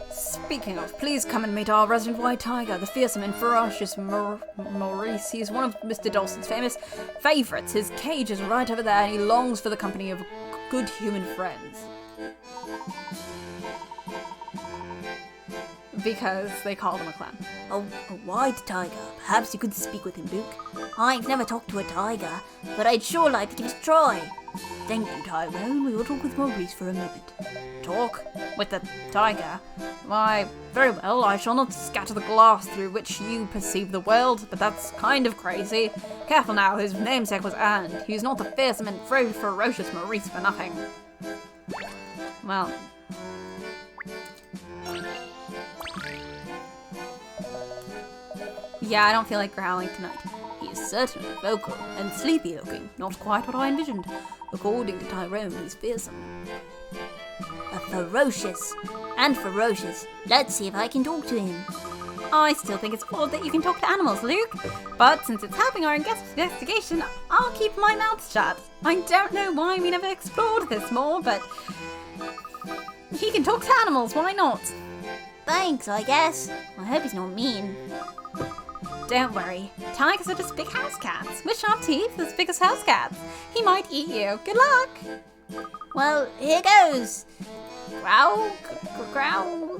[SPEAKER 1] Speaking of, please come and meet our resident white tiger, the fearsome and ferocious Maurice. He's one of Mr. Dawson's famous favorites. His cage is right over there, and he longs for the company of good human friends. Because they call him a clown.
[SPEAKER 4] A white tiger. Perhaps you could speak with him, Luke. I've never talked to a tiger, but I'd sure like to give it a try. Thank you, Tyrone. We will talk with Maurice for a moment.
[SPEAKER 1] Talk? With the tiger? Why, very well, I shall not scatter the glass through which you perceive the world, but that's kind of crazy. Careful now, his namesake was earned. He's not the fearsome and ferocious Maurice for nothing. Well... Yeah, I don't feel like growling tonight.
[SPEAKER 4] He is certainly vocal and sleepy-looking. Not quite what I envisioned. According to Tyrone, he's fearsome. ferocious. Let's see if I can talk to him.
[SPEAKER 2] I still think it's odd that you can talk to animals, Luke. But since it's helping our investigation, I'll keep my mouth shut. I don't know why we never explored this more, but he can talk to animals, why not?
[SPEAKER 4] Thanks, I guess. I hope he's not mean.
[SPEAKER 2] Don't worry. Tigers are just big house cats with sharp teeth as big as house cats. He might eat you. Good luck.
[SPEAKER 4] Well, here goes.
[SPEAKER 2] Growl, growl.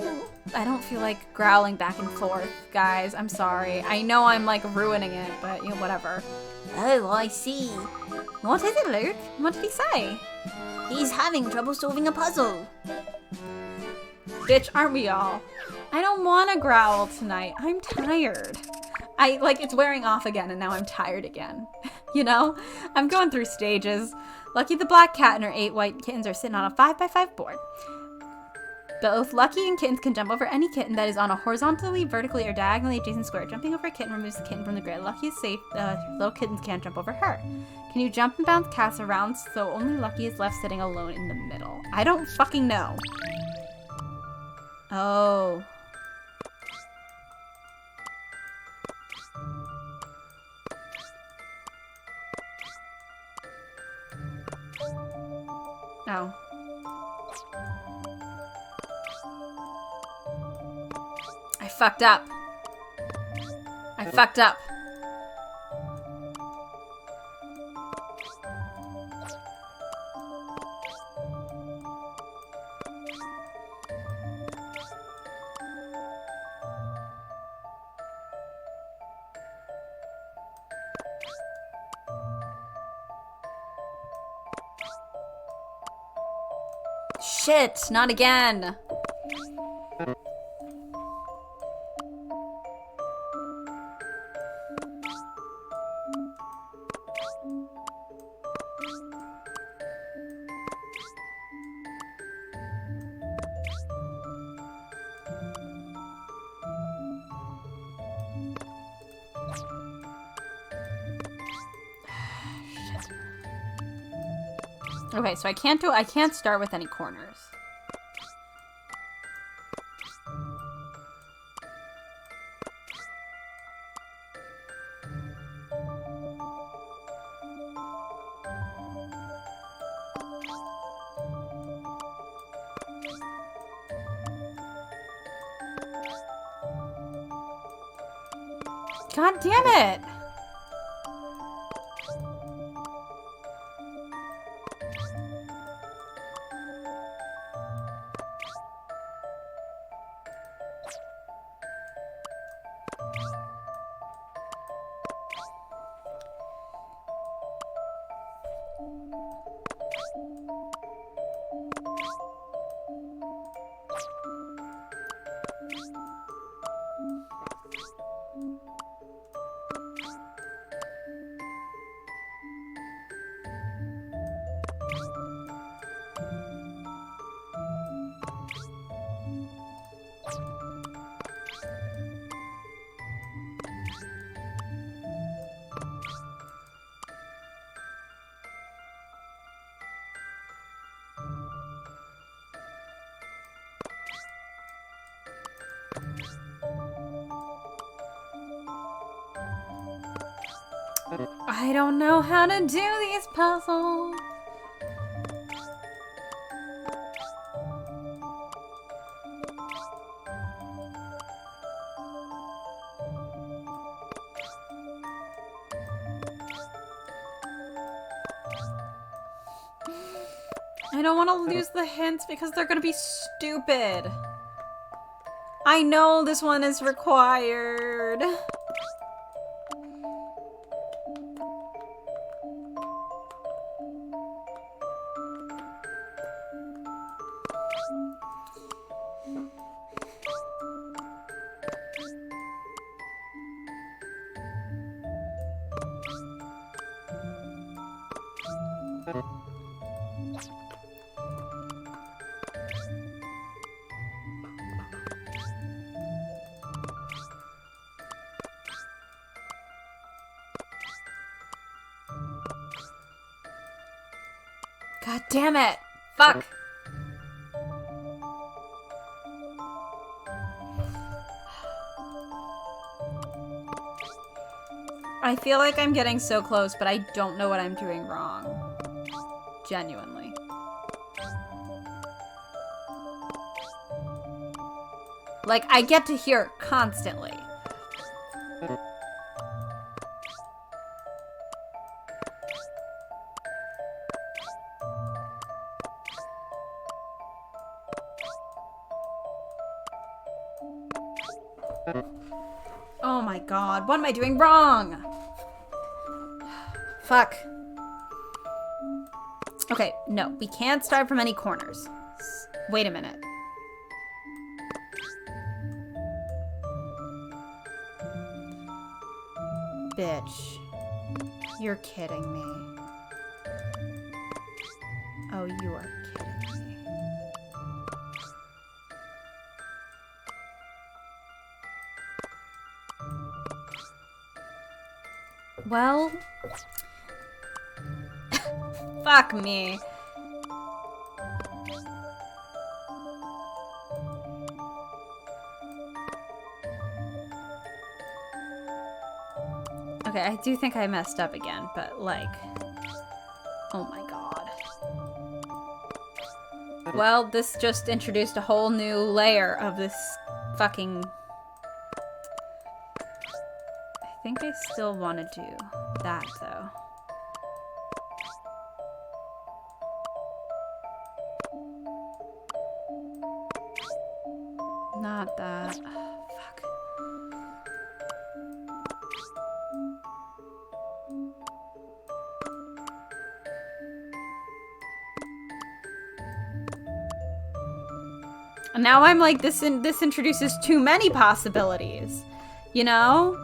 [SPEAKER 2] I don't feel like growling back and forth, guys. I'm sorry. I know I'm like ruining it, but you know, whatever.
[SPEAKER 4] Oh, I see.
[SPEAKER 2] What is it, Luke? What did he say?
[SPEAKER 4] He's having trouble solving a puzzle.
[SPEAKER 2] Bitch, aren't we all? I don't want to growl tonight. I'm tired. It's wearing off again, and now I'm tired again. You know? I'm going through stages. Lucky the black cat and her 8 white kittens are sitting on a 5x5 board. Both Lucky and Kittens can jump over any kitten that is on a horizontally, vertically, or diagonally adjacent square. Jumping over a kitten removes the kitten from the grid. Lucky is safe. Little kittens can't jump over her. Can you jump and bounce cats around so only Lucky is left sitting alone in the middle? I don't fucking know. Oh. Oh. I fucked up. Shit, not again. Okay, so I can't start with any corners. God damn it! I don't know how to do these puzzles. I don't want to lose the hints because they're going to be stupid. I know this one is required. God damn it! Fuck!
[SPEAKER 1] I feel like I'm getting so close, but I don't know what I'm doing wrong. Genuinely. Like, I get to hear it constantly. Oh my god, what am I doing wrong? Fuck. Okay, no, we can't start from any corners. Wait a minute. Bitch. You're kidding me. Oh, you are kidding me. Well... Fuck me. Okay, I do think I messed up again, but like... Oh my god. Well, this just introduced a whole new layer of this fucking... I think I still want to do that, though. Not that. Fuck. And now I'm like, this introduces too many possibilities, you know?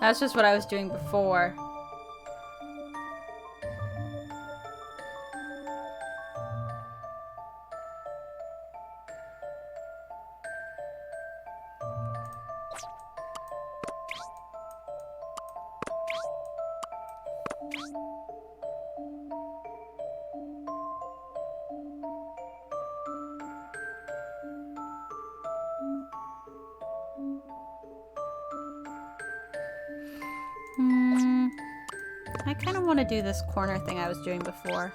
[SPEAKER 1] That's just what I was doing before. I kind of want to do this corner thing I was doing before.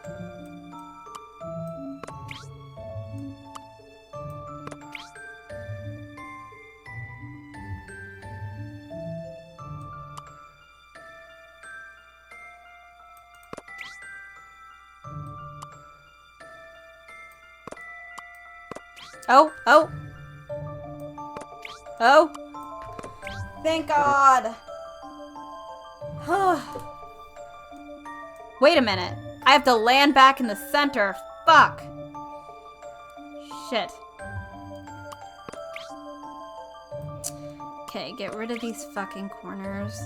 [SPEAKER 1] Oh, oh. Oh. Thank God. Wait a minute. I have to land back in the center. Fuck. Shit. Okay, get rid of these fucking corners.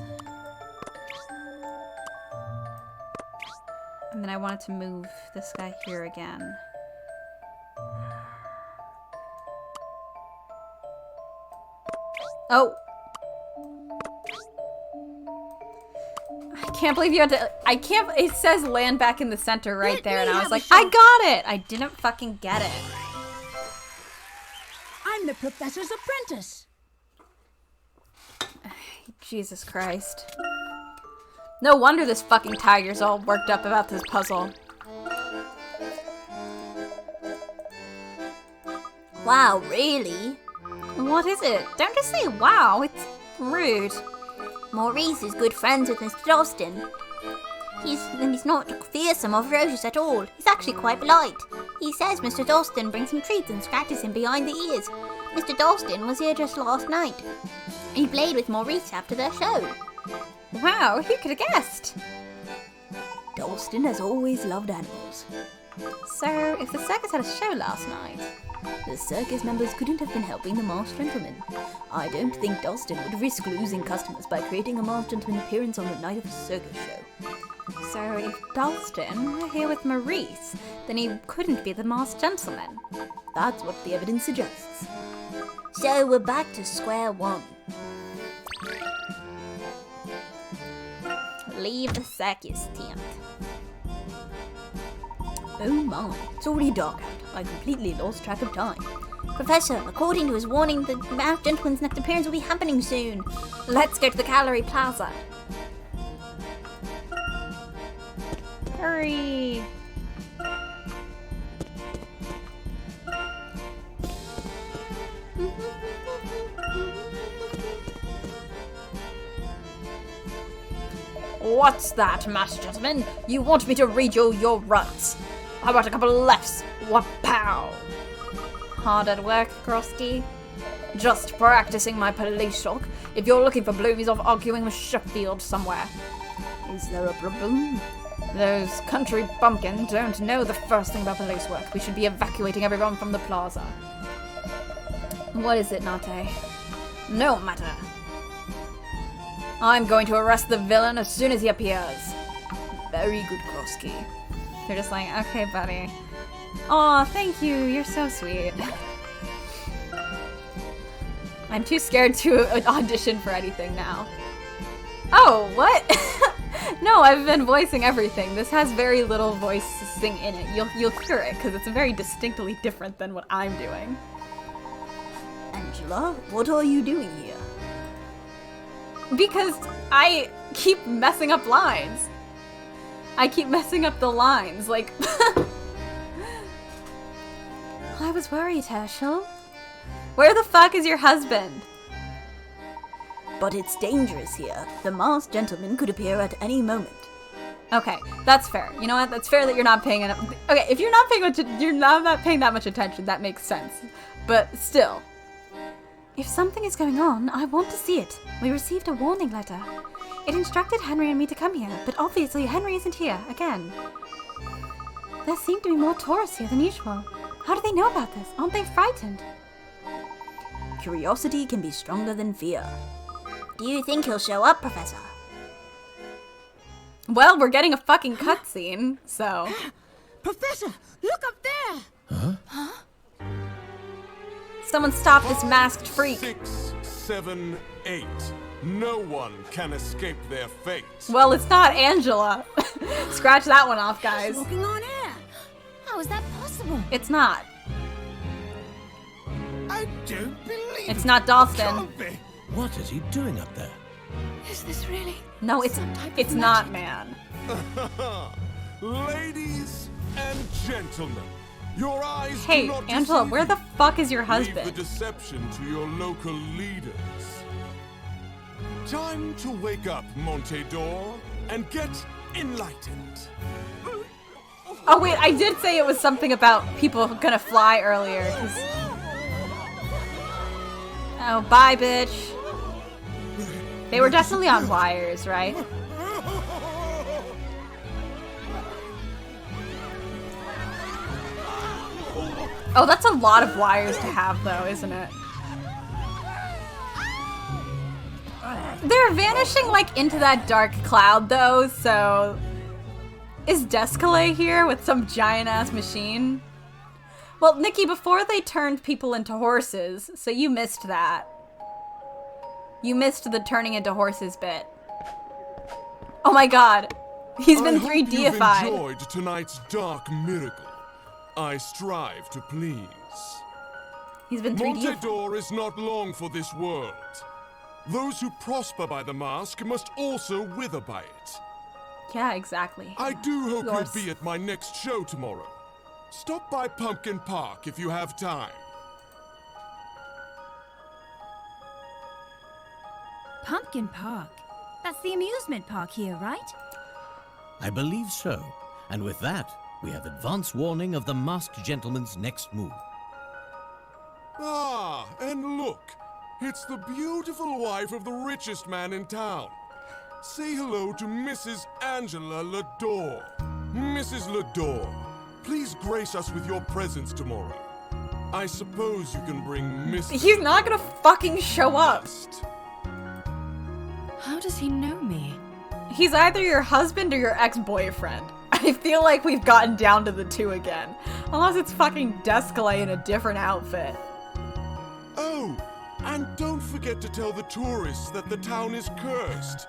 [SPEAKER 1] And then I wanted to move this guy here again. Oh. I can't believe you had to, I can't, it says land back in the center right there, and I was like, I got it! I didn't fucking get it.
[SPEAKER 8] I'm the professor's apprentice.
[SPEAKER 1] Jesus Christ. No wonder this fucking tiger's all worked up about this puzzle.
[SPEAKER 4] Wow, really?
[SPEAKER 1] What is it? Don't just say wow, it's rude.
[SPEAKER 4] Maurice is good friends with Mr. Dalston. He's not fearsome or ferocious at all. He's actually quite polite. He says Mr. Dalston brings him treats and scratches him behind the ears. Mr. Dalston was here just last night. He played with Maurice after their show.
[SPEAKER 1] Wow, who could have guessed?
[SPEAKER 3] Dalston has always loved animals.
[SPEAKER 2] So, if the circus had a show last night,
[SPEAKER 3] The circus members couldn't have been helping the masked gentleman. I don't think Dalston would risk losing customers by creating a masked gentleman appearance on the night of a circus show.
[SPEAKER 2] so if Dalston were here with Maurice, then he couldn't be the masked gentleman.
[SPEAKER 3] That's what the evidence suggests.
[SPEAKER 4] So we're back to square one. Leave the circus tent.
[SPEAKER 3] Oh my, it's already dark out. I completely lost track of time.
[SPEAKER 4] Professor, according to his warning, the masked gentleman's next appearance will be happening soon.
[SPEAKER 2] Let's go to the Gallery Plaza. Hurry!
[SPEAKER 1] What's that, masked gentleman? You want me to read you your rights? How about a couple of lefts? Wapow! Hard at work, Krosky? Just practicing my police talk. If you're looking for bloomies off arguing with Sheffield somewhere.
[SPEAKER 3] Is there a problem?
[SPEAKER 1] Those country bumpkins don't know the first thing about police work. We should be evacuating everyone from the plaza. What is it, Nate? No matter. I'm going to arrest the villain as soon as he appears. Very good, Krosky. They're just like, okay, buddy. Aw, thank you. You're so sweet. I'm too scared to audition for anything now. Oh, what? No, I've been voicing everything. This has very little voicing in it. You'll hear it because it's very distinctly different than what I'm doing.
[SPEAKER 3] Angela, what are you doing here?
[SPEAKER 1] Because I keep messing up lines. I keep messing up the lines, like...
[SPEAKER 2] I was worried, Herschel.
[SPEAKER 1] Where the fuck is your husband?
[SPEAKER 3] But it's dangerous here. The masked gentleman could appear at any moment.
[SPEAKER 1] Okay, that's fair. You know what? That's fair that you're not paying enough. Okay, if you're not paying that much attention, that makes sense. But still.
[SPEAKER 2] If something is going on, I want to see it. We received a warning letter. It instructed Henry and me to come here, but obviously Henry isn't here, again. There seem to be more tourists here than usual. How do they know about this? Aren't they frightened?
[SPEAKER 3] Curiosity can be stronger than fear.
[SPEAKER 4] Do you think he'll show up, Professor?
[SPEAKER 1] Well, we're getting a fucking cutscene, so...
[SPEAKER 8] Professor, look up there!
[SPEAKER 1] Someone stop this masked freak.
[SPEAKER 10] 6, 7, 8. No one can escape their fate.
[SPEAKER 1] Well, it's not Angela. Scratch that one off, guys.
[SPEAKER 8] Walking on air!
[SPEAKER 6] How is that possible?
[SPEAKER 1] It's not.
[SPEAKER 7] I don't believe
[SPEAKER 1] It's not Dalston.
[SPEAKER 7] Can't be.
[SPEAKER 5] What is he doing up there?
[SPEAKER 8] Is this really?
[SPEAKER 1] No, it's not, man.
[SPEAKER 10] Ladies and gentlemen, your eyes
[SPEAKER 1] Hey,
[SPEAKER 10] do not
[SPEAKER 1] Angela,
[SPEAKER 10] deceive
[SPEAKER 1] where
[SPEAKER 10] you.
[SPEAKER 1] the fuck is your
[SPEAKER 10] Leave the
[SPEAKER 1] husband?
[SPEAKER 10] deception to your local leaders. Time to wake up, Montedor, and get enlightened.
[SPEAKER 1] Oh wait, I did say it was something about people gonna fly earlier. 'Cause... Oh, bye, bitch. They were definitely on wires, right? Oh, that's a lot of wires to have, though, isn't it? They're vanishing, like, into that dark cloud, though, so... Is Descalay here with some giant-ass machine? Well, Nikki, before they turned people into horses, so you missed that. You missed the turning into horses bit. Oh my god. He's been
[SPEAKER 10] I hope you've
[SPEAKER 1] 3D-ified.
[SPEAKER 10] enjoyed tonight's dark miracle. I strive to please.
[SPEAKER 1] He's been 3D-ified.
[SPEAKER 10] Montedor is not long for this world. Those who prosper by the mask must also wither by it.
[SPEAKER 1] Yeah, exactly.
[SPEAKER 10] I do hope
[SPEAKER 1] Yours.
[SPEAKER 10] you'll be at my next show tomorrow. Stop by Pumpkin Park if you have time.
[SPEAKER 6] Pumpkin Park? That's the amusement park here, right?
[SPEAKER 5] I believe so. And with that, we have advance warning of the masked gentleman's next move.
[SPEAKER 10] Ah, and look, it's the beautiful wife of the richest man in town. Say hello to Mrs. Angela Lador. Mrs. Lador, please grace us with your presence tomorrow. I suppose you can bring Miss...
[SPEAKER 1] He's not gonna fucking show up.
[SPEAKER 2] How does he know me?
[SPEAKER 1] He's either your husband or your ex-boyfriend. I feel like we've gotten down to the two again. Unless it's fucking Descalay in a different outfit.
[SPEAKER 10] Oh, and don't forget to tell the tourists that the town is cursed.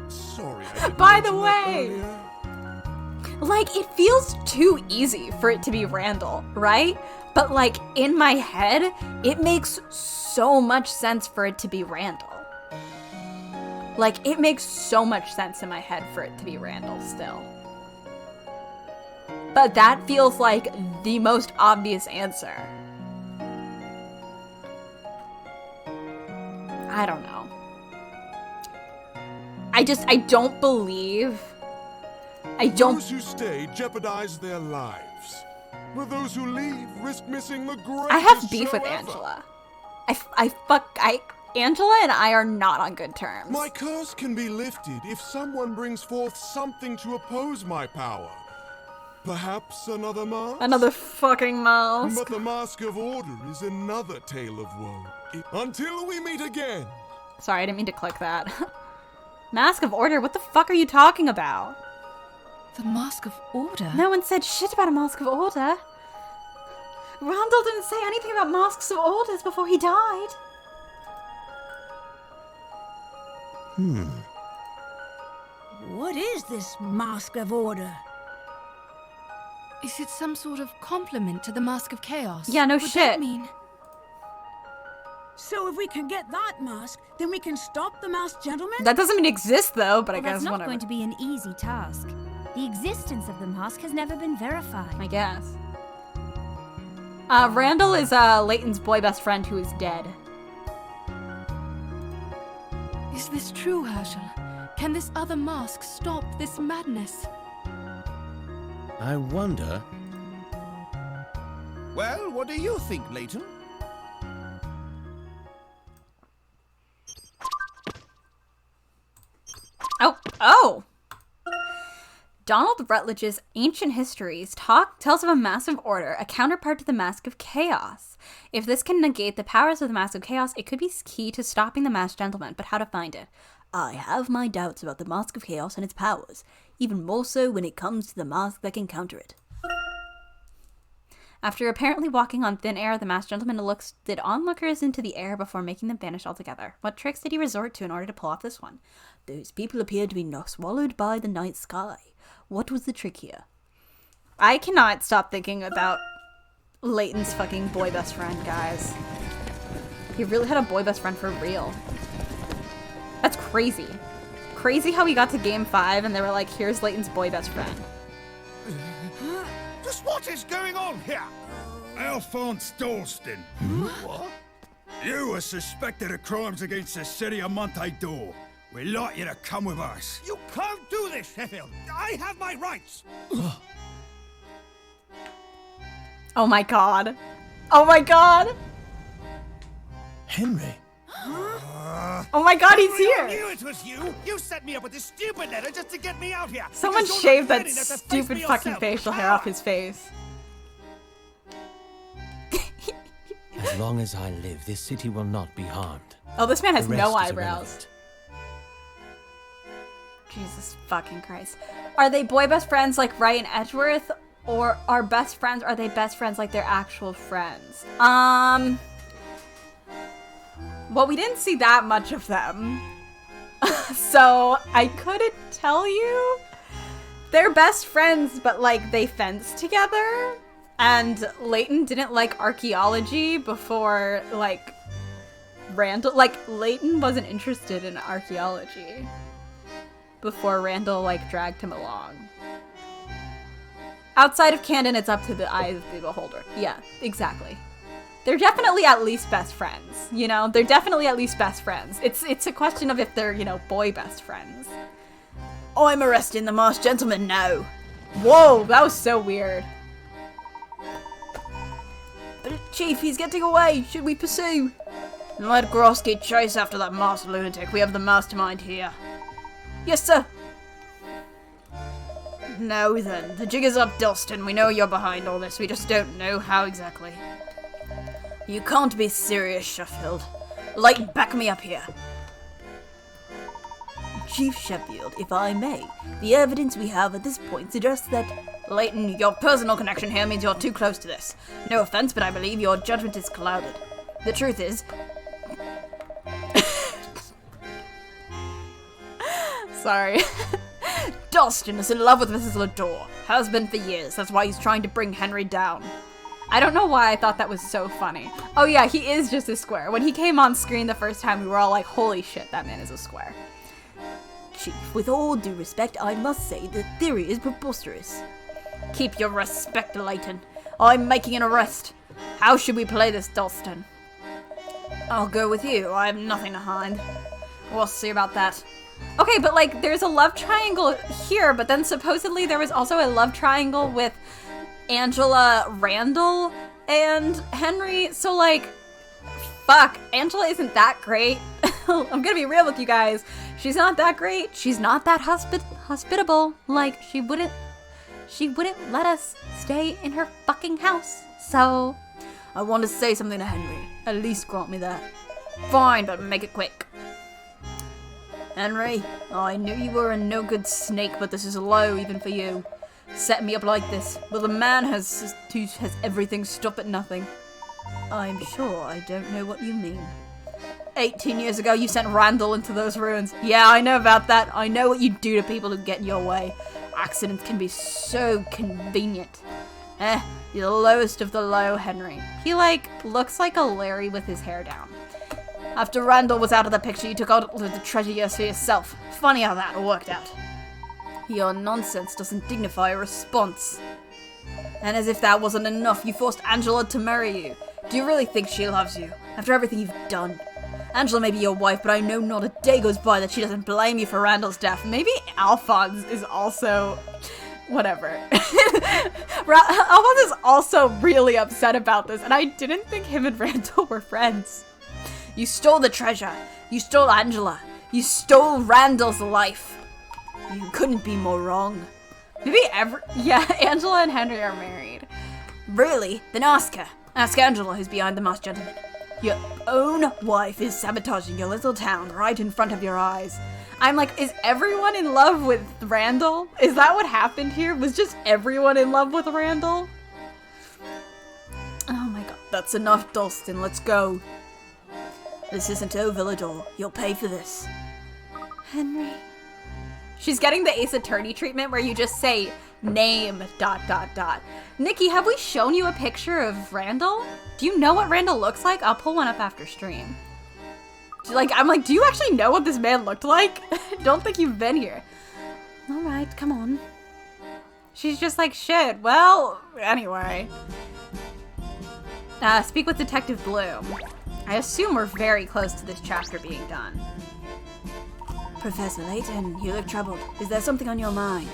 [SPEAKER 10] Sorry, I didn't
[SPEAKER 1] By the
[SPEAKER 10] mention that
[SPEAKER 1] way,
[SPEAKER 10] earlier.
[SPEAKER 1] like, it feels too easy for it to be Randall, right? But, like, in my head, it makes so much sense for it to be Randall. Like, it makes so much sense in my head for it to be Randall still. But that feels like the most obvious answer. I don't know. I don't believe...
[SPEAKER 10] Those who stay jeopardize their lives. But those who leave risk missing the greatest
[SPEAKER 1] I have beef
[SPEAKER 10] show
[SPEAKER 1] with
[SPEAKER 10] ever.
[SPEAKER 1] Angela. Angela and I are not on good terms.
[SPEAKER 10] My curse can be lifted if someone brings forth something to oppose my power. Perhaps another mask?
[SPEAKER 1] Another fucking mouse.
[SPEAKER 10] But the Mask of Order is another tale of woe. Until we meet again.
[SPEAKER 1] Sorry, I didn't mean to click that. Mask of Order? What the fuck are you talking about?
[SPEAKER 2] The Mask of Order?
[SPEAKER 1] No one said shit about a Mask of Order. Randall didn't say anything about Masks of Orders before he died.
[SPEAKER 8] What is this Mask of Order?
[SPEAKER 2] Is it some sort of compliment to the Mask of Chaos?
[SPEAKER 1] Yeah, no
[SPEAKER 2] Would
[SPEAKER 1] shit.
[SPEAKER 2] That mean...
[SPEAKER 8] So if we can get that mask, then we can stop the masked gentleman?
[SPEAKER 1] That doesn't even exist though, but I
[SPEAKER 6] Well,
[SPEAKER 1] guess
[SPEAKER 6] that's not
[SPEAKER 1] whatever.
[SPEAKER 6] going to be an easy task. The existence of the mask has never been verified.
[SPEAKER 1] I guess. Randall is Layton's boy best friend who is dead.
[SPEAKER 2] Is this true, Herschel? Can this other mask stop this madness?
[SPEAKER 5] I wonder.
[SPEAKER 7] Well, what do you think, Layton?
[SPEAKER 1] Oh! Donald Rutledge's Ancient Histories tells of a massive order, a counterpart to the Mask of Chaos. If this can negate the powers of the Mask of Chaos, it could be key to stopping the Masked Gentleman, but how to find it? I have my doubts about the Mask of Chaos and its powers, even more so when it comes to the mask that can counter it. After apparently walking on thin air, the Masked Gentleman did onlookers into the air before making them vanish altogether. What tricks did he resort to in order to pull off this one? Those people appeared to be swallowed by the night sky. What was the trick here? I cannot stop thinking about Layton's fucking boy best friend, guys. He really had a boy best friend for real. That's crazy. Crazy how we got to game 5 and they were like, here's Layton's boy best friend.
[SPEAKER 7] Just what is going on here? Alphonse Dalston. What? You are suspected of crimes against the city of Monte d'Or. We'd like you to come with us. You can't do this, Sheffield. I have my rights.
[SPEAKER 1] Oh my god. Oh my god.
[SPEAKER 5] Henry?
[SPEAKER 1] Oh my god, he's
[SPEAKER 7] I
[SPEAKER 1] here.
[SPEAKER 7] knew it was you. You set me up with this stupid letter just to get me out here.
[SPEAKER 1] Someone
[SPEAKER 7] Because you're
[SPEAKER 1] shaved
[SPEAKER 7] not
[SPEAKER 1] that
[SPEAKER 7] man enough to face
[SPEAKER 1] stupid
[SPEAKER 7] me
[SPEAKER 1] fucking
[SPEAKER 7] yourself.
[SPEAKER 1] facial hair off his face.
[SPEAKER 5] As long as I live, this city will not be harmed.
[SPEAKER 1] Oh, this man has
[SPEAKER 5] The
[SPEAKER 1] no
[SPEAKER 5] rest is
[SPEAKER 1] eyebrows.
[SPEAKER 5] irrelevant.
[SPEAKER 1] Jesus fucking Christ. Are they boy best friends like Wright and Edgeworth? Or are they best friends like their actual friends? Well, we didn't see that much of them. So, I couldn't tell you. They're best friends, but like, they fence together. And Layton didn't like archaeology before, like, Randall, like, Layton wasn't interested in archaeology before Randall, like, dragged him along. Outside of canon, it's up to the eye of the beholder. Yeah, exactly. They're definitely at least best friends, you know? They're definitely at least best friends. It's a question of if they're, you know, boy best friends. I'm arresting the Masked Gentleman now. Whoa, that was so weird. But Chief, he's getting away. Should we pursue? Let Grosky chase after that masked lunatic. We have the mastermind here. Yes, sir. Now then, the jig is up, Dalston. We know you're behind all this. We just don't know how exactly.
[SPEAKER 3] You can't be serious, Sheffield. Layton, back me up here. Chief Sheffield, if I may, the evidence we have at this point suggests that...
[SPEAKER 1] Layton, your personal connection here means you're too close to this. No offense, but I believe your judgment is clouded. The truth is... Sorry. Dalston is in love with Mrs. Lador. Has been for years. That's why he's trying to bring Henry down. I don't know why I thought that was so funny. Oh yeah, he is just a square. When he came on screen the first time, we were all like, holy shit, that man is a square.
[SPEAKER 3] Chief, with all due respect, I must say the theory is preposterous.
[SPEAKER 1] Keep your respect, Layton. I'm making an arrest. How should we play this, Dalston? I'll go with you. I have nothing to hide. We'll see about that. Okay, but like, there's a love triangle here, but then supposedly there was also a love triangle with Angela, Randall, and Henry, so like, fuck, Angela isn't that great. I'm gonna be real with you guys. She's not that great. She's not that hospitable. Like, she wouldn't let us stay in her fucking house. So,
[SPEAKER 3] I want to say something to Henry. At least grant me that.
[SPEAKER 1] Fine, but make it quick.
[SPEAKER 3] Henry, I knew you were a no-good snake, but this is low even for you. Set me up like this. Well, the man has everything stop at nothing. I'm sure I don't know what you mean.
[SPEAKER 1] 18 years ago, you sent Randall into those ruins. Yeah, I know about that. I know what you do to people who get in your way. Accidents can be so convenient. You're the lowest of the low, Henry. He, like, looks like a Larry with his hair down. After Randall was out of the picture, you took out the treasure years for yourself. Funny how that worked out.
[SPEAKER 3] Your nonsense doesn't dignify a response.
[SPEAKER 1] And as if that wasn't enough, you forced Angela to marry you. Do you really think she loves you? After everything you've done? Angela may be your wife, but I know not a day goes by that she doesn't blame you for Randall's death. Maybe Alphonse is also... whatever. Alphonse is also really upset about this, and I didn't think him and Randall were friends. You stole the treasure. You stole Angela. You stole Randall's life.
[SPEAKER 3] You couldn't be more wrong.
[SPEAKER 1] Maybe yeah, Angela and Henry are married.
[SPEAKER 3] Really? Then ask her. Ask Angela who's behind the masked gentleman. Your own wife is sabotaging your little town right in front of your eyes.
[SPEAKER 1] I'm like, is everyone in love with Randall? Is that what happened here? Was just everyone in love with Randall?
[SPEAKER 3] Oh my god. That's enough, Dalston. Let's go. This isn't over, Lador. You'll pay for this.
[SPEAKER 1] Henry. She's getting the Ace Attorney treatment where you just say, name, ... Nikki, have we shown you a picture of Randall? Do you know what Randall looks like? I'll pull one up after stream. I'm like, do you actually know what this man looked like? Don't think you've been here.
[SPEAKER 2] All right, come on.
[SPEAKER 1] She's just like, shit, well, anyway. Speak with Detective Bloom. I assume we're very close to this chapter being done.
[SPEAKER 3] Professor Layton, you look troubled. Is there something on your mind?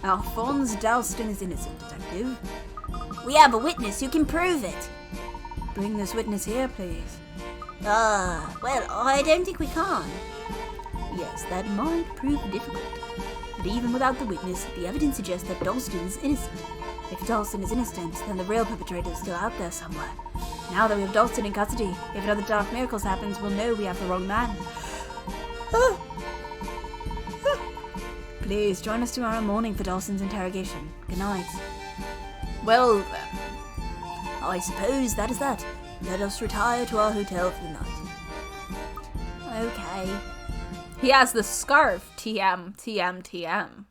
[SPEAKER 3] Alphonse Dalston is innocent, Detective.
[SPEAKER 4] We have a witness who can prove it.
[SPEAKER 3] Bring this witness here, please.
[SPEAKER 4] Well, I don't think we can.
[SPEAKER 3] Yes, that might prove difficult. But even without the witness, the evidence suggests that Dalston is innocent. If Dalston is innocent, then the real perpetrator is still out there somewhere. Now that we have Dalston in custody, if another Dark Miracles happens, we'll know we have the wrong man. Please, join us tomorrow morning for Dalston's interrogation. Good night.
[SPEAKER 1] Well, then.
[SPEAKER 3] I suppose that is that. Let us retire to our hotel for the night.
[SPEAKER 1] Okay. He has the scarf. TM.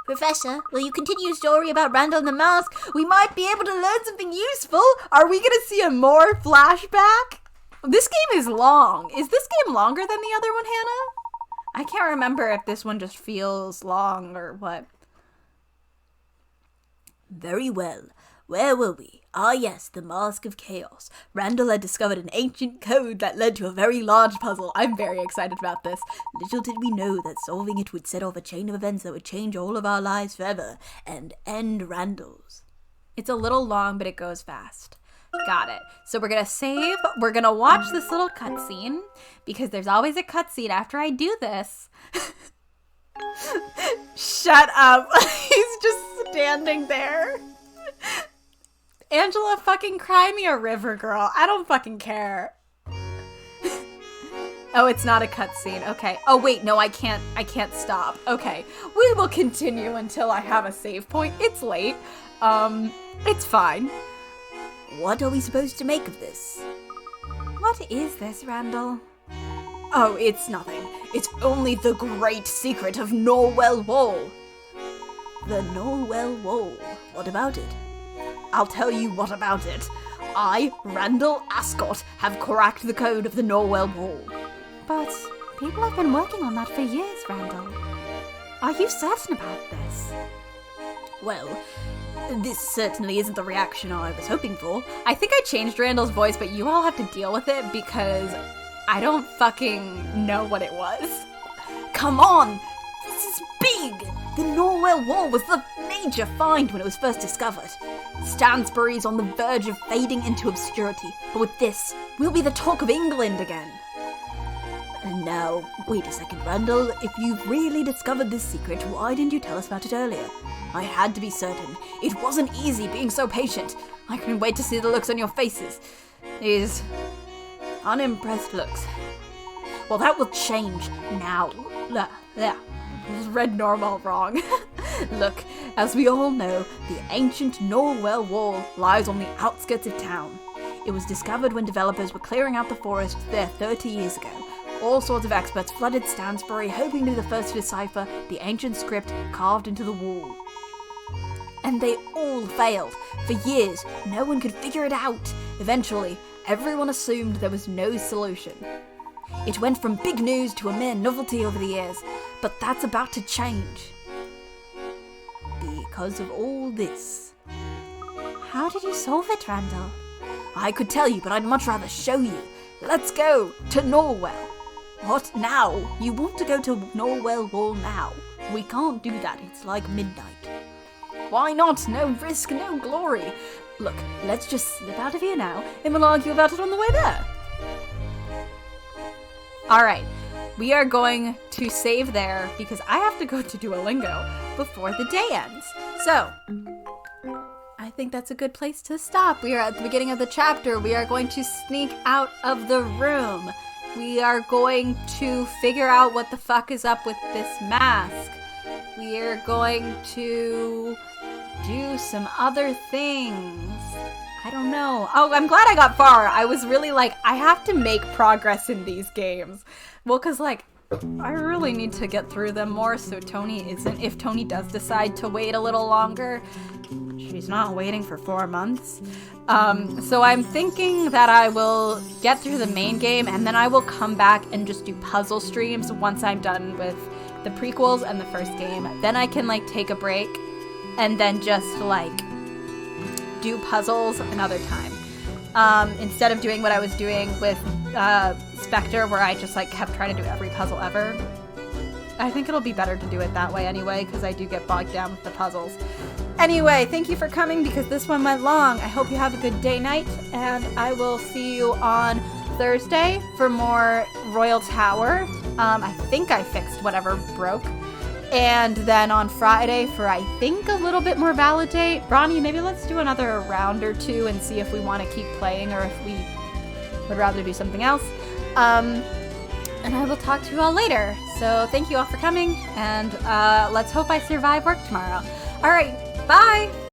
[SPEAKER 4] Professor, will you continue your story about Randall and the mask? We might be able to learn something useful.
[SPEAKER 1] Are we gonna see a more flashback? This game is long. Is this game longer than the other one, Hannah? I can't remember if this one just feels long or what.
[SPEAKER 3] Very well. Where were we? Ah yes, the Mask of Chaos. Randall had discovered an ancient code that led to a very large puzzle.
[SPEAKER 1] I'm very excited about this.
[SPEAKER 3] Little did we know that solving it would set off a chain of events that would change all of our lives forever and end Randall's.
[SPEAKER 1] It's a little long, but it goes fast.
[SPEAKER 2] Got it. So we're gonna save. We're gonna watch this little cutscene because there's always a cutscene after I do this. Shut up. He's just standing there. Angela, fucking cry me a river, girl. I don't fucking care. Oh, it's not a cutscene. Okay. Oh, wait, no, I can't stop. Okay. We will continue until I have a save point. It's late. It's fine.
[SPEAKER 3] What are we supposed to make of this?
[SPEAKER 2] What is this, Randall?
[SPEAKER 3] Oh, it's nothing. It's only the great secret of Norwell Wall. The Norwell Wall. What about it? I'll tell you what about it. I, Randall Ascot, have cracked the code of the Norwell Wall.
[SPEAKER 2] But people have been working on that for years, Randall. Are you certain about this?
[SPEAKER 3] Well, this certainly isn't the reaction I was hoping for.
[SPEAKER 2] I think I changed Randall's voice, but you all have to deal with it because I don't fucking know what it was.
[SPEAKER 3] Come on! This is big! The Norwell Wall was the major find when it was first discovered. Stansbury's on the verge of fading into obscurity, but with this, we'll be the talk of England again. And now, wait a second, Randall. If you've really discovered this secret, why didn't you tell us about it earlier? I had to be certain. It wasn't easy being so patient. I couldn't wait to see the looks on your faces. These unimpressed looks. Well, that will change now. There. Read Norwell wrong. Look, as we all know, the ancient Norwell Wall lies on the outskirts of town. It was discovered when developers were clearing out the forest there 30 years ago. All sorts of experts flooded Stansbury, hoping to be the first to decipher the ancient script carved into the wall. And they all failed. For years, no one could figure it out. Eventually, everyone assumed there was no solution. It went from big news to a mere novelty over the years, but that's about to change. Because of all this.
[SPEAKER 2] How did you solve it, Randall?
[SPEAKER 3] I could tell you, but I'd much rather show you. Let's go to Norwell. What now? You want to go to Norwell Wall now? We can't do that, it's like midnight. Why not? No risk, no glory. Look, let's just slip out of here now, and we'll argue about it on the way there.
[SPEAKER 2] Alright, we are going to save there because I have to go to Duolingo before the day ends. So, I think that's a good place to stop. We are at the beginning of the chapter. We are going to sneak out of the room. We are going to figure out what the fuck is up with this mask. We are going to do some other things. I don't know. Oh, I'm glad I got far. I was really like, I have to make progress in these games. Well, because like, I really need to get through them more so Tony isn't, if Tony does decide to wait a little longer, she's not waiting for 4 months. So I'm thinking that I will get through the main game and then I will come back and just do puzzle streams once I'm done with the prequels and the first game. Then I can like take a break and then just like do puzzles another time. Instead of doing what I was doing with Spectre where I just like kept trying to do every puzzle ever. I think it'll be better to do it that way anyway because I do get bogged down with the puzzles. Anyway, thank you for coming because this one went long. I hope you have a good day night and I will see you on Thursday for more Royal Tower. I think I fixed whatever broke. And then on Friday for, I think, a little bit more Validate. Bronny, maybe let's do another round or two and see if we want to keep playing or if we would rather do something else. And I will talk to you all later. So thank you all for coming, and let's hope I survive work tomorrow. All right, bye!